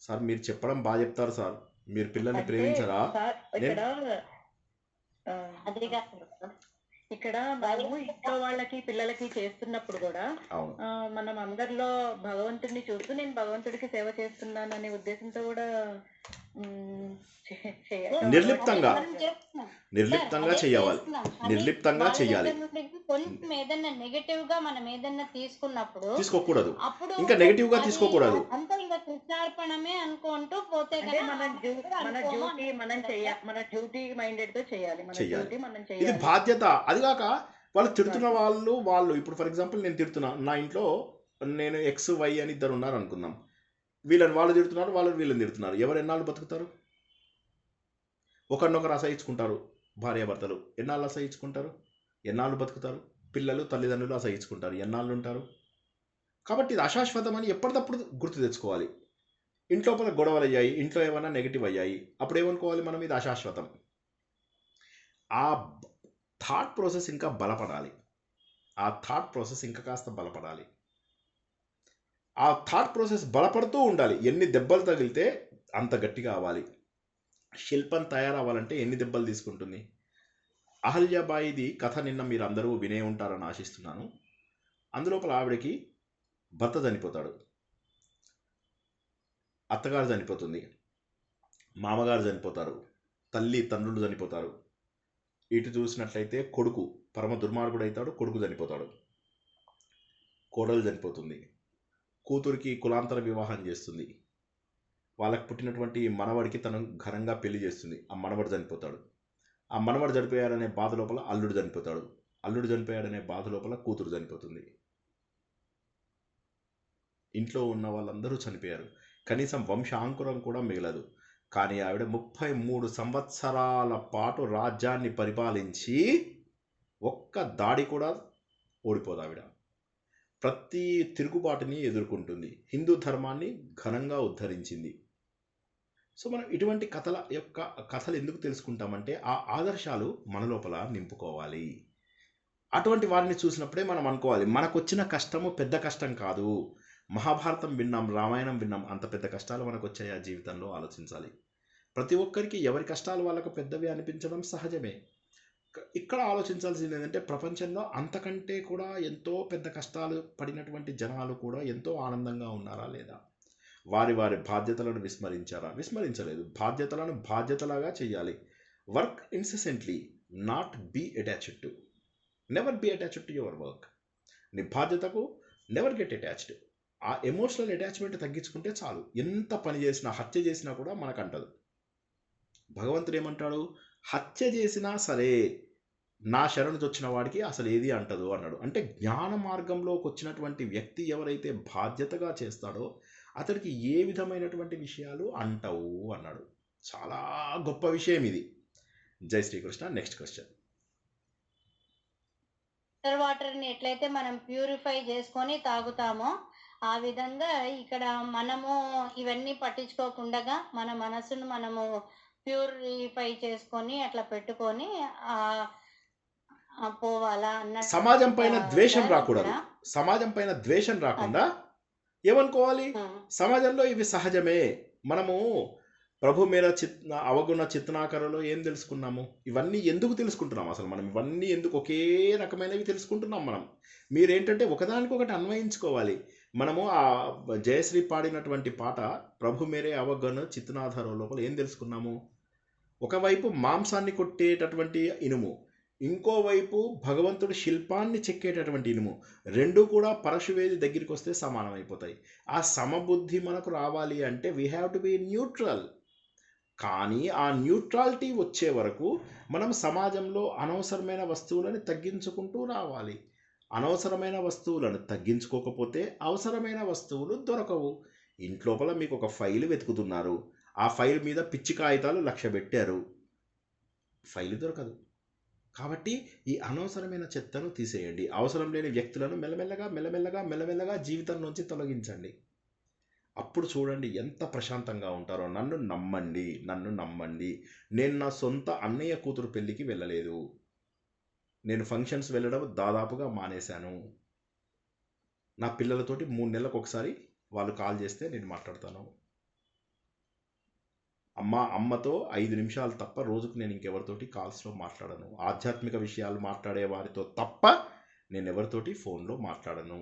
Speaker 1: సార్ మీరు చెప్పడం బాగా చెప్తారు సార్. మీరు పిల్లల్ని
Speaker 2: అంటే
Speaker 1: ప్రేమించరా?
Speaker 2: సార్ ఇక్కడ
Speaker 4: అదే కాదు.
Speaker 2: ఇక్కడ మనము ఇంట్లో వాళ్ళకి పిల్లలకి చేస్తున్నప్పుడు కూడా
Speaker 1: అవును,
Speaker 2: మనం అందరిలో భగవంతుడిని చూస్తూ నేను భగవంతుడికి సేవ చేస్తున్నాను అనే ఉద్దేశంతో కూడా
Speaker 1: నిర్లిప్తంగా
Speaker 4: మనం చేస్తున్నాం.
Speaker 1: నిర్లిప్తంగా
Speaker 4: అదే
Speaker 1: చేయాలి.
Speaker 4: చేస్తున్నాం. అది
Speaker 1: నిర్లిప్తంగా
Speaker 4: వాళ్ళ
Speaker 1: చేయాలి.
Speaker 4: దగ్గర నుండి కొంచెం ఏదన్నా నెగటివ్ గా మనం ఏదన్నా తీసుకున్నప్పుడు
Speaker 1: తీసుకోకూడదు.
Speaker 4: అప్పుడు
Speaker 1: ఇంకా నెగటివ్ గా
Speaker 4: అది
Speaker 1: తీసుకోకూడదు.
Speaker 4: అంతా ఇంకా కృష్ణార్పణమే అనుకుంటూ పోతే
Speaker 2: అంటే
Speaker 4: కదా
Speaker 2: మన డ్యూటీ మైండెడ్ తో చేయాలి. మన
Speaker 1: చెయ్యాలి.
Speaker 2: డ్యూటీ మనం
Speaker 1: ఇది
Speaker 2: చేయాలి.
Speaker 1: బాధ్యత. అది కాక వాళ్ళు తిడుతున్న వాళ్ళు ఇప్పుడు ఫర్ ఎగ్జాంపుల్ నేను తిడుతున్నా, నా ఇంట్లో నేను ఎక్స్ వై అని ఇద్దరు ఉన్నారు అనుకుందాం. వాళ్ళు తిడుతున్నారు, వీళ్ళని తిడుతున్నారు. ఎవరు ఎన్నాళ్ళు బతుకుతారు? ఒకరినొకరు అసహించుకుంటారు. భార్యాభర్తలు ఎన్నాళ్ళు అసహించుకుంటారు? ఎన్నాళ్ళు బతుకుతారు? పిల్లలు తల్లిదండ్రులు అసహించుకుంటారు. ఎన్నాళ్ళు ఉంటారు? కాబట్టి ఇది అశాశ్వతం అని ఎప్పటికప్పుడు గుర్తు తెచ్చుకోవాలి. ఇంట్లో గొడవలు అయ్యాయి, ఇంట్లో ఏమైనా నెగిటివ్ అయ్యాయి, అప్పుడు ఏమనుకోవాలి మనం, ఇది అశాశ్వతం. ఆ థాట్ ప్రాసెస్ ఇంకా బలపడాలి. ఆ థాట్ ప్రాసెస్ ఇంకా కాస్త బలపడాలి. ఆ థాట్ ప్రాసెస్ బలపడుతూ ఉండాలి. ఎన్ని దెబ్బలు తగిలితే అంత గట్టిగా అవ్వాలి. శిల్పం తయారవ్వాలంటే ఎన్ని దెబ్బలు తీసుకుంటుంది? అహల్యాబాయిది కథ నిన్న మీరు అందరూ వినే ఉంటారని ఆశిస్తున్నాను. అందులోపల ఆవిడకి భర్త చనిపోతాడు, అత్తగారు చనిపోతుంది, మామగారు చనిపోతారు, తల్లి తండ్రులు చనిపోతారు. ఇటు చూసినట్లయితే కొడుకు పరమ దుర్మార్గుడు అవుతాడు, కొడుకు చనిపోతాడు, కోడలు చనిపోతుంది, కూతురికి కులాంతర వివాహం చేస్తుంది, వాళ్ళకి పుట్టినటువంటి మనవడికి తను ఘనంగా పెళ్లి చేస్తుంది, ఆ మనవడు చనిపోతాడు. ఆ మనవడు చనిపోయాడనే బాధ లోపల అల్లుడు చనిపోతాడు, అల్లుడు చనిపోయాడనే బాధ లోపల కూతురు చనిపోతుంది. ఇంట్లో ఉన్న వాళ్ళందరూ చనిపోయారు, కనీసం వంశాంకురం కూడా మిగలదు. కానీ ఆవిడ 33 సంవత్సరాల పాటు రాజ్యాన్ని పరిపాలించి ఒక్క దాడి కూడా ఓడిపోదు. ఆవిడ ప్రతి తిరుగుబాటుని ఎదుర్కొంటుంది, హిందూ ధర్మాన్ని ఘనంగా ఉద్ధరించింది. సో మనం ఇటువంటి కథలు ఎందుకు తెలుసుకుంటామంటే ఆ ఆదర్శాలు మన లోపల నింపుకోవాలి. అటువంటి వారిని చూసినప్పుడే మనం అనుకోవాలి, మనకు వచ్చిన కష్టము పెద్ద కష్టం కాదు. మహాభారతం విన్నాం, రామాయణం విన్నాం, అంత పెద్ద కష్టాలు మనకు వచ్చాయి ఆ జీవితంలో ఆలోచించాలి. ప్రతి ఒక్కరికి ఎవరి కష్టాలు వాళ్ళకు పెద్దవి అనిపించడం సహజమే. ఇక్కడ ఆలోచించాల్సింది ఏంటంటే ప్రపంచంలో అంతకంటే కూడా ఎంతో పెద్ద కష్టాలు పడినటువంటి జనాలు కూడా ఎంతో ఆనందంగా ఉన్నారా లేదా? వారి బాధ్యతలను విస్మరించారా? విస్మరించలేదు. బాధ్యతలను బాధ్యతలాగా చేయాలి. Work incessantly, not be attached to, never be attached to your work. నీ బాధ్యతకు నెవర్ గెట్ అటాచ్డ్. ఆ ఎమోషనల్ అటాచ్మెంట్ తగ్గించుకుంటే చాలు. ఎంత పని చేసినా, హత్య చేసినా కూడా మనకు అంటదు. భగవంతుడు ఏమంటాడు, హత్య చేసినా సరే నా శరణు చొచ్చిన వాడికి అసలు ఏది అంటదు అన్నాడు. అంటే జ్ఞాన మార్గంలోకి వచ్చినటువంటి వ్యక్తి ఎవరైతే బాధ్యతగా చేస్తాడో అతడికి ఏ విధమైనటువంటి విషయాలు అంటవు అన్నాడు. చాలా గొప్ప విషయం ఇది. జై శ్రీకృష్ణ. Next question.
Speaker 4: వాటర్ని ఎట్లయితే మనం ప్యూరిఫై చేసుకొని తాగుతామో ఆ విధంగా ఇక్కడ మనము ఇవన్నీ పట్టించుకోకుండా మన మనసును మనము ప్యూరిఫై చేసుకొని అట్లా పెట్టుకొని పోవాలా అన్నట్టు
Speaker 1: సమాజం పైన ద్వేషం
Speaker 4: సార్
Speaker 1: రాకూడదు.
Speaker 4: ఇక్కడ
Speaker 1: సమాజం పైన ద్వేషం రాకుండా ఏమనుకోవాలి, సమాజంలో ఇవి సహజమే. మనము ప్రభు మేర అవగుణ చిత్నాకరలో ఏం తెలుసుకున్నాము, ఇవన్నీ ఎందుకు తెలుసుకుంటున్నాం, అసలు మనం ఇవన్నీ ఎందుకు ఒకే రకమైనవి తెలుసుకుంటున్నాం. మనం మీరేంటంటే ఒకదానికొకటి అన్వయించుకోవాలి. మనము ఆ జయశ్రీ పాడినటువంటి పాట ప్రభు మేరే అవగుణ చిత్నాధారో లోపల ఏం తెలుసుకున్నాము, ఒకవైపు మాంసాన్ని కొట్టేటటువంటి ఇనుము, ఇంకోవైపు భగవంతుడు శిల్పాన్ని చెక్కేటటువంటి ఇనుము, రెండు కూడా పరశువేది దగ్గరికి వస్తే సమానమైపోతాయి. ఆ సమబుద్ధి మనకు రావాలి అంటే we have to be neutral. కానీ ఆ న్యూట్రాలిటీ వచ్చే వరకు మనం సమాజంలో అనవసరమైన వస్తువులను తగ్గించుకుంటూ రావాలి. అనవసరమైన వస్తువులను తగ్గించుకోకపోతే అవసరమైన వస్తువులు దొరకవు. ఇంట్లోపల మీకు ఒక ఫైల్ వెతుకుతున్నారు, ఆ ఫైల్ మీద పిచ్చి కాగితాలు 1,00,000 పెట్టారు, ఫైల్ దొరకదు. కాబట్టి ఈ అనవసరమైన చెత్తను తీసేయండి. అవసరం లేని వ్యక్తులను మెల్లమెల్లగా జీవితం నుంచి తొలగించండి. అప్పుడు చూడండి ఎంత ప్రశాంతంగా ఉంటారో. నన్ను నమ్మండి. నేను నా సొంత అన్నయ్య కూతురు పెళ్ళికి వెళ్ళలేదు. నేను ఫంక్షన్స్ వెళ్ళడం దాదాపుగా మానేశాను. నా పిల్లలతోటి 3 నెలలకు ఒకసారి వాళ్ళు కాల్ చేస్తే నేను మాట్లాడతాను. అమ్మతో 5 నిమిషాలు తప్ప రోజుకు నేను ఇంకెవరితోటి కాల్స్లో మాట్లాడను. ఆధ్యాత్మిక విషయాలు మాట్లాడే వారితో తప్ప నేను ఎవరితోటి ఫోన్లో మాట్లాడను.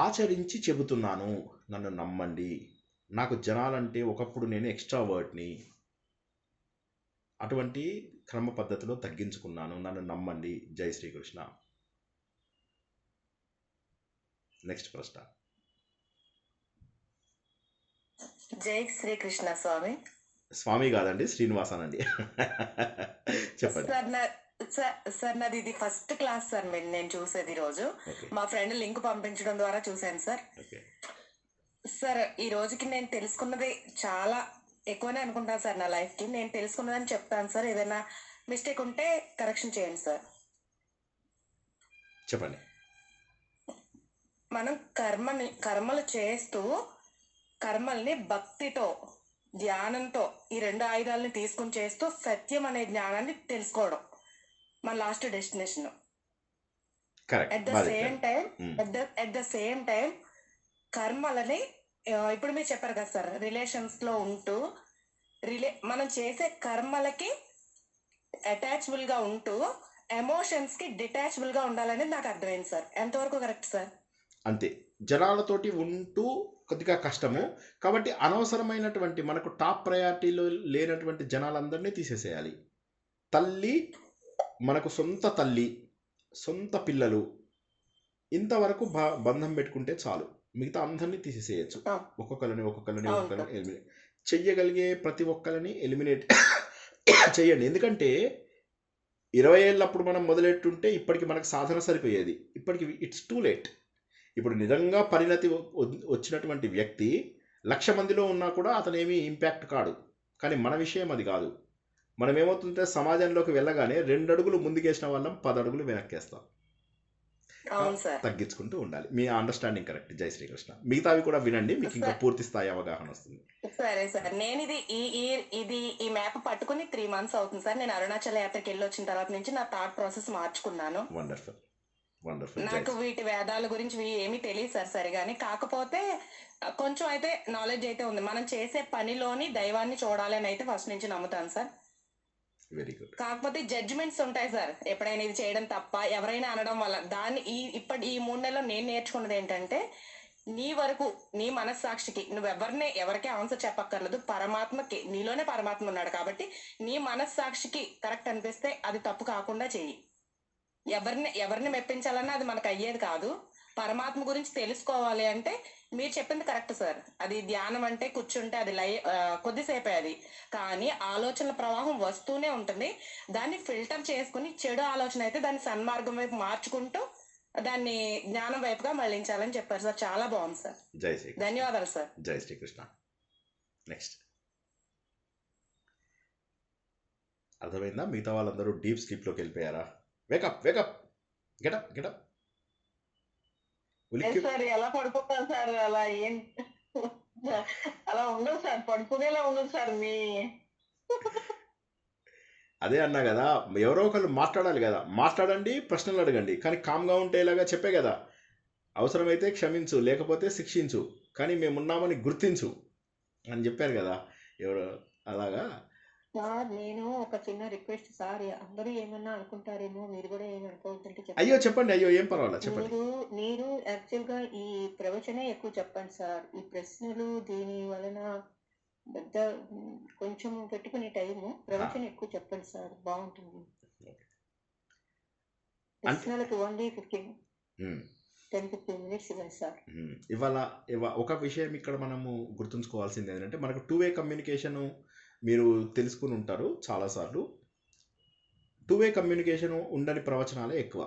Speaker 1: ఆచరించి చెబుతున్నాను, నన్ను నమ్మండి. నాకు జనాలంటే ఒకప్పుడు నేను ఎక్స్ట్రావర్ట్ని, అటువంటి క్రమ పద్ధతిలో తగ్గించుకున్నాను. నన్ను నమ్మండి. జై శ్రీకృష్ణ. నెక్స్ట్ ప్రశ్న.
Speaker 8: జై శ్రీకృష్ణ స్వామి.
Speaker 1: స్వామి కాదండి, శ్రీనివాసన్ అండి. చెప్పండి
Speaker 8: సార్ నాది ఇది ఫస్ట్ క్లాస్ సార్ నేను చూసేది రోజు. మా ఫ్రెండ్ లింక్ పంపించడం ద్వారా చూశాను సార్. సార్ ఈ రోజుకి నేను తెలుసుకున్నది చాలా ఎక్కువనే అనుకుంటాను సార్. నా లైఫ్ కి నేను తెలుసుకున్నదని చెప్తాను సార్. ఏదైనా మిస్టేక్ ఉంటే కరెక్షన్ చేయండి సార్.
Speaker 1: చెప్పండి.
Speaker 8: మనం కర్మలు చేస్తూ కర్మల్ని భక్తితో ధ్యానంతో ఈ 2 ఆయుధాలని తీసుకుని చేస్తూ సత్యం అనే జ్ఞానాన్ని తెలుసుకోవడం మన last destination. At the same time కర్మలని ఇప్పుడు మీరు చెప్పారు కదా సార్, రిలేషన్స్ లో ఉంటూ మనం చేసే కర్మలకి అటాచబుల్ గా ఉంటూ ఎమోషన్స్ కి డిటాచబుల్ గా ఉండాలనేది నాకు అర్థమైంది సార్. ఎంతవరకు కరెక్ట్ సార్?
Speaker 1: అంతే. జనాలతోటి ఉంటూ కొద్దిగా కష్టము. కాబట్టి అనవసరమైనటువంటి మనకు టాప్ ప్రయారిటీలో లేనటువంటి జనాలందరినీ తీసేసేయాలి. తల్లి, మనకు సొంత తల్లి, సొంత పిల్లలు, ఇంతవరకు బంధం పెట్టుకుంటే చాలు. మిగతా అందరినీ తీసేసేయచ్చు. ఒక్కొక్కరిని ఎలిమినేట్ చెయ్యగలిగే ప్రతి ఒక్కరిని ఎలిమినేట్ చెయ్యండి. ఎందుకంటే 20 ఏళ్ళప్పుడు మనం మొదలెట్టుంటే ఇప్పటికి మనకు సాధన సరిపోయేది. ఇప్పటికి ఇట్స్ టూ లేట్. ఇప్పుడు నిజంగా పరిణతి వచ్చినటువంటి వ్యక్తి 1,00,000 మందిలో ఉన్నా కూడా అతనేమి ఇంపాక్ట్ కాడు. కానీ మన విషయం అది కాదు. మనం ఏమవుతుంటే సమాజంలోకి వెళ్ళగానే 2 అడుగులు ముందుకేసిన వాళ్ళం 10 అడుగులు వెనక్కేస్తాం. తగ్గించుకుంటూ ఉండాలి. మీ అండర్స్టాండింగ్ కరెక్ట్. జై శ్రీకృష్ణ. మిగతావి కూడా వినండి, మీకు ఇంకా పూర్తి స్థాయి అవగాహన వస్తుంది.
Speaker 8: సరే సార్. నేను ఈ మ్యాప్ పట్టుకుని 3 months అవుతుంది సార్. నేను అరుణాచల యాత్రకి వెళ్ళి వచ్చిన తర్వాత నుంచి నా థాట్ ప్రాసెస్ మార్చుకున్నాను.
Speaker 1: వండర్ఫుల్.
Speaker 8: నాకు వీటి వేదాల గురించి ఏమీ తెలియదు సార్ సరిగాని. కాకపోతే కొంచెం అయితే నాలెడ్జ్ అయితే ఉంది. మనం చేసే పనిలోని దైవాన్ని చూడాలని అయితే ఫస్ట్ నుంచి నమ్ముతాను సార్.
Speaker 1: Very good.
Speaker 8: కాకపోతే జడ్జిమెంట్స్ ఉంటాయి సార్. ఎప్పుడైనా ఇది చేయడం తప్ప ఎవరైనా అనడం వల్ల దాన్ని ఈ 3 నెలల్లో నేను నేర్చుకున్నది ఏంటంటే, నీ వరకు నీ మనస్సాక్షికి నువ్వు ఎవరికీ ఆన్సర్ చెప్పక్కర్లేదు. పరమాత్మకి, నీలోనే పరమాత్మ ఉన్నాడు కాబట్టి నీ మనస్సాక్షికి కరెక్ట్ అనిపిస్తే అది తప్పు కాకుండా చెయ్యి. ఎవరిని మెప్పించాలన్నా అది మనకు అయ్యేది కాదు. పరమాత్మ గురించి తెలుసుకోవాలి అంటే మీరు చెప్పింది కరెక్ట్ సార్. అది ధ్యానం అంటే కూర్చుంటే అది కొద్దిసేపే అది, కానీ ఆలోచనల ప్రవాహం వస్తూనే ఉంటుంది. దాన్ని ఫిల్టర్ చేసుకుని చెడు ఆలోచన అయితే దాన్ని సన్మార్గం వైపు మార్చుకుంటూ దాన్ని జ్ఞానం వైపుగా మళ్ళించాలని చెప్పారు సార్. చాలా బాగుంది సార్.
Speaker 1: జై శ్రీకృష్ణ.
Speaker 8: ధన్యవాదాలు సార్.
Speaker 1: జై శ్రీకృష్ణ. నెక్స్ట్. అర్థమైందా? మిగతా వాళ్ళందరూ డీప్ స్లీప్లోకి వెళ్ళిపోయారా? Wake up wake up, get up get up. ఉలిక్కి
Speaker 3: సార్ ఎలా పడుకుంటాను సార్? అలా ఏం అలా ఉండదు సార్, పడుకునేలా ఉండదు సార్.
Speaker 1: అదే అన్నా కదా, ఎవరో ఒకళ్ళు మాట్లాడాలి కదా, మాట్లాడండి, ప్రశ్నలు అడగండి, కానీ కామ్గా ఉంటే ఇలాగా చెప్పే కదా, అవసరమైతే క్షమించు, లేకపోతే శిక్షించు, కానీ మేమున్నామని గుర్తించు అని చెప్పారు కదా ఎవరు. అలాగా
Speaker 2: సార్ నేను ఒక చిన్న రిక్వెస్ట్ సార్, అందరూ ఏమన్నా అనుకుంటారేమో, మీరు కూడా ఏమి అనుకోవద్దంటే
Speaker 1: అయ్యో చెప్పండి, అయ్యో ఏం పర్వాలేదు చెప్పండి.
Speaker 2: మీరు యాక్చువల్ గా ఈ ప్రవచనే ఎక్కువ చెప్పండి సార్. ఈ ప్రశ్నలు దీని వలన పెద్ద కొంచెం పెట్టుకునే టైము ప్రవచనం ఎక్కువ చెప్పండి సార్, బాగుంటుంది. ప్రశ్నలకు ఓన్లీ 10-15 మినిట్స్ ఇవ్వండి సార్.
Speaker 1: ఇవాళ ఒక విషయం ఇక్కడ మనము గుర్తుంచుకోవాల్సింది ఏంటంటే, మనకు 2-వే కమ్యూనికేషను మీరు తెలుసుకుని ఉంటారు చాలాసార్లు. 2-వే కమ్యూనికేషన్ ఉండని ప్రవచనాలే ఎక్కువ.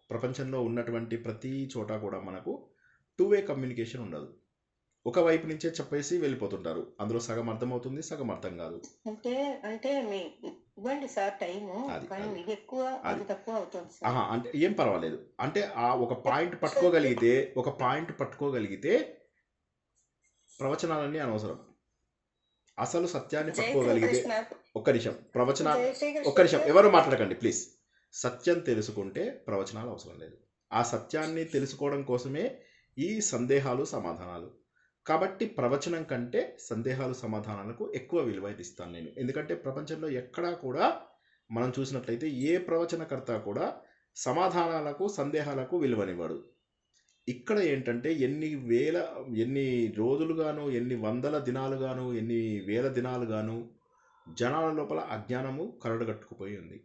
Speaker 1: ప్రపంచంలో ఉన్నటువంటి ప్రతి చోట కూడా మనకు 2-వే కమ్యూనికేషన్ ఉండదు. ఒక వైపు నుంచే చెప్పేసి వెళ్ళిపోతుంటారు. అందులో సగం అర్థమవుతుంది, సగం అర్థం కాదు.
Speaker 2: అంటే ఇవ్వండి సార్ టైము, కానీ ఇది ఎక్కువ అది తక్కువ అవుతుంది సార్.
Speaker 1: అంటే ఏం పర్వాలేదు. అంటే ఆ ఒక పాయింట్ పట్టుకోగలిగితే ప్రవచనాలన్నీ అనవసరం. అసలు సత్యాన్ని పట్టుకోగలిగితే ఒక్క నిమిషం ఎవరు మాట్లాడకండి ప్లీజ్. సత్యం తెలుసుకుంటే ప్రవచనాలు అవసరం లేదు. ఆ సత్యాన్ని తెలుసుకోవడం కోసమే ఈ సందేహాలు సమాధానాలు. కాబట్టి ప్రవచనం కంటే సందేహాలు సమాధానాలకు ఎక్కువ విలువ ఇస్తాను నేను. ఎందుకంటే ప్రపంచంలో ఎక్కడా కూడా మనం చూసినట్లయితే ఏ ప్రవచనకర్త కూడా సమాధానాలకు సందేహాలకు విలువనివ్వడు. ఇక్కడ ఏంటంటే ఎన్ని రోజులుగాను, ఎన్ని వందల దినాలుగాను, ఎన్ని వేల దినాలుగాను జనాల లోపల అజ్ఞానము కరడుగట్టుకుపోయి ఉంది.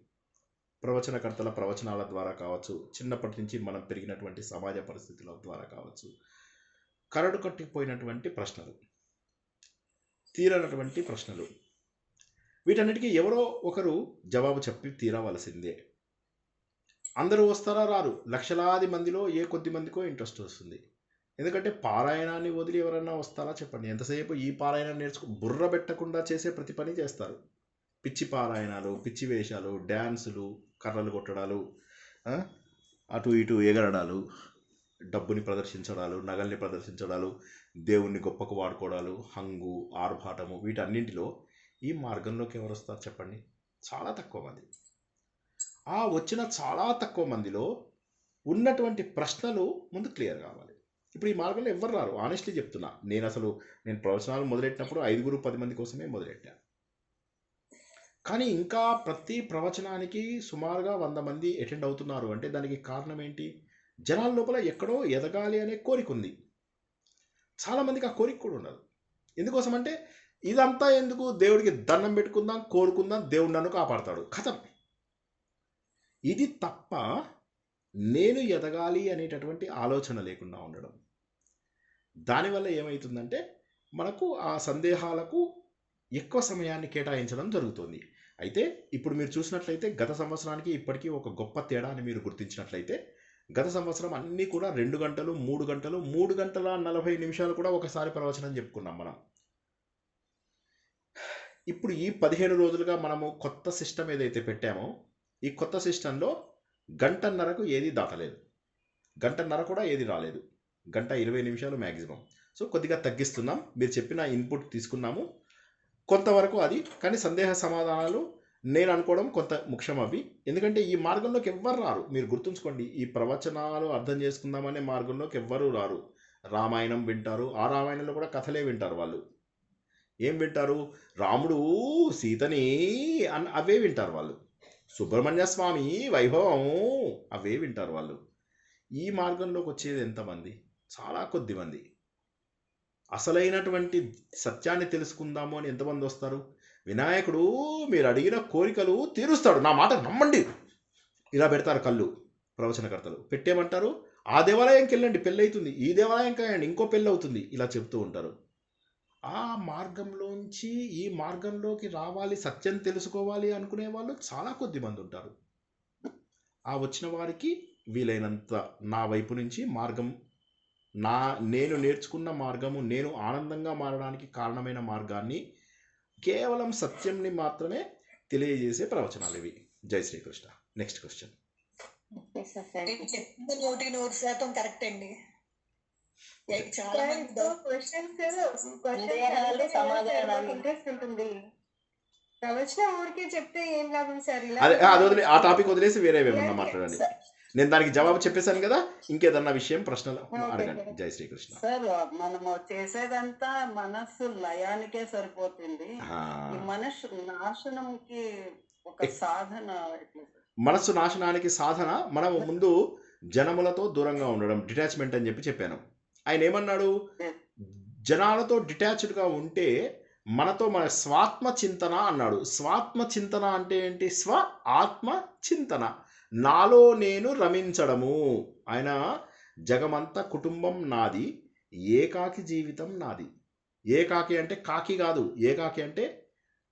Speaker 1: ప్రవచనకర్తల ప్రవచనాల ద్వారా కావచ్చు, చిన్నప్పటి నుంచి మనం పెరిగినటువంటి సమాజ పరిస్థితుల ద్వారా కావచ్చు, కరడు కట్టిపోయినటువంటి ప్రశ్నలు, తీరనటువంటి ప్రశ్నలు, వీటన్నిటికీ ఎవరో ఒకరు జవాబు చెప్పి తీరవలసిందే. అందరూ వస్తారా? రారు. లక్షలాది మందిలో ఏ కొద్ది మందికో ఇంట్రెస్ట్ వస్తుంది. ఎందుకంటే పారాయణాన్ని వదిలి ఎవరన్నా వస్తారా చెప్పండి? ఎంతసేపు ఈ పారాయణాన్ని బుర్ర పెట్టకుండా చేసే ప్రతి పని చేస్తారు. పిచ్చి పారాయణాలు, పిచ్చి వేషాలు, డ్యాన్సులు, కర్రలు కొట్టడాలు, అటు ఇటు ఎగరడాలు, డబ్బుని ప్రదర్శించడాలు, నగల్ని ప్రదర్శించడాలు, దేవుణ్ణి గొప్పకు వాడుకోవడాలు, హంగు, ఆర్భాటము, వీటన్నింటిలో ఈ మార్గంలోకి ఎవరు వస్తారు చెప్పండి? చాలా తక్కువ మంది. ఆ వచ్చిన చాలా తక్కువ మందిలో ఉన్నటువంటి ప్రశ్నలు ముందు క్లియర్ కావాలి. ఇప్పుడు ఈ మార్గంలో ఎవరు రారు. ఆనెస్ట్లీ చెప్తున్నా, నేను ప్రవచనాలు మొదలెట్టినప్పుడు 5-10 మంది కోసమే మొదలెట్టాను. కానీ ఇంకా ప్రతి ప్రవచనానికి సుమారుగా 100 మంది అటెండ్ అవుతున్నారు అంటే దానికి కారణం ఏంటి? జనాల లోపల ఎక్కడో ఎదగాలి అనే కోరిక ఉంది. చాలామందికి ఆ కోరిక కూడా ఉండదు. ఎందుకోసం అంటే ఇదంతా ఎందుకు, దేవుడికి దండం పెట్టుకుందాం, కోరుకుందాం, దేవుడు నన్ను కాపాడతాడు, కథం. ఇది తప్ప నేను ఎదగాలి అనేటటువంటి ఆలోచన లేకుండా ఉండడం. దానివల్ల ఏమవుతుందంటే మనకు ఆ సందేహాలకు ఎక్కువ సమయాన్ని కేటాయించడం జరుగుతుంది. అయితే ఇప్పుడు మీరు చూసినట్లయితే గత సంవత్సరానికి ఇప్పటికీ ఒక గొప్ప తేడా అని మీరు గుర్తించినట్లయితే, గత సంవత్సరం అన్నీ కూడా 2 గంటలు, 3 గంటలు, 3 గంటల 40 నిమిషాలు కూడా ఒకసారి ప్రవచనం చెప్పుకున్నాం మనం. ఇప్పుడు ఈ 15 రోజులుగా మనము కొత్త సిస్టమ్ ఏదైతే పెట్టామో, ఈ కొత్త సిస్టంలో 1.5 గంటకు ఏది దాటలేదు, 1.5 గంట కూడా ఏది రాలేదు, 1:20 నిమిషాలు మ్యాక్సిమం. సో కొద్దిగా తగ్గిస్తున్నాం. మీరు చెప్పిన ఇన్పుట్ తీసుకున్నాము కొంతవరకు అది. కానీ సందేహ సమాధానాలు నేను అనుకోవడం కొంత ముఖ్యం అవి. ఎందుకంటే ఈ మార్గంలోకి ఎవ్వరు రారు. మీరు గుర్తుంచుకోండి, ఈ ప్రవచనాలు అర్థం చేసుకుందామనే మార్గంలోకి ఎవ్వరూ రారు. రామాయణం వింటారు, ఆ రామాయణంలో కూడా కథలే వింటారు. వాళ్ళు ఏం వింటారు? రాముడు సీతని అవే వింటారు వాళ్ళు. సుబ్రహ్మణ్య స్వామి వైభవం అవే వింటారు వాళ్ళు. ఈ మార్గంలోకి వచ్చేది ఎంతమంది? చాలా కొద్ది మంది. అసలైనటువంటి సత్యాన్ని తెలుసుకుందాము అని ఎంతమంది వస్తారు? వినాయకుడు మీరు అడిగిన కోరికలు తీరుస్తాడు, నా మాట నమ్మండి, ఇలా పెడతారు కళ్ళు ప్రవచనకర్తలు. పెట్టేమంటారు? ఆ దేవాలయంకి వెళ్ళండి పెళ్ళి అవుతుంది, ఈ దేవాలయంకి వెళ్ళండి ఇంకో పెళ్ళి అవుతుంది, ఇలా చెప్తూ ఉంటారు. ఆ మార్గంలోంచి ఈ మార్గంలోకి రావాలి, సత్యం తెలుసుకోవాలి అనుకునే వాళ్ళు చాలా కొద్ది మంది ఉంటారు. ఆ వచ్చిన వారికి వీలైనంత నా వైపు నుంచి మార్గం, నేను నేర్చుకున్న మార్గము, నేను ఆనందంగా మారడానికి కారణమైన మార్గాన్ని, కేవలం సత్యంని మాత్రమే తెలియజేసే ప్రవచనాలు ఇవి. జై Shri Krishna. Next question.
Speaker 2: Okay sir, thank you.
Speaker 8: చెప్పింది 100% కరెక్ట్ అండి. చాలా మంది
Speaker 7: క్వశ్చన్స్
Speaker 3: సందేహాలు, సమాధానాలు.
Speaker 7: ఇంట్రెస్ట్ ఉంటుంది. ప్రవచనం ఊరికే చెప్తే ఏం లాభం సార్? ఇలా
Speaker 1: అదే అది వదిలే, ఆ టాపిక్ వదిలేసి వేరే ఏమన్నా మాట్లాడండి. నేను దానికి జవాబు చెప్పేశాను కదా, ఇంకేదన్నా విషయం ప్రశ్నలు అడగండి. జై శ్రీకృష్ణ.
Speaker 3: సార్ మనము చేసేదంతా మనస్సు లయానికే సరిపోతుంది. ఈ మనస్సు నాశనంకి ఒక సాధన ఎట్లా సార్?
Speaker 1: మనస్సు నాశనానికి సాధన మనము ముందు జనములతో దూరంగా ఉండడం, డిటాచ్మెంట్ అని చెప్పాను. ఆయన ఏమన్నాడు? జనాలతో డిటాచ్డ్గా ఉంటే మనతో మన స్వాత్మ చింతన అన్నాడు. స్వాత్మ చింతన అంటే ఏంటి? స్వ ఆత్మ చింతన, నాలో నేను రమించడము. ఆయన జగమంతా కుటుంబం నాది, ఏకాకి జీవితం నాది. ఏకాకి అంటే కాకి కాదు, ఏకాకి అంటే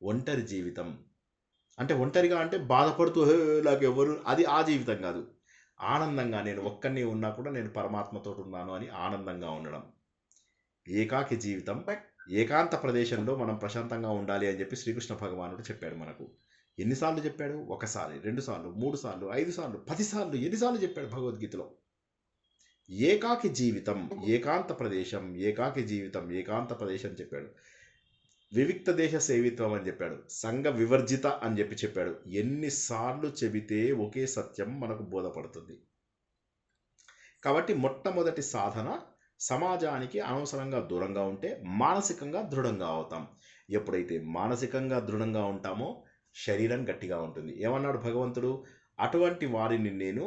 Speaker 1: ఒంటరి జీవితం. అంటే ఒంటరిగా అంటే బాధపడుతూ నాకెవరు, అది ఆ జీవితం కాదు. ఆనందంగా నేను ఒక్కడిని ఉన్నా కూడా నేను పరమాత్మతో ఉన్నాను అని ఆనందంగా ఉండడం ఏకాకి జీవితం. ఏకాంత ప్రదేశంలో మనం ప్రశాంతంగా ఉండాలి అని చెప్పి శ్రీకృష్ణ భగవానుడు చెప్పాడు మనకు. ఎన్నిసార్లు చెప్పాడు? 1 సారి, 2 సార్లు, 3 సార్లు, 5 సార్లు, 10 సార్లు, ఎన్నిసార్లు చెప్పాడు భగవద్గీతలో? ఏకాకి జీవితం, ఏకాంత ప్రదేశం, ఏకాకి జీవితం, ఏకాంత ప్రదేశం చెప్పాడు. వివిక్త దేశ సేవిత్వం అని చెప్పాడు. సంఘ వివర్జిత అని చెప్పాడు. ఎన్నిసార్లు చెబితే ఒకే సత్యం మనకు బోధపడుతుంది. కాబట్టి మొట్టమొదటి సాధన, సమాజానికి అనవసరంగా దూరంగా ఉంటే మానసికంగా దృఢంగా అవుతాం. ఎప్పుడైతే మానసికంగా దృఢంగా ఉంటామో శరీరం గట్టిగా ఉంటుంది. ఏమన్నాడు భగవంతుడు? అటువంటి వారిని నేను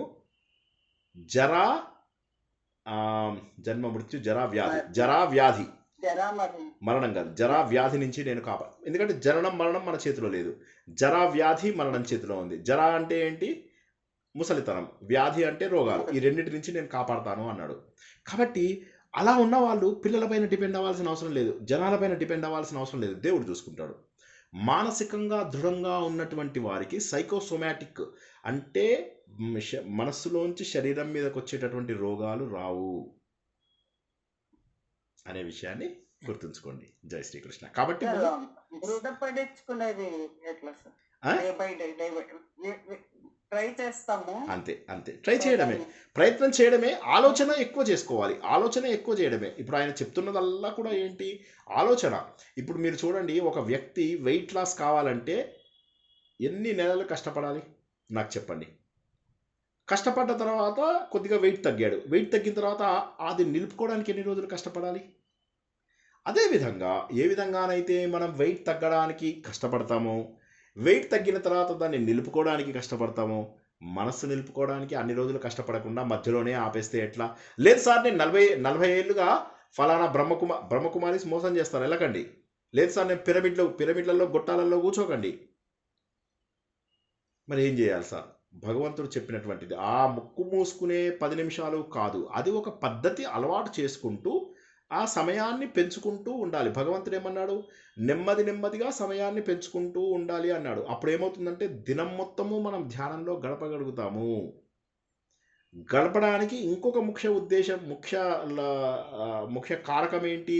Speaker 1: జన్మ మృత్యు జరా వ్యాధి మరణం కాదు, జరా వ్యాధి నుంచి నేను ఎందుకంటే జననం మరణం మన చేతిలో లేదు, జరా వ్యాధి మరణం చేతిలో ఉంది. జరా అంటే ఏంటి? ముసలితనం. వ్యాధి అంటే రోగాలు. ఈ రెండింటి నుంచి నేను కాపాడతాను అన్నాడు. కాబట్టి అలా ఉన్న వాళ్ళు పిల్లలపైన డిపెండ్ అవ్వాల్సిన అవసరం లేదు, జనాలపైన డిపెండ్ అవ్వాల్సిన అవసరం లేదు, దేవుడు చూసుకుంటాడు. మానసికంగా దృఢంగా ఉన్నటువంటి వారికి సైకోసోమాటిక్ అంటే మనస్సులోంచి శరీరం మీదకి వచ్చేటటువంటి రోగాలు రావు అనే విషయాన్ని గుర్తుంచుకోండి. జై శ్రీకృష్ణ. కాబట్టి
Speaker 3: దృఢపడించుకునేది ఎట్లా సార్? ట్రై చేస్తాము, అంతే
Speaker 1: అంతే. ట్రై చేయడమే, ప్రయత్నం చేయడమే, ఆలోచన ఎక్కువ చేసుకోవాలి, ఆలోచన ఎక్కువ చేయడమే. ఇప్పుడు ఆయన చెప్తున్నదల్లా కూడా ఏంటి? ఆలోచన. ఇప్పుడు మీరు చూడండి, ఒక వ్యక్తి వెయిట్ లాస్ కావాలంటే ఎన్ని నెలలు కష్టపడాలి నాకు చెప్పండి. కష్టపడ్డ తర్వాత కొద్దిగా వెయిట్ తగ్గాడు, వెయిట్ తగ్గిన తర్వాత అది నిలుపుకోవడానికి ఎన్ని రోజులు కష్టపడాలి? అదేవిధంగా ఏ విధంగానైతే మనం వెయిట్ తగ్గడానికి కష్టపడతామో, వెయిట్ తగ్గిన తర్వాత దాన్ని నిలుపుకోవడానికి కష్టపడతామో, మనస్సు నిలుపుకోవడానికి అన్ని రోజులు కష్టపడకుండా మధ్యలోనే ఆపేస్తే ఎట్లా? లేదు సార్, నేను 40 ఏళ్ళుగా ఫలానా బ్రహ్మకుమారి మోసం చేస్తాను, వెళ్ళకండి. లేదు సార్, నేను పిరమిడ్లలో గొట్టాలలో కూర్చోకండి. మరి ఏం చేయాలి సార్? భగవంతుడు చెప్పినటువంటిది ఆ ముక్కు మూసుకునే 10 నిమిషాలు కాదు, అది ఒక పద్ధతి అలవాటు చేసుకుంటూ ఆ సమయాన్ని పెంచుకుంటూ ఉండాలి. భగవంతుడు ఏమన్నాడు? నెమ్మదిగా సమయాన్ని పెంచుకుంటూ ఉండాలి అన్నాడు. అప్పుడు ఏమవుతుందంటే దినం మొత్తము మనం ధ్యానంలో గడపగలుగుతాము. గడపడానికి ఇంకొక ముఖ్య కారకం ఏంటి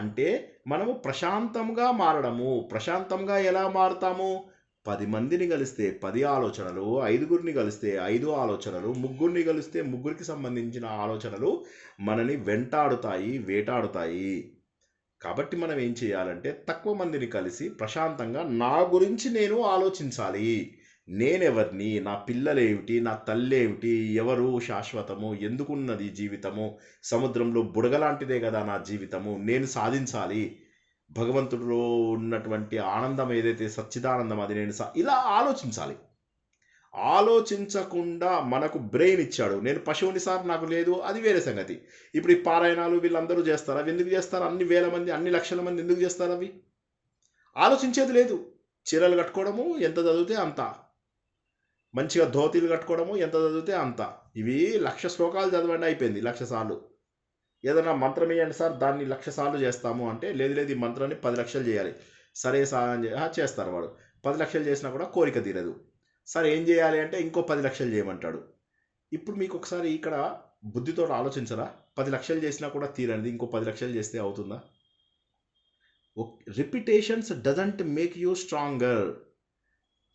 Speaker 1: అంటే మనము ప్రశాంతంగా మారడము. ప్రశాంతంగా ఎలా మారుతాము? 10 మందిని కలిస్తే 10 ఆలోచనలు, 5గురిని కలిస్తే 5 ఆలోచనలు, 3గురిని కలిస్తే 3గురికి సంబంధించిన ఆలోచనలు మనని వెంటాడుతాయి, వేటాడుతాయి. కాబట్టి మనం ఏం చేయాలంటే తక్కువ మందిని కలిసి ప్రశాంతంగా నా గురించి నేను ఆలోచించాలి. నేనెవరిని, నా పిల్లలేమిటి, నా తల్లేమిటి, ఎవరు శాశ్వతము, ఎందుకున్నది జీవితము, సముద్రంలో బుడగలాంటిదే కదా నా జీవితము, నేను సాధించాలి. భగవంతుడిలో ఉన్నటువంటి ఆనందం ఏదైతే సచ్చిదానందం, అది నేను ఇలా ఆలోచించాలి. ఆలోచించకుండా మనకు బ్రెయిన్ ఇచ్చాడు. నేను పశువుని సార్, నాకు లేదు, అది వేరే సంగతి. ఇప్పుడు ఈ పారాయణాలు వీళ్ళందరూ చేస్తారు, అవి ఎందుకు చేస్తారు? అన్ని వేల మంది, అన్ని లక్షల మంది ఎందుకు చేస్తారు? అవి ఆలోచించేది లేదు. చీరలు కట్టుకోవడము, ఎంత చదివితే అంత. మంచిగా ధోతీలు కట్టుకోవడము, ఎంత చదివితే అంత. ఇవి 1,00,000 శ్లోకాలు చదవండి అయిపోయింది 1,00,000 సార్లు. ఏదైనా మంత్రం ఇవ్వండి సార్ దాన్ని 1,00,000 సార్లు చేస్తాము అంటే, లేదు లేదు ఈ మంత్రాన్ని 10 లక్షలు చేయాలి. సరే సార్ అని చేస్తారు వాడు. 10 లక్షలు చేసినా కూడా కోరిక తీరదు. సరే ఏం చేయాలి అంటే ఇంకో 10 లక్షలు చేయమంటాడు. ఇప్పుడు మీకు ఒకసారి ఇక్కడ బుద్ధితో ఆలోచించరా? 10 లక్షలు చేసినా కూడా తీరనిది ఇంకో 10 లక్షలు చేస్తే అవుతుందా? Repetitions doesn't make you stronger.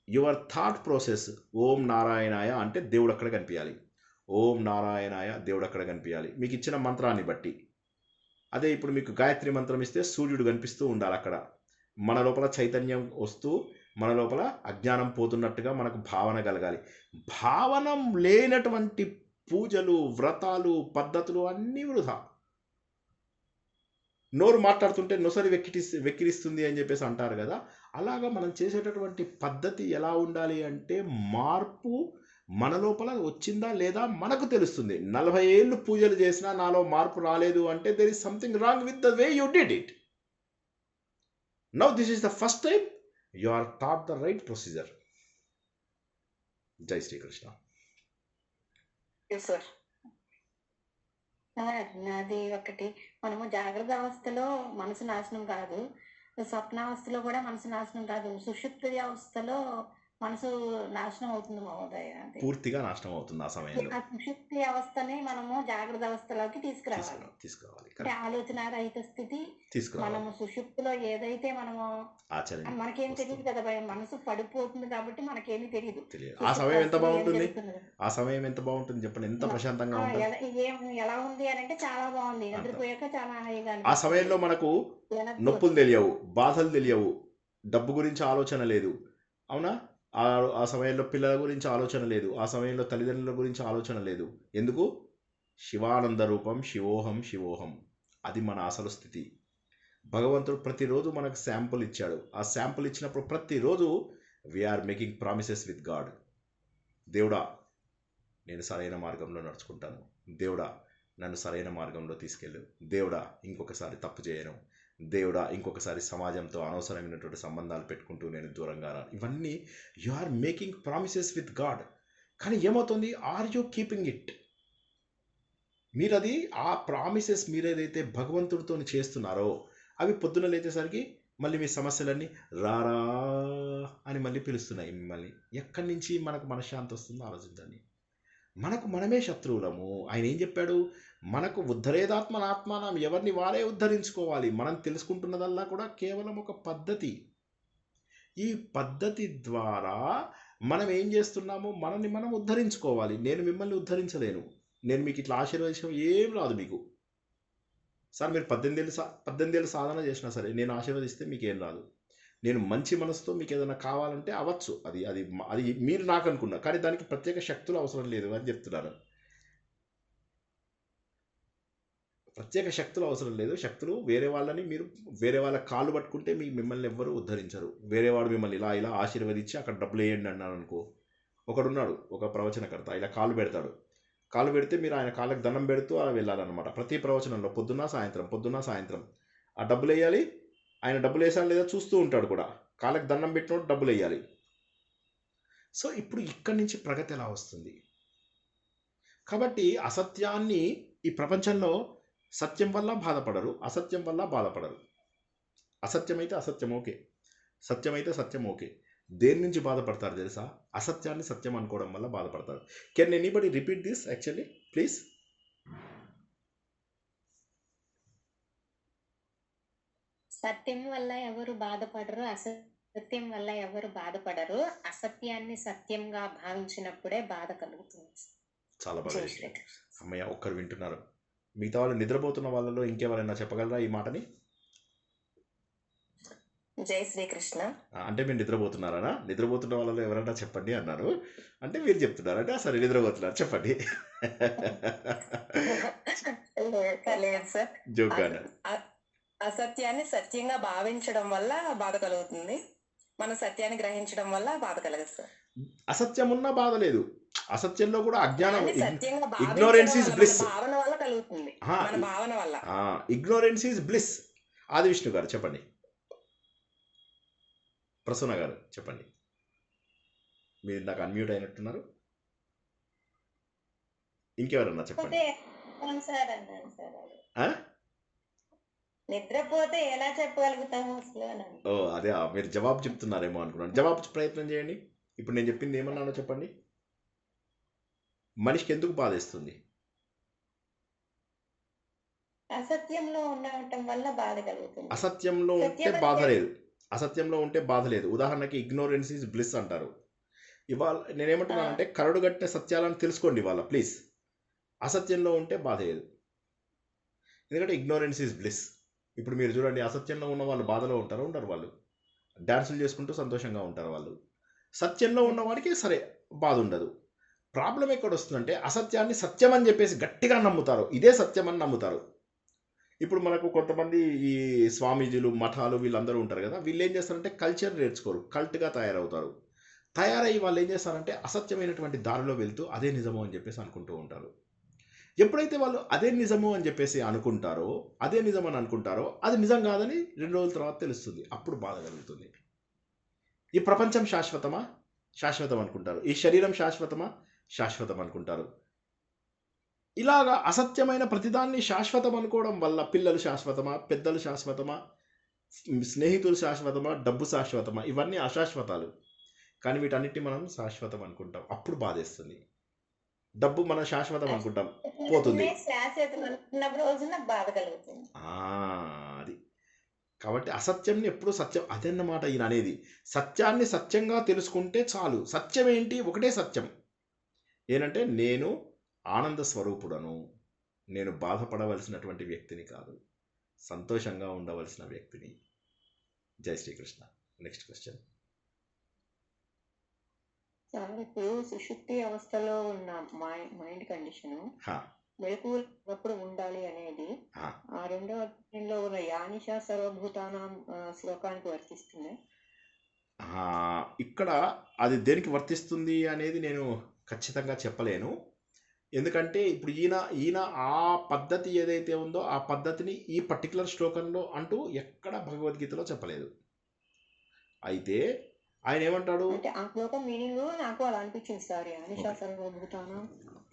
Speaker 1: Your thought process. Om నారాయణాయ అంటే దేవుడు అక్కడ కనిపించాలి. ఓం నారాయణాయ దేవుడు అక్కడ కనిపించాలి మీకు ఇచ్చిన మంత్రాన్ని బట్టి. అదే ఇప్పుడు మీకు గాయత్రి మంత్రం ఇస్తే సూర్యుడు కనిపిస్తూ ఉండాలి అక్కడ. మన లోపల చైతన్యం వస్తూ మన లోపల అజ్ఞానం పోతున్నట్టుగా మనకు భావన కలగాలి. భావన లేనటువంటి పూజలు, వ్రతాలు, పద్ధతులు అన్నీ వృధా. నోరు మాట్లాడుతుంటే నొసరి వెక్కిరిస్తుంది అని చెప్పేసి అంటారు కదా, అలాగా మనం చేసేటటువంటి పద్ధతి ఎలా ఉండాలి అంటే మార్పు మన లోపల వచ్చిందా లేదా మనకు తెలుస్తుంది. 40 ఏళ్ళు పూజలు చేసినా నాలో మార్పు రాలేదు అంటే there is something wrong with the way you did it. Now this is the first time you are taught the right procedure. జై శ్రీకృష్ణ.
Speaker 8: సార్
Speaker 2: సార్ నాది ఒకటి, మనము జాగ్రత్త అవస్థలో మనసు నాశనం కాదు, స్వప్నావస్థలో కూడా మనసు నాశనం కాదు, సుషుప్తి అవస్థలో మనసు నాశనం అవుతుంది మహోదయ. అది
Speaker 1: పూర్తిగా నాశనం అవుతుంది ఆ సమయంలో.
Speaker 2: ఆ సుషుప్తి అవస్థని మనము జాగ్రత్త అవస్థలోకి తీసుకురావాలి.
Speaker 1: తీసుకోవాలి
Speaker 2: అంటే ఆలోచన రహిత స్థితి. మనము సుషుప్తిలో ఏదైతే మనము మనకేం తెలియదు కదా భయం, మనసు పడిపోతుంది కాబట్టి మనకేమీ తెలియదు.
Speaker 1: ఆ సమయం ఎంత బాగుంటుంది, ఆ సమయం ఎంత బాగుంటుంది చెప్పండి, ఎంత ప్రశాంతంగా ఉంటుంది.
Speaker 2: ఎలా ఉంది అని అంటే చాలా బాగుంది, నిద్రపోయాక చాలా హాయిగా.
Speaker 1: ఆ సమయంలో మనకు నొప్పులు తెలియవు, బాధలు తెలియవు, డబ్బు గురించి ఆలోచన లేదు. అవునా? ఆ సమయంలో పిల్లల గురించి ఆలోచన లేదు, ఆ సమయంలో తల్లిదండ్రుల గురించి ఆలోచన లేదు. ఎందుకు? శివానంద రూపం శివోహం శివోహం. అది మన అసలు స్థితి. భగవంతుడు ప్రతిరోజు మనకు శాంపుల్ ఇచ్చాడు. ఆ శాంపుల్ ఇచ్చినప్పుడు ప్రతిరోజు we are making promises with God. దేవుడా నేను సరైన మార్గంలో నడుచుకుంటాను, దేవుడా నన్ను సరైన మార్గంలో తీసుకెళ్ళు, దేవుడా ఇంకొకసారి తప్పు చేయను, దేవుడా ఇంకొకసారి సమాజంతో అనవసరమైనటువంటి సంబంధాలు పెట్టుకుంటూ నేను దూరంగా రా. ఇవన్నీ you are making promises with God. కానీ ఏమవుతుంది? Are you keeping it? మీరు అది ఆ ప్రామిసెస్ మీరు ఏదైతే భగవంతుడితో చేస్తున్నారో అవి పొద్దున లేచేసరికి మళ్ళీ మీ సమస్యలన్నీ రారా అని మళ్ళీ పిలుస్తున్నాయి మిమ్మల్ని. ఎక్కడి నుంచి మనకు మనశ్శాంతి వస్తుందో ఆలోచించండి. మనకు మనమే శత్రువులము. ఆయన ఏం చెప్పాడు? మనకు ఉద్ధరేదాత్మనాత్మానం, ఎవరిని వారే ఉద్ధరించుకోవాలి. మనం తెలుసుకుంటున్నదల్లా కూడా కేవలం ఒక పద్ధతి. ఈ పద్ధతి ద్వారా మనం ఏం చేస్తున్నామో మనల్ని మనం ఉద్ధరించుకోవాలి. నేను మిమ్మల్ని ఉద్ధరించలేను, నేను మీకు ఇట్లా ఆశీర్వదించడం ఏం రాదు మీకు. సార్ మీరు 18 ఏళ్ళు సాధన చేసినా సరే నేను ఆశీర్వదిస్తే మీకేం రాదు. నేను మంచి మనసుతో మీకు ఏదైనా కావాలంటే అవ్వచ్చు, అది అది అది మీరు నాకు అనుకున్నా, కానీ దానికి ప్రత్యేక శక్తులు అవసరం లేదు అని చెప్తున్నారు. ప్రత్యేక శక్తులు అవసరం లేదు. శక్తులు వేరే వాళ్ళని, మీరు వేరే వాళ్ళ కాళ్ళు పట్టుకుంటే మిమ్మల్ని ఎవ్వరూ ఉద్ధరించరు. వేరే వాడు మిమ్మల్ని ఇలా ఇలా ఆశీర్వదించి అక్కడ డబ్బులు వేయండి అన్నాడు అనుకో, ఒకడున్నాడు ఒక ప్రవచనకర్త, ఇలా కాళ్ళు పెడతాడు. కాళ్ళు పెడితే మీరు ఆయన కాళ్ళకి దండం పెడుతూ అలా వెళ్ళాలన్నమాట. ప్రతి ప్రవచనంలో పొద్దున్న సాయంత్రం ఆ డబ్బులు వేయాలి. ఆయన డబ్బులు వేసాను లేదా చూస్తూ ఉంటాడు కూడా. కాళ్ళకి దండం పెట్టినప్పుడు డబ్బులు వేయాలి. సో ఇప్పుడు ఇక్కడి నుంచి ప్రగతి ఎలా వస్తుంది? కాబట్టి అసత్యాన్ని ఈ ప్రపంచంలో సత్యం వల్ల బాధపడరు, అసత్యం వల్ల బాధపడరు. అసత్యమైతే అసత్యం ఓకే, సత్యమైతే సత్యం ఓకే. దేని నుంచి బాధపడతారు తెలుసా? అసత్యాన్ని సత్యం అనుకోవడం వల్ల బాధపడతారు. Can anybody repeat this actually please?
Speaker 5: సత్యం వల్ల ఎవరు బాధపడరు, అసత్యం వల్ల ఎవరు బాధపడరు. అసత్యాన్ని సత్యంగా భావించినప్పుడే బాధ కలుగుతుంది.
Speaker 1: చాలా బాగా చెప్పారు. అమ్మయ్య, ఒక్కరు వింటున్నారు. మిగతా వాళ్ళు నిద్రపోతున్న వాళ్ళలో ఇంకెవరైనా చెప్పగలరా ఈ మాటని?
Speaker 8: జై శ్రీకృష్ణ.
Speaker 1: అంటే మీరు నిద్రపోతున్నారా? నిద్రపోతున్న వాళ్ళలో ఎవరైనా చెప్పండి అన్నారు. అంటే మీరు చెప్తున్నారు అంటే సరే నిద్రపోతున్నారు చెప్పండి.
Speaker 8: లేదు సార్,
Speaker 1: జోక్.
Speaker 8: అసత్యాన్ని సత్యంగా భావించడం వల్ల బాధ కలుగుతుంది, మన సత్యాన్ని గ్రహించడం వల్ల బాధ కలగదు సార్.
Speaker 1: అసత్యం ఉన్నా బాధ లేదు. అసత్యంలో కూడా అజ్ఞానం,
Speaker 8: సత్యంగా
Speaker 1: ఇగ్నోరెన్స్ ఈజ్ బ్లిస్.
Speaker 8: భావన వల్ల కలుగుతుంది, మన భావన వల్ల.
Speaker 1: Ignorance is bliss. ఆది విష్ణు గారు చెప్పండి, ప్రసన్న గారు చెప్పండి. మీరు నాకు అన్మ్యూట్ అయినట్టున్నారు. ఇంకెవరన్నా చెప్పండి.
Speaker 2: అవును సార్ అన్నాను సార్. అది
Speaker 1: ఆ?
Speaker 2: నిద్రపోతే ఎలా చెప్పగలుగుతాము అసలు అని అన్నాను.
Speaker 1: ఓ అదే మీరు జవాబు చెప్తున్నారేమో అనుకున్నాను. జవాబు ప్రయత్నం చేయండి. ఇప్పుడు నేను చెప్పింది ఏమన్నానో చెప్పండి. మనిషికి ఎందుకు బాధేస్తుంది?
Speaker 2: అసత్యంలో ఉండటం వల్ల బాధ కలుగుతుంది.
Speaker 1: అసత్యంలో ఉంటే
Speaker 2: సత్యం
Speaker 1: బాధ
Speaker 2: అంటే
Speaker 1: లేదు. అసత్యంలో ఉంటే బాధ లేదు. ఉదాహరణకి ఇగ్నోరెన్స్ ఈజ్ బ్లిస్ అంటారు. ఇవాళ నేనేమంటున్నానంటే కరడు కట్టిన సత్యాలను తెలుసుకోండి ఇవాళ ప్లీజ్. అసత్యంలో ఉంటే బాధ లేదు, ఎందుకంటే ఇగ్నోరెన్స్ ఈజ్ బ్లిస్. ఇప్పుడు మీరు చూడండి, అసత్యంలో ఉన్న వాళ్ళు బాధలో ఉంటారు, ఉండరు. వాళ్ళు డ్యాన్సులు చేసుకుంటూ సంతోషంగా ఉంటారు వాళ్ళు. సత్యంలో ఉన్నవాడికి సరే బాధ ఉండదు. ప్రాబ్లం ఎక్కడ వస్తుందంటే అసత్యాన్ని సత్యం అని చెప్పేసి గట్టిగా నమ్ముతారు, ఇదే సత్యం అని నమ్ముతారు. ఇప్పుడు మనకు కొంతమంది ఈ స్వామీజీలు మఠాలు వీళ్ళందరూ ఉంటారు కదా, వీళ్ళు ఏం చేస్తారంటే కల్చర్ నేర్చుకోరు, కల్ట్గా తయారవుతారు. తయారయ్యి వాళ్ళు ఏం చేస్తారంటే అసత్యమైనటువంటి దారిలో వెళ్తూ అదే నిజము అని చెప్పేసి అనుకుంటూ ఉంటారు. ఎప్పుడైతే వాళ్ళు అదే నిజము అని చెప్పేసి అనుకుంటారో, అదే నిజం అని అనుకుంటారో, అది నిజం కాదని 2 రోజుల తర్వాత తెలుస్తుంది. అప్పుడు బాధ కలుగుతుంది. ఈ ప్రపంచం శాశ్వతమా? శాశ్వతం అనుకుంటారు. ఈ శరీరం శాశ్వతమా? శాశ్వతం అనుకుంటారు. ఇలాగా అసత్యమైన ప్రతిదాన్ని శాశ్వతం అనుకోవడం వల్ల పిల్లలు శాశ్వతమా, పెద్దలు శాశ్వతమా, స్నేహితులు శాశ్వతమా, డబ్బు శాశ్వతమా, ఇవన్నీ అశాశ్వతాలు. కానీ వీటన్నిటిని మనం శాశ్వతం అనుకుంటాం, అప్పుడు బాధేస్తుంది. డబ్బు మనం శాశ్వతం అనుకుంటాం, పోతుంది.
Speaker 2: శాశ్వతం అనుకున్నప్పుడు రోజున బాధ కలుగుతుంది.
Speaker 1: అది కాబట్టి అసత్యంని ఎప్పుడు సత్యం, అదన్నమాట ఈయన అనేది. సత్యాన్ని సత్యంగా తెలుసుకుంటే చాలు. సత్యం ఏంటి? ఒకటే సత్యం ఏంటంటే నేను ఆనంద స్వరూపుడను, నేను బాధపడవలసినటువంటి వ్యక్తిని కాదు, సంతోషంగా ఉండవలసిన వ్యక్తిని. జై శ్రీకృష్ణ. Next question.
Speaker 2: సార్ ఇప్పుడు సుషుప్తి అవస్థలో ఉన్న మైండ్ కండిషన్ మెలకువప్పుడు ఉండాలి అనేది ఆ రెండవ అధ్యాయంలో ఉన్న యానిష సర్వభూతానాం శ్లోకానికి వర్తిస్తుంది.
Speaker 1: ఇక్కడ అది దేనికి వర్తిస్తుంది అనేది నేను ఖచ్చితంగా చెప్పలేను. ఎందుకంటే ఇప్పుడు ఈయన ఆ పద్ధతి ఏదైతే ఉందో ఆ పద్ధతిని ఈ పర్టికులర్ శ్లోకంలో అంటూ ఎక్కడ భగవద్గీతలో చెప్పలేదు. అయితే ఆయన ఏమంటాడు
Speaker 2: అంటే ఆ శ్లోకం మీనింగ్ నాకు అలా అనిపించింది సార్. యానిష సర్వభూతానాం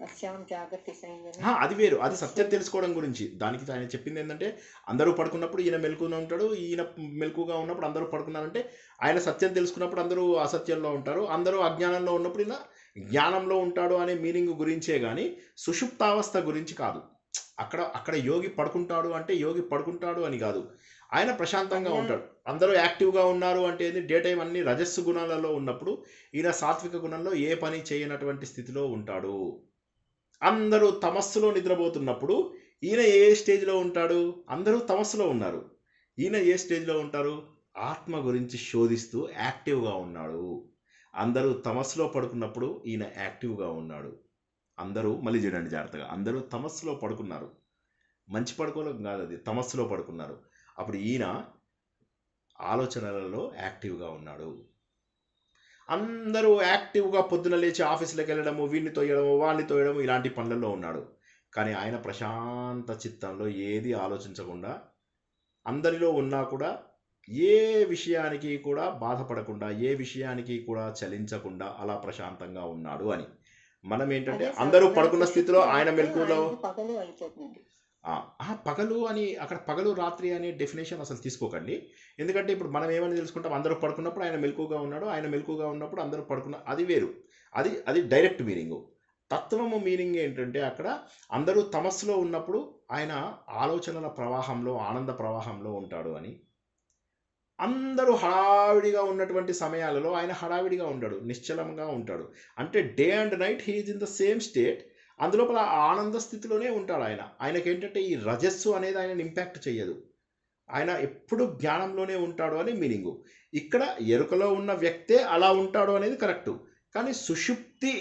Speaker 2: తస్యాం జాగ్రత్త సంయమే.
Speaker 1: అది వేరు, అది సత్యం తెలుసుకోవడం గురించి. దానికి ఆయన చెప్పింది ఏంటంటే అందరూ పడుకున్నప్పుడు ఈయన మెలకుగా ఉంటాడు, ఈయన మెలకుగా ఉన్నప్పుడు అందరూ పడుకున్నారంటే ఆయన సత్యం తెలుసుకున్నప్పుడు అందరూ అసత్యంలో ఉంటారు, అందరూ అజ్ఞానంలో ఉన్నప్పుడు ఈయన జ్ఞానంలో ఉంటాడు అనే మీనింగ్ గురించే కానీ సుషుప్తావస్థ గురించి కాదు. అక్కడ యోగి పడుకుంటాడు అంటే యోగి పడుకుంటాడు అని కాదు, ఆయన ప్రశాంతంగా ఉంటాడు. అందరూ యాక్టివ్గా ఉన్నారు అంటే డే టైం అన్ని రజస్సు గుణాలలో ఉన్నప్పుడు ఈయన సాత్విక గుణంలో ఏ పని చేయనటువంటి స్థితిలో ఉంటాడు. అందరూ తమస్సులో నిద్రపోతున్నప్పుడు ఈయన ఏ స్టేజ్లో ఉంటాడు? అందరూ తమస్సులో ఉన్నారు, ఈయన ఏ స్టేజ్లో ఉంటారు? ఆత్మ గురించి శోధిస్తూ యాక్టివ్గా ఉన్నాడు. అందరూ తమస్సులో పడుకున్నప్పుడు ఈయన యాక్టివ్గా ఉన్నాడు. అందరూ మళ్ళీ చూడండి జాగ్రత్తగా, అందరూ తమస్సులో పడుకున్నారు, మంచి పడుకోవడం కాదు, అది తమస్సులో పడుకున్నారు. అప్పుడు ఈయన ఆలోచనలలో యాక్టివ్గా ఉన్నాడు. అందరూ యాక్టివ్గా పొద్దున లేచి ఆఫీసులోకి వెళ్ళడము, వీడిని తోయడము, వాడిని తోయడము, ఇలాంటి పనులలో ఉన్నాడు. కానీ ఆయన ప్రశాంత చిత్తంలో ఏది ఆలోచించకుండా అందరిలో ఉన్నా కూడా ఏ విషయానికి కూడా బాధపడకుండా, ఏ విషయానికి కూడా చలించకుండా అలా ప్రశాంతంగా ఉన్నాడు అని. మనం ఏంటంటే అందరూ పడుకున్న స్థితిలో ఆయన మెలకువలో పగలు అని, అక్కడ పగలు రాత్రి అనే డెఫినేషన్ అసలు తీసుకోకండి. ఎందుకంటే ఇప్పుడు మనం ఏమని తెలుసుకుంటాం, అందరూ పడుకున్నప్పుడు ఆయన మెలకుగా ఉన్నాడు, ఆయన మెలకుగా ఉన్నప్పుడు అందరూ పడుకున్న, అది వేరు, అది డైరెక్ట్ మీనింగు. తత్వము మీనింగ్ ఏంటంటే అక్కడ అందరూ తమస్సులో ఉన్నప్పుడు ఆయన ఆలోచనల ప్రవాహంలో, ఆనంద ప్రవాహంలో ఉంటాడు అని. అందరూ హడావిడిగా ఉన్నటువంటి సమయాలలో ఆయన హడావిడిగా ఉంటాడు, నిశ్చలంగా ఉంటాడు. అంటే day and night he is in the same state. అందులోపల ఆనంద స్థితిలోనే ఉంటాడు ఆయన. ఆయనకేంటంటే ఈ రజస్సు అనేది ఆయనని ఇంపాక్ట్ చేయదు, ఆయన ఎప్పుడు జ్ఞానంలోనే ఉంటాడు అని మీనింగు. ఇక్కడ ఎరుకలో ఉన్న వ్యక్తే అలా ఉంటాడు అనేది కరెక్టు. కానీ సుషుప్తి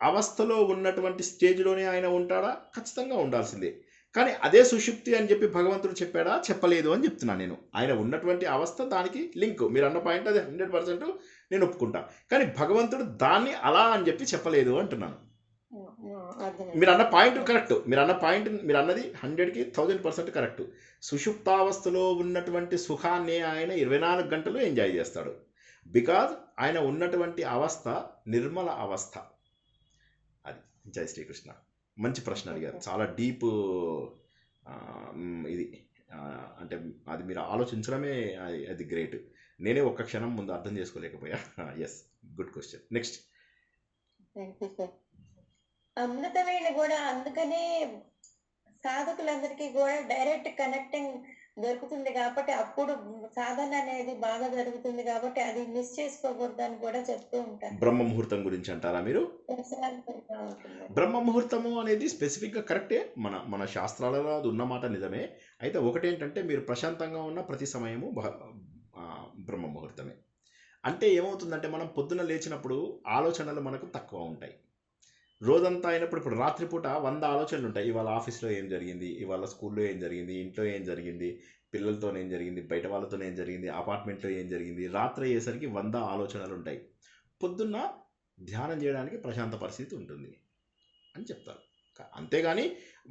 Speaker 1: అవస్థలో ఉన్నటువంటి స్టేజ్లోనే ఆయన ఉంటాడా? ఖచ్చితంగా ఉండాల్సిందే. కానీ అదే సుషుప్తి అని చెప్పి భగవంతుడు చెప్పాడా? చెప్పలేదు అని చెప్తున్నాను నేను. ఆయన ఉన్నటువంటి అవస్థ దానికి లింక్. మీరు అన్న పాయింట్ అది 100% నేను ఒప్పుకుంటా. కానీ భగవంతుడు దాన్ని అలా అని చెప్పి చెప్పలేదు అంటున్నాను. మీరు అన్న పాయింట్ కరెక్ట్, మీరు అన్నది 100కి 1000% కరెక్ట్. సుషుప్తావస్థలో ఉన్నటువంటి సుఖాన్ని ఆయన 24 గంటలు ఎంజాయ్ చేస్తాడు. బికాజ్ ఆయన ఉన్నటువంటి అవస్థ నిర్మల అవస్థ. అది. జై శ్రీకృష్ణ. మంచి ప్రశ్న అడిగారు, చాలా డీప్. ఇది అంటే అది మీరు ఆలోచించడమే అది గ్రేట్. నేనే ఒక్క క్షణం ముందు అర్థం చేసుకోలేకపోయా. Yes, good question. Next.
Speaker 2: Thank you sir. అమృతవేళ కూడా అందుకనే సాధకులందరికీ కూడా డైరెక్ట్ కనెక్టింగ్ దొరుకుతుంది కాబట్టి అప్పుడు సాధన అనేది బాగా జరుగుతుంది కాబట్టి అది మిస్ చేసుకోకూడదు అని కూడా చెప్తూ ఉంటాను.
Speaker 1: బ్రహ్మ ముహూర్తం గురించి అంటారా మీరు? బ్రహ్మ ముహూర్తము అనేది స్పెసిఫిక్గా కరెక్టే, మన శాస్త్రాలలో అది ఉన్నమాట నిజమే. అయితే ఒకటేంటంటే మీరు ప్రశాంతంగా ఉన్న ప్రతి సమయము బ్రహ్మ ముహూర్తమే. అంటే ఏమవుతుందంటే మనం పొద్దున లేచినప్పుడు ఆలోచనలు మనకు తక్కువ ఉంటాయి. రోజంతా అయినప్పుడు ఇప్పుడు రాత్రిపూట 100 ఆలోచనలు ఉంటాయి. ఇవాళ ఆఫీస్లో ఏం జరిగింది, ఇవాళ స్కూల్లో ఏం జరిగింది, ఇంట్లో ఏం జరిగింది, పిల్లలతో ఏం జరిగింది, బయట వాళ్ళతో ఏం జరిగింది, అపార్ట్మెంట్లో ఏం జరిగింది. రాత్రి అయ్యేసరికి 100 ఆలోచనలు ఉంటాయి. పొద్దున్న ధ్యానం చేయడానికి ప్రశాంత పరిస్థితి ఉంటుంది అని చెప్తారు. అంతేగాని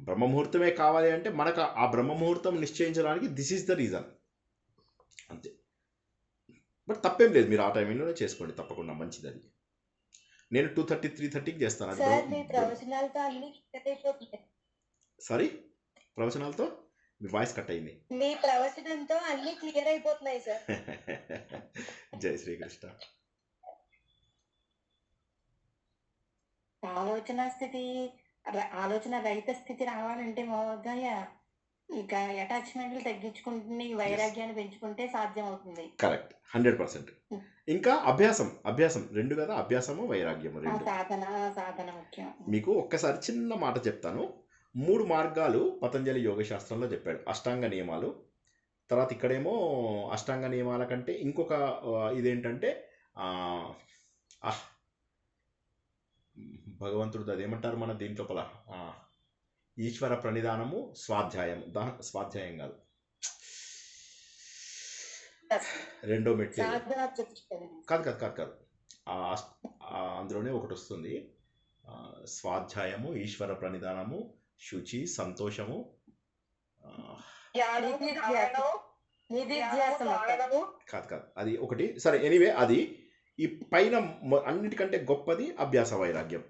Speaker 1: బ్రహ్మముహూర్తమే కావాలి అంటే మనకు ఆ బ్రహ్మముహూర్తం నిశ్చయించడానికి దిస్ ఈజ్ ద రీజన్ అంతే. బట్ తప్పేం లేదు, మీరు ఆ టైంలోనే చేసుకోండి, తప్పకుండా మంచిది. అది నేను 2:30, 3:30కి చేస్తాను. సారీ, ప్రవచనాలతో మీ వాయిస్ కట్ అయింది.
Speaker 2: మీ ప్రవచనంతో అన్ని క్లియర్ అయిపోతున్నాయి సార్.
Speaker 1: జై శ్రీకృష్ణ.
Speaker 2: ఆలోచన రహిత స్థితి రావాలంటే మామూలుగా ఇక అటాచ్మెంట్లు తగ్గించుకుంటే వైరాగ్యాన్ని పెంచుకుంటే సాధ్యం అవుతుంది.
Speaker 1: కరెక్ట్, 100%. ఇంకా అభ్యాసం రెండు కదా, అభ్యాసము వైరాగ్యము రెండు.
Speaker 2: సాధన ముఖ్యం.
Speaker 1: మీకు ఒక్కసారి చిన్న మాట చెప్తాను. 3 మార్గాలు పతంజలి యోగ శాస్త్రంలో చెప్పాడు. అష్టాంగ నియమాలు, తర్వాత ఇక్కడేమో అష్టాంగ నియమాల కంటే ఇంకొక ఇదేంటంటే భగవంతుడు అదేమంటారు మన దీంట్లోపల, ఈశ్వర ప్రణిధానము, స్వాధ్యాయం కాదు, రెండో మెట్టు కాదు, అందులోనే ఒకటి వస్తుంది. స్వాధ్యాయము, ఈశ్వర ప్రణిధానము, శుచి, సంతోషము, కాదు అది ఒకటి. సరే, ఎనీవే అది ఈ పైన అన్నిటికంటే గొప్పది అభ్యాస వైరాగ్యం.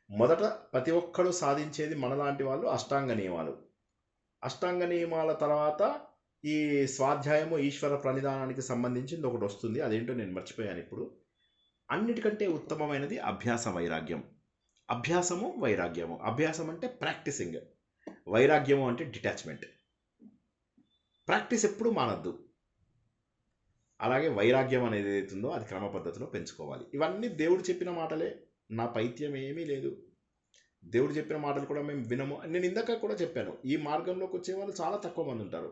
Speaker 1: మొదట ప్రతి ఒక్కరు సాధించేది మనలాంటి వాళ్ళు అష్టాంగ నియమాలు. అష్టాంగ నియమాల తర్వాత ఈ స్వాధ్యాయము, ఈశ్వర ప్రణిధానానికి సంబంధించింది ఒకటి వస్తుంది. అదేంటో నేను మర్చిపోయాను ఇప్పుడు. అన్నిటికంటే ఉత్తమమైనది అభ్యాస వైరాగ్యం. అభ్యాసము, వైరాగ్యము. అభ్యాసం అంటే ప్రాక్టీసింగ్, వైరాగ్యము అంటే డిటాచ్మెంట్. ప్రాక్టీస్ ఎప్పుడు మానద్దు. అలాగే వైరాగ్యం అనేది ఏదైతుందో అది క్రమ పద్ధతిలో పెంచుకోవాలి. ఇవన్నీ దేవుడు చెప్పిన మాటలే, నా పైత్యం ఏమీ లేదు. దేవుడు చెప్పిన మాటలు కూడా మేము వినము. నేను ఇందాక కూడా చెప్పాను, ఈ మార్గంలోకి వచ్చే వాళ్ళు చాలా తక్కువ మంది ఉంటారు.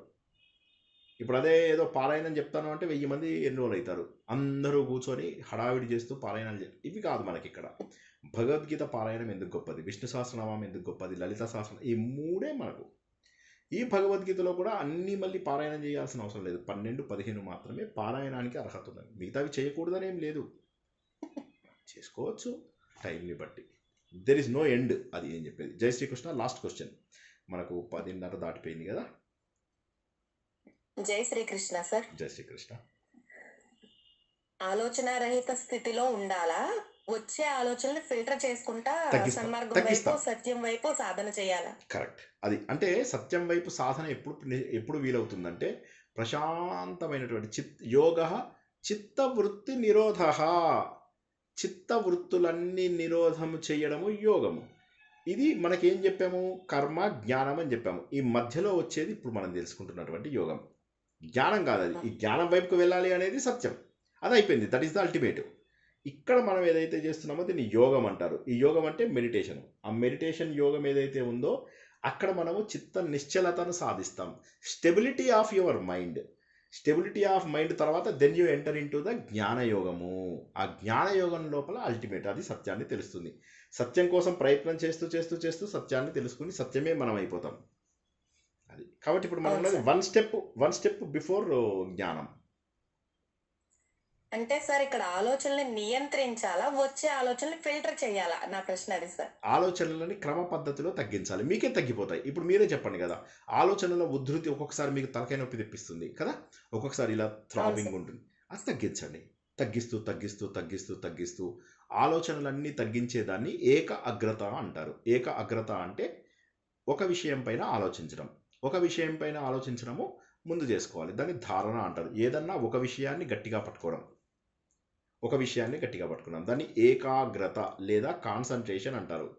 Speaker 1: ఇప్పుడు అదే ఏదో పారాయణం చెప్తాను అంటే 1000 మంది ఎన్రోల్ అవుతారు. అందరూ కూర్చొని హడావిడి చేస్తూ పారాయణాలు ఇవి కాదు మనకి ఇక్కడ. భగవద్గీత పారాయణం ఎందుకు గొప్పది, విష్ణు సహస్రనామం ఎందుకు గొప్పది, లలిత సహస్రనామం, ఈ 3 మనకు. ఈ భగవద్గీతలో కూడా అన్నీ మళ్ళీ పారాయణం చేయాల్సిన అవసరం లేదు. 12, 15 మాత్రమే పారాయణానికి అర్హత ఉన్నది. మిగతావి చేయకూడదని ఏం లేదు, చేసుకోవచ్చు టైంని బట్టి. There is no end. అది ఏం చెప్పేది. జై శ్రీకృష్ణ. లాస్ట్ క్వశ్చన్, మనకు 10:30 దాటిపోయింది కదా.
Speaker 8: జై శ్రీకృష్ణ సార్.
Speaker 1: జై శ్రీకృష్ణ.
Speaker 8: ఆలోచన రహిత స్థితిలో ఉండాలా, వచ్చే ఆలోచనలు ఫిల్టర్ చేసుకుంటా సన్మార్గం వైపు, సత్యం వైపు సాధన చేయాలా?
Speaker 1: కరెక్ట్. అది అంటే సత్యం వైపు సాధన ఎప్పుడు వీలవుతుందంటే ప్రశాంతమైనటువంటి యోగ చిత్తవృత్తి నిరోధ. చిత్తవృత్తులన్నీ నిరోధము చేయడము యోగము. ఇది మనకేం చెప్పాము, కర్మ, జ్ఞానం అని చెప్పాము. ఈ మధ్యలో వచ్చేది ఇప్పుడు మనం తెలుసుకుంటున్నటువంటి యోగం. జ్ఞానం కాదు అది. ఈ జ్ఞానం వైపుకు వెళ్ళాలి అనేది సత్యం. అది అయిపోయింది, దట్ ఈస్ ద అల్టిమేట్. ఇక్కడ మనం ఏదైతే చేస్తున్నామో దీన్ని యోగం అంటారు. ఈ యోగం అంటే మెడిటేషన్. ఆ మెడిటేషన్ యోగం ఏదైతే ఉందో అక్కడ మనము చిత్త నిశ్చలతను సాధిస్తాం. Stability of your mind. Stability of mind తర్వాత then you enter into the జ్ఞానయోగము. ఆ జ్ఞానయోగం లోపల అల్టిమేట్ అది సత్యాన్ని తెలుస్తుంది. సత్యం కోసం ప్రయత్నం చేస్తూ చేస్తూ చేస్తూ సత్యాన్ని తెలుసుకుని సత్యమే మనం అయిపోతాం. అది కాబట్టి ఇప్పుడు మనం ఉన్నది వన్ స్టెప్ బిఫోర్ జ్ఞానం.
Speaker 8: అంటే సార్ ఇక్కడ ఆలోచనల్ని నియంత్రించాలా, వచ్చే ఆలోచనలు ఫిల్టర్ చేయాలా? నా ప్రశ్న అది సార్.
Speaker 1: ఆలోచనలని క్రమ పద్ధతిలో తగ్గించాలి. మీకే తగ్గిపోతాయి. ఇప్పుడు మీరే చెప్పండి కదా, ఆలోచనల ఉద్ధృతి ఒక్కొక్కసారి మీకు తలకాయ నొప్పి తెప్పిస్తుంది కదా, ఒక్కొక్కసారి ఇలా థ్రాబింగ్ ఉంటుంది. అది తగ్గించండి. తగ్గిస్తూ తగ్గిస్తూ తగ్గిస్తూ తగ్గిస్తూ ఆలోచనలన్నీ తగ్గించేదాన్ని ఏక అగ్రత అంటారు. ఏక అగ్రత అంటే ఒక విషయం పైన ఆలోచించడం. ఒక విషయం పైన ఆలోచించడము ముందు చేసుకోవాలి. దాన్ని ధారణ అంటారు. ఏదన్నా ఒక విషయాన్ని గట్టిగా పట్టుకోవడం, ఒక విషయాన్ని గట్టిగా పట్టుకున్నాం, దాన్ని ఏకాగ్రత లేదా కాన్సన్ట్రేషన్ అంటారు.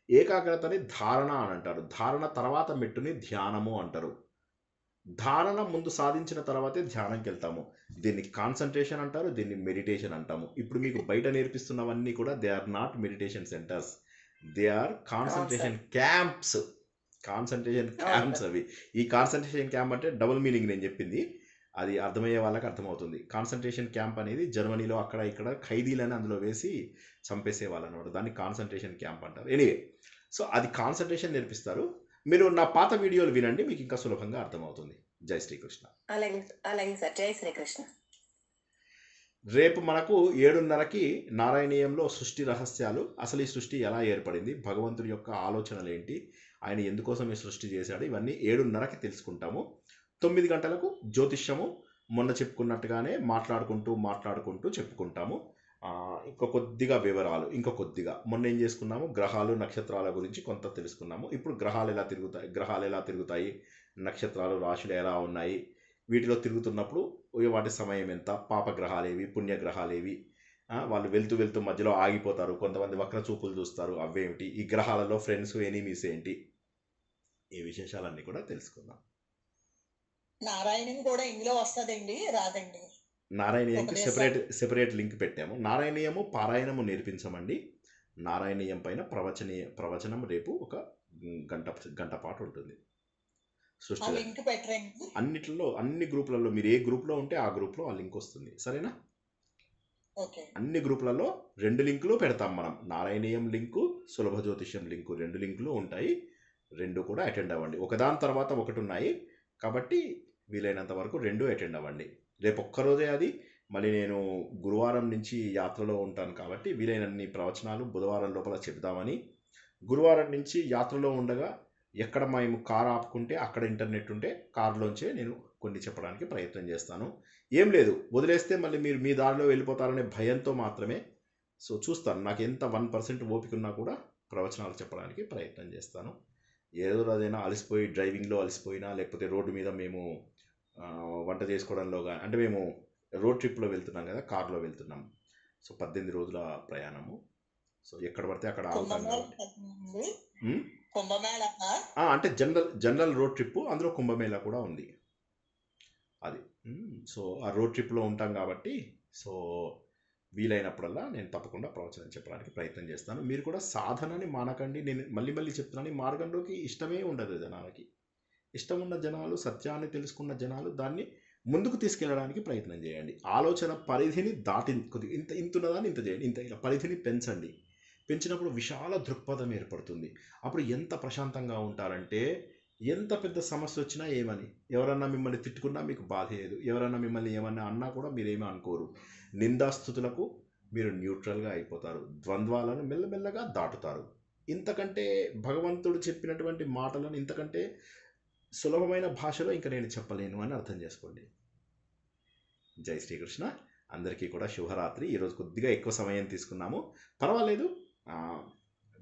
Speaker 1: ఏకాగ్రతని ధారణ అని అంటారు. ధారణ తర్వాత మెట్టుని ధ్యానము అంటారు. ధారణ ముందు సాధించిన తర్వాతే ధ్యానంకి వెళ్తాము. దీన్ని కాన్సన్ట్రేషన్ అంటారు, దీన్ని మెడిటేషన్ అంటాము. ఇప్పుడు మీకు బయట నేర్పిస్తున్నవన్నీ కూడా they are not meditation centres, they are concentration camps. Concentration camps అవి. ఈ కాన్సన్ట్రేషన్ క్యాంప్ అంటే డబుల్ మీనింగ్ నేను చెప్పింది, అది అర్థమయ్యే వాళ్ళకి అర్థమవుతుంది. కాన్సన్ట్రేషన్ క్యాంప్ అనేది జర్మనీలో అక్కడ ఇక్కడ ఖైదీలని అందులో వేసి చంపేసే వాళ్ళు అనమాట. దాన్ని కాన్సన్ట్రేషన్ క్యాంప్ అంటారు. ఎనీవే, సో అది కాన్సన్ట్రేషన్ నేర్పిస్తారు. మీరు నా పాత వీడియోలు వినండి, మీకు ఇంకా సులభంగా అర్థమవుతుంది. జై శ్రీకృష్ణ.
Speaker 8: అలాగే అలాగే సార్. జై శ్రీకృష్ణ.
Speaker 1: రేపు మనకు 7:30కి నారాయణీయంలో సృష్టి రహస్యాలు, అసలు ఈ సృష్టి ఎలా ఏర్పడింది, భగవంతుడి యొక్క ఆలోచనలు ఏంటి, ఆయన ఎందుకోసం ఈ సృష్టి చేశాడు, ఇవన్నీ 7:30కి తెలుసుకుంటాము. 9 గంటలకు జ్యోతిష్యము మొన్న చెప్పుకున్నట్టుగానే మాట్లాడుకుంటూ చెప్పుకుంటాము. ఇంకో కొద్దిగా వివరాలు, మొన్న ఏం చేసుకున్నాము, గ్రహాలు నక్షత్రాల గురించి కొంత తెలుసుకున్నాము. ఇప్పుడు గ్రహాలు ఎలా తిరుగుతాయి, నక్షత్రాలు రాశులు ఎలా ఉన్నాయి, వీటిలో తిరుగుతున్నప్పుడు వాటి సమయం ఎంత, పాపగ్రహాలేవి పుణ్యగ్రహాలేవి, వాళ్ళు వెళ్తూ మధ్యలో ఆగిపోతారు, కొంతమంది వక్ర చూపులు చూస్తారు, అవేమిటి, ఈ గ్రహాలలో ఫ్రెండ్స్ ఎనీమీస్ ఏంటి, ఈ విశేషాలన్నీ కూడా తెలుసుకుందాం.
Speaker 3: నారాయణం కూడా ఇందులో వస్తుందండి, రాదండి?
Speaker 1: నారాయణీయంకి సెపరేట్ లింక్ పెట్టాము. నారాయణీయము పారాయణము నేర్పించమండి. నారాయణీయం పైన ప్రవచనం రేపు ఒక గంట పాటు ఉంటుంది. సృష్టి అన్నిట్లో అన్ని గ్రూపులలో మీరు ఏ గ్రూప్లో ఉంటే ఆ గ్రూప్లో ఆ లింక్ వస్తుంది. సరేనా? అన్ని గ్రూపులలో 2 లింకులు పెడతాం మనం. నారాయణీయం లింకు, సులభ జ్యోతిష్యం లింకు, 2 లింకులు ఉంటాయి. 2 కూడా అటెండ్ అవ్వండి. ఒకదాని తర్వాత ఒకటి ఉన్నాయి కాబట్టి వీలైనంత వరకు 2 అటెండ్ అవ్వండి. రేపు ఒక్కరోజే అది. మళ్ళీ నేను గురువారం నుంచి యాత్రలో ఉంటాను కాబట్టి వీలైనన్ని ప్రవచనాలు బుధవారం లోపల చెప్దామని, గురువారం నుంచి యాత్రలో ఉండగా ఎక్కడ మేము కారు ఆపుకుంటే అక్కడ ఇంటర్నెట్ ఉంటే కారులోంచే నేను కొన్ని చెప్పడానికి ప్రయత్నం చేస్తాను. ఏం లేదు, వదిలేస్తే మళ్ళీ మీరు మీ దారిలో వెళ్ళిపోతారనే భయంతో మాత్రమే. సో చూస్తాను, నాకు ఎంత 1% ఓపిక ఉన్నా కూడా ప్రవచనాలు చెప్పడానికి ప్రయత్నం చేస్తాను. ఏదో రోజైనా అలసిపోయి డ్రైవింగ్లో అలసిపోయినా, లేకపోతే రోడ్డు మీద మేము వంట చేసుకోవడంలో కానీ, అంటే మేము రోడ్ ట్రిప్లో వెళ్తున్నాం కదా, కార్లో వెళ్తున్నాం. సో 18 రోజుల ప్రయాణము. సో ఎక్కడ పడితే అక్కడ ఆగుతాం కాబట్టి అంటే జనరల్ రోడ్ ట్రిప్, అందులో కుంభమేళా కూడా ఉంది అది. సో ఆ రోడ్ ట్రిప్లో ఉంటాం కాబట్టి సో వీలైనప్పుడల్లా నేను తప్పకుండా ప్రవచనం చెప్పడానికి ప్రయత్నం చేస్తాను. మీరు కూడా సాధనని మానకండి. నేను మళ్ళీ చెప్తున్నాను, ఈ మార్గంలోకి ఇష్టమే ఉండదు జనాలకి. ఇష్టం ఉన్న జనాలు, సత్యాన్ని తెలుసుకున్న జనాలు దాన్ని ముందుకు తీసుకెళ్ళడానికి ప్రయత్నం చేయండి. ఆలోచన పరిధిని కొద్దిగా ఇంత ఉన్నదాన్ని ఇంత చేయండి, ఇలా పరిధిని పెంచండి. పెంచినప్పుడు విశాల దృక్పథం ఏర్పడుతుంది. అప్పుడు ఎంత ప్రశాంతంగా ఉంటారంటే, ఎంత పెద్ద సమస్య వచ్చినా ఏమని, ఎవరన్నా మిమ్మల్ని తిట్టుకున్నా మీకు బాధ లేదు, ఎవరన్నా మిమ్మల్ని ఏమన్నా అన్నా కూడా మీరేమీ అనుకోరు. నిందాస్తుతులకు మీరు న్యూట్రల్గా అయిపోతారు. ద్వంద్వాలను మెల్లమెల్లగా దాటుతారు. ఇంతకంటే భగవంతుడు చెప్పినటువంటి మాటలను ఇంతకంటే సులభమైన భాషలో ఇంకా నేను చెప్పలేను అని అర్థం చేసుకోండి. జై శ్రీకృష్ణ. అందరికీ కూడా శుభరాత్రి. ఈరోజు కొద్దిగా ఎక్కువ సమయం తీసుకున్నాము, పర్వాలేదు.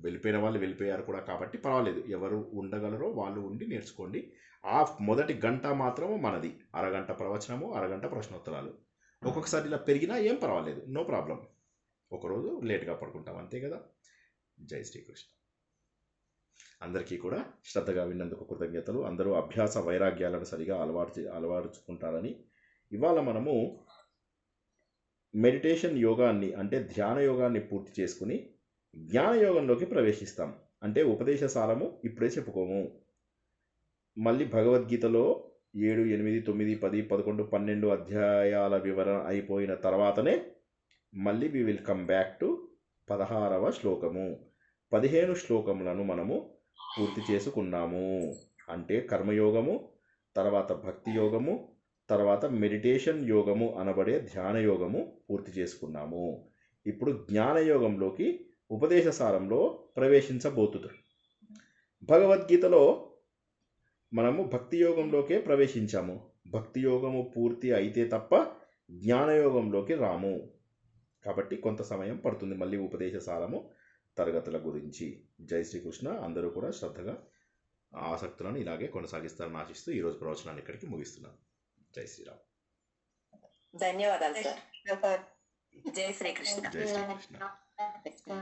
Speaker 1: వెళ్ళిపోయిన వాళ్ళు వెళ్ళిపోయారు కూడా కాబట్టి పర్వాలేదు. ఎవరు ఉండగలరో వాళ్ళు ఉండి నేర్చుకోండి. ఆ మొదటి గంట మాత్రము మనది. అరగంట ప్రవచనము, అరగంట ప్రశ్నోత్తరాలు. ఒక్కొక్కసారి ఇలా పెరిగినా ఏం పర్వాలేదు, నో ప్రాబ్లం. ఒకరోజు లేట్గా పడుకుంటాం, అంతే కదా. జై శ్రీకృష్ణ. అందరికీ కూడా శ్రద్ధగా విన్నందుకు కృతజ్ఞతలు. అందరూ అభ్యాస వైరాగ్యాలను సరిగా అలవాటుకుంటారని. ఇవాళ మనము మెడిటేషన్ యోగాన్ని అంటే ధ్యాన యోగాన్ని పూర్తి చేసుకుని జ్ఞానయోగంలోకి ప్రవేశిస్తాం. అంటే ఉపదేశ సారము ఇప్పుడే చెప్పుకోము. మళ్ళీ భగవద్గీతలో 7, 8, 9, 10, 11, 12 అధ్యాయాల వివరణ అయిపోయిన తర్వాతనే మళ్ళీ we will come back to 16వ శ్లోకము. 15 శ్లోకములను మనము పూర్తి చేసుకున్నాము. అంటే కర్మయోగము, తర్వాత భక్తి యోగము, తర్వాత మెడిటేషన్ యోగము అనబడే ధ్యాన యోగము పూర్తి చేసుకున్నాము. ఇప్పుడు జ్ఞానయోగంలోకి ఉపదేశ సారంలో ప్రవేశించబోతుంది. భగవద్గీతలో మనము భక్తి యోగంలోకే ప్రవేశించాము. భక్తి యోగము పూర్తి అయితే తప్ప జ్ఞానయోగంలోకి రాము. కాబట్టి కొంత సమయం పడుతుంది మళ్ళీ ఉపదేశ సారము తరగతుల గురించి. జై శ్రీకృష్ణ. అందరూ కూడా శ్రద్ధగా ఆసక్తులను ఇలాగే కొనసాగిస్తారని ఆశిస్తూ ఈరోజు ప్రవచనాన్ని ఇక్కడికి ముగిస్తున్నాను. జై శ్రీరామ్.
Speaker 8: ధన్యవాదాలు సార్. జై శ్రీకృష్ణ.
Speaker 1: జై శ్రీకృష్ణ.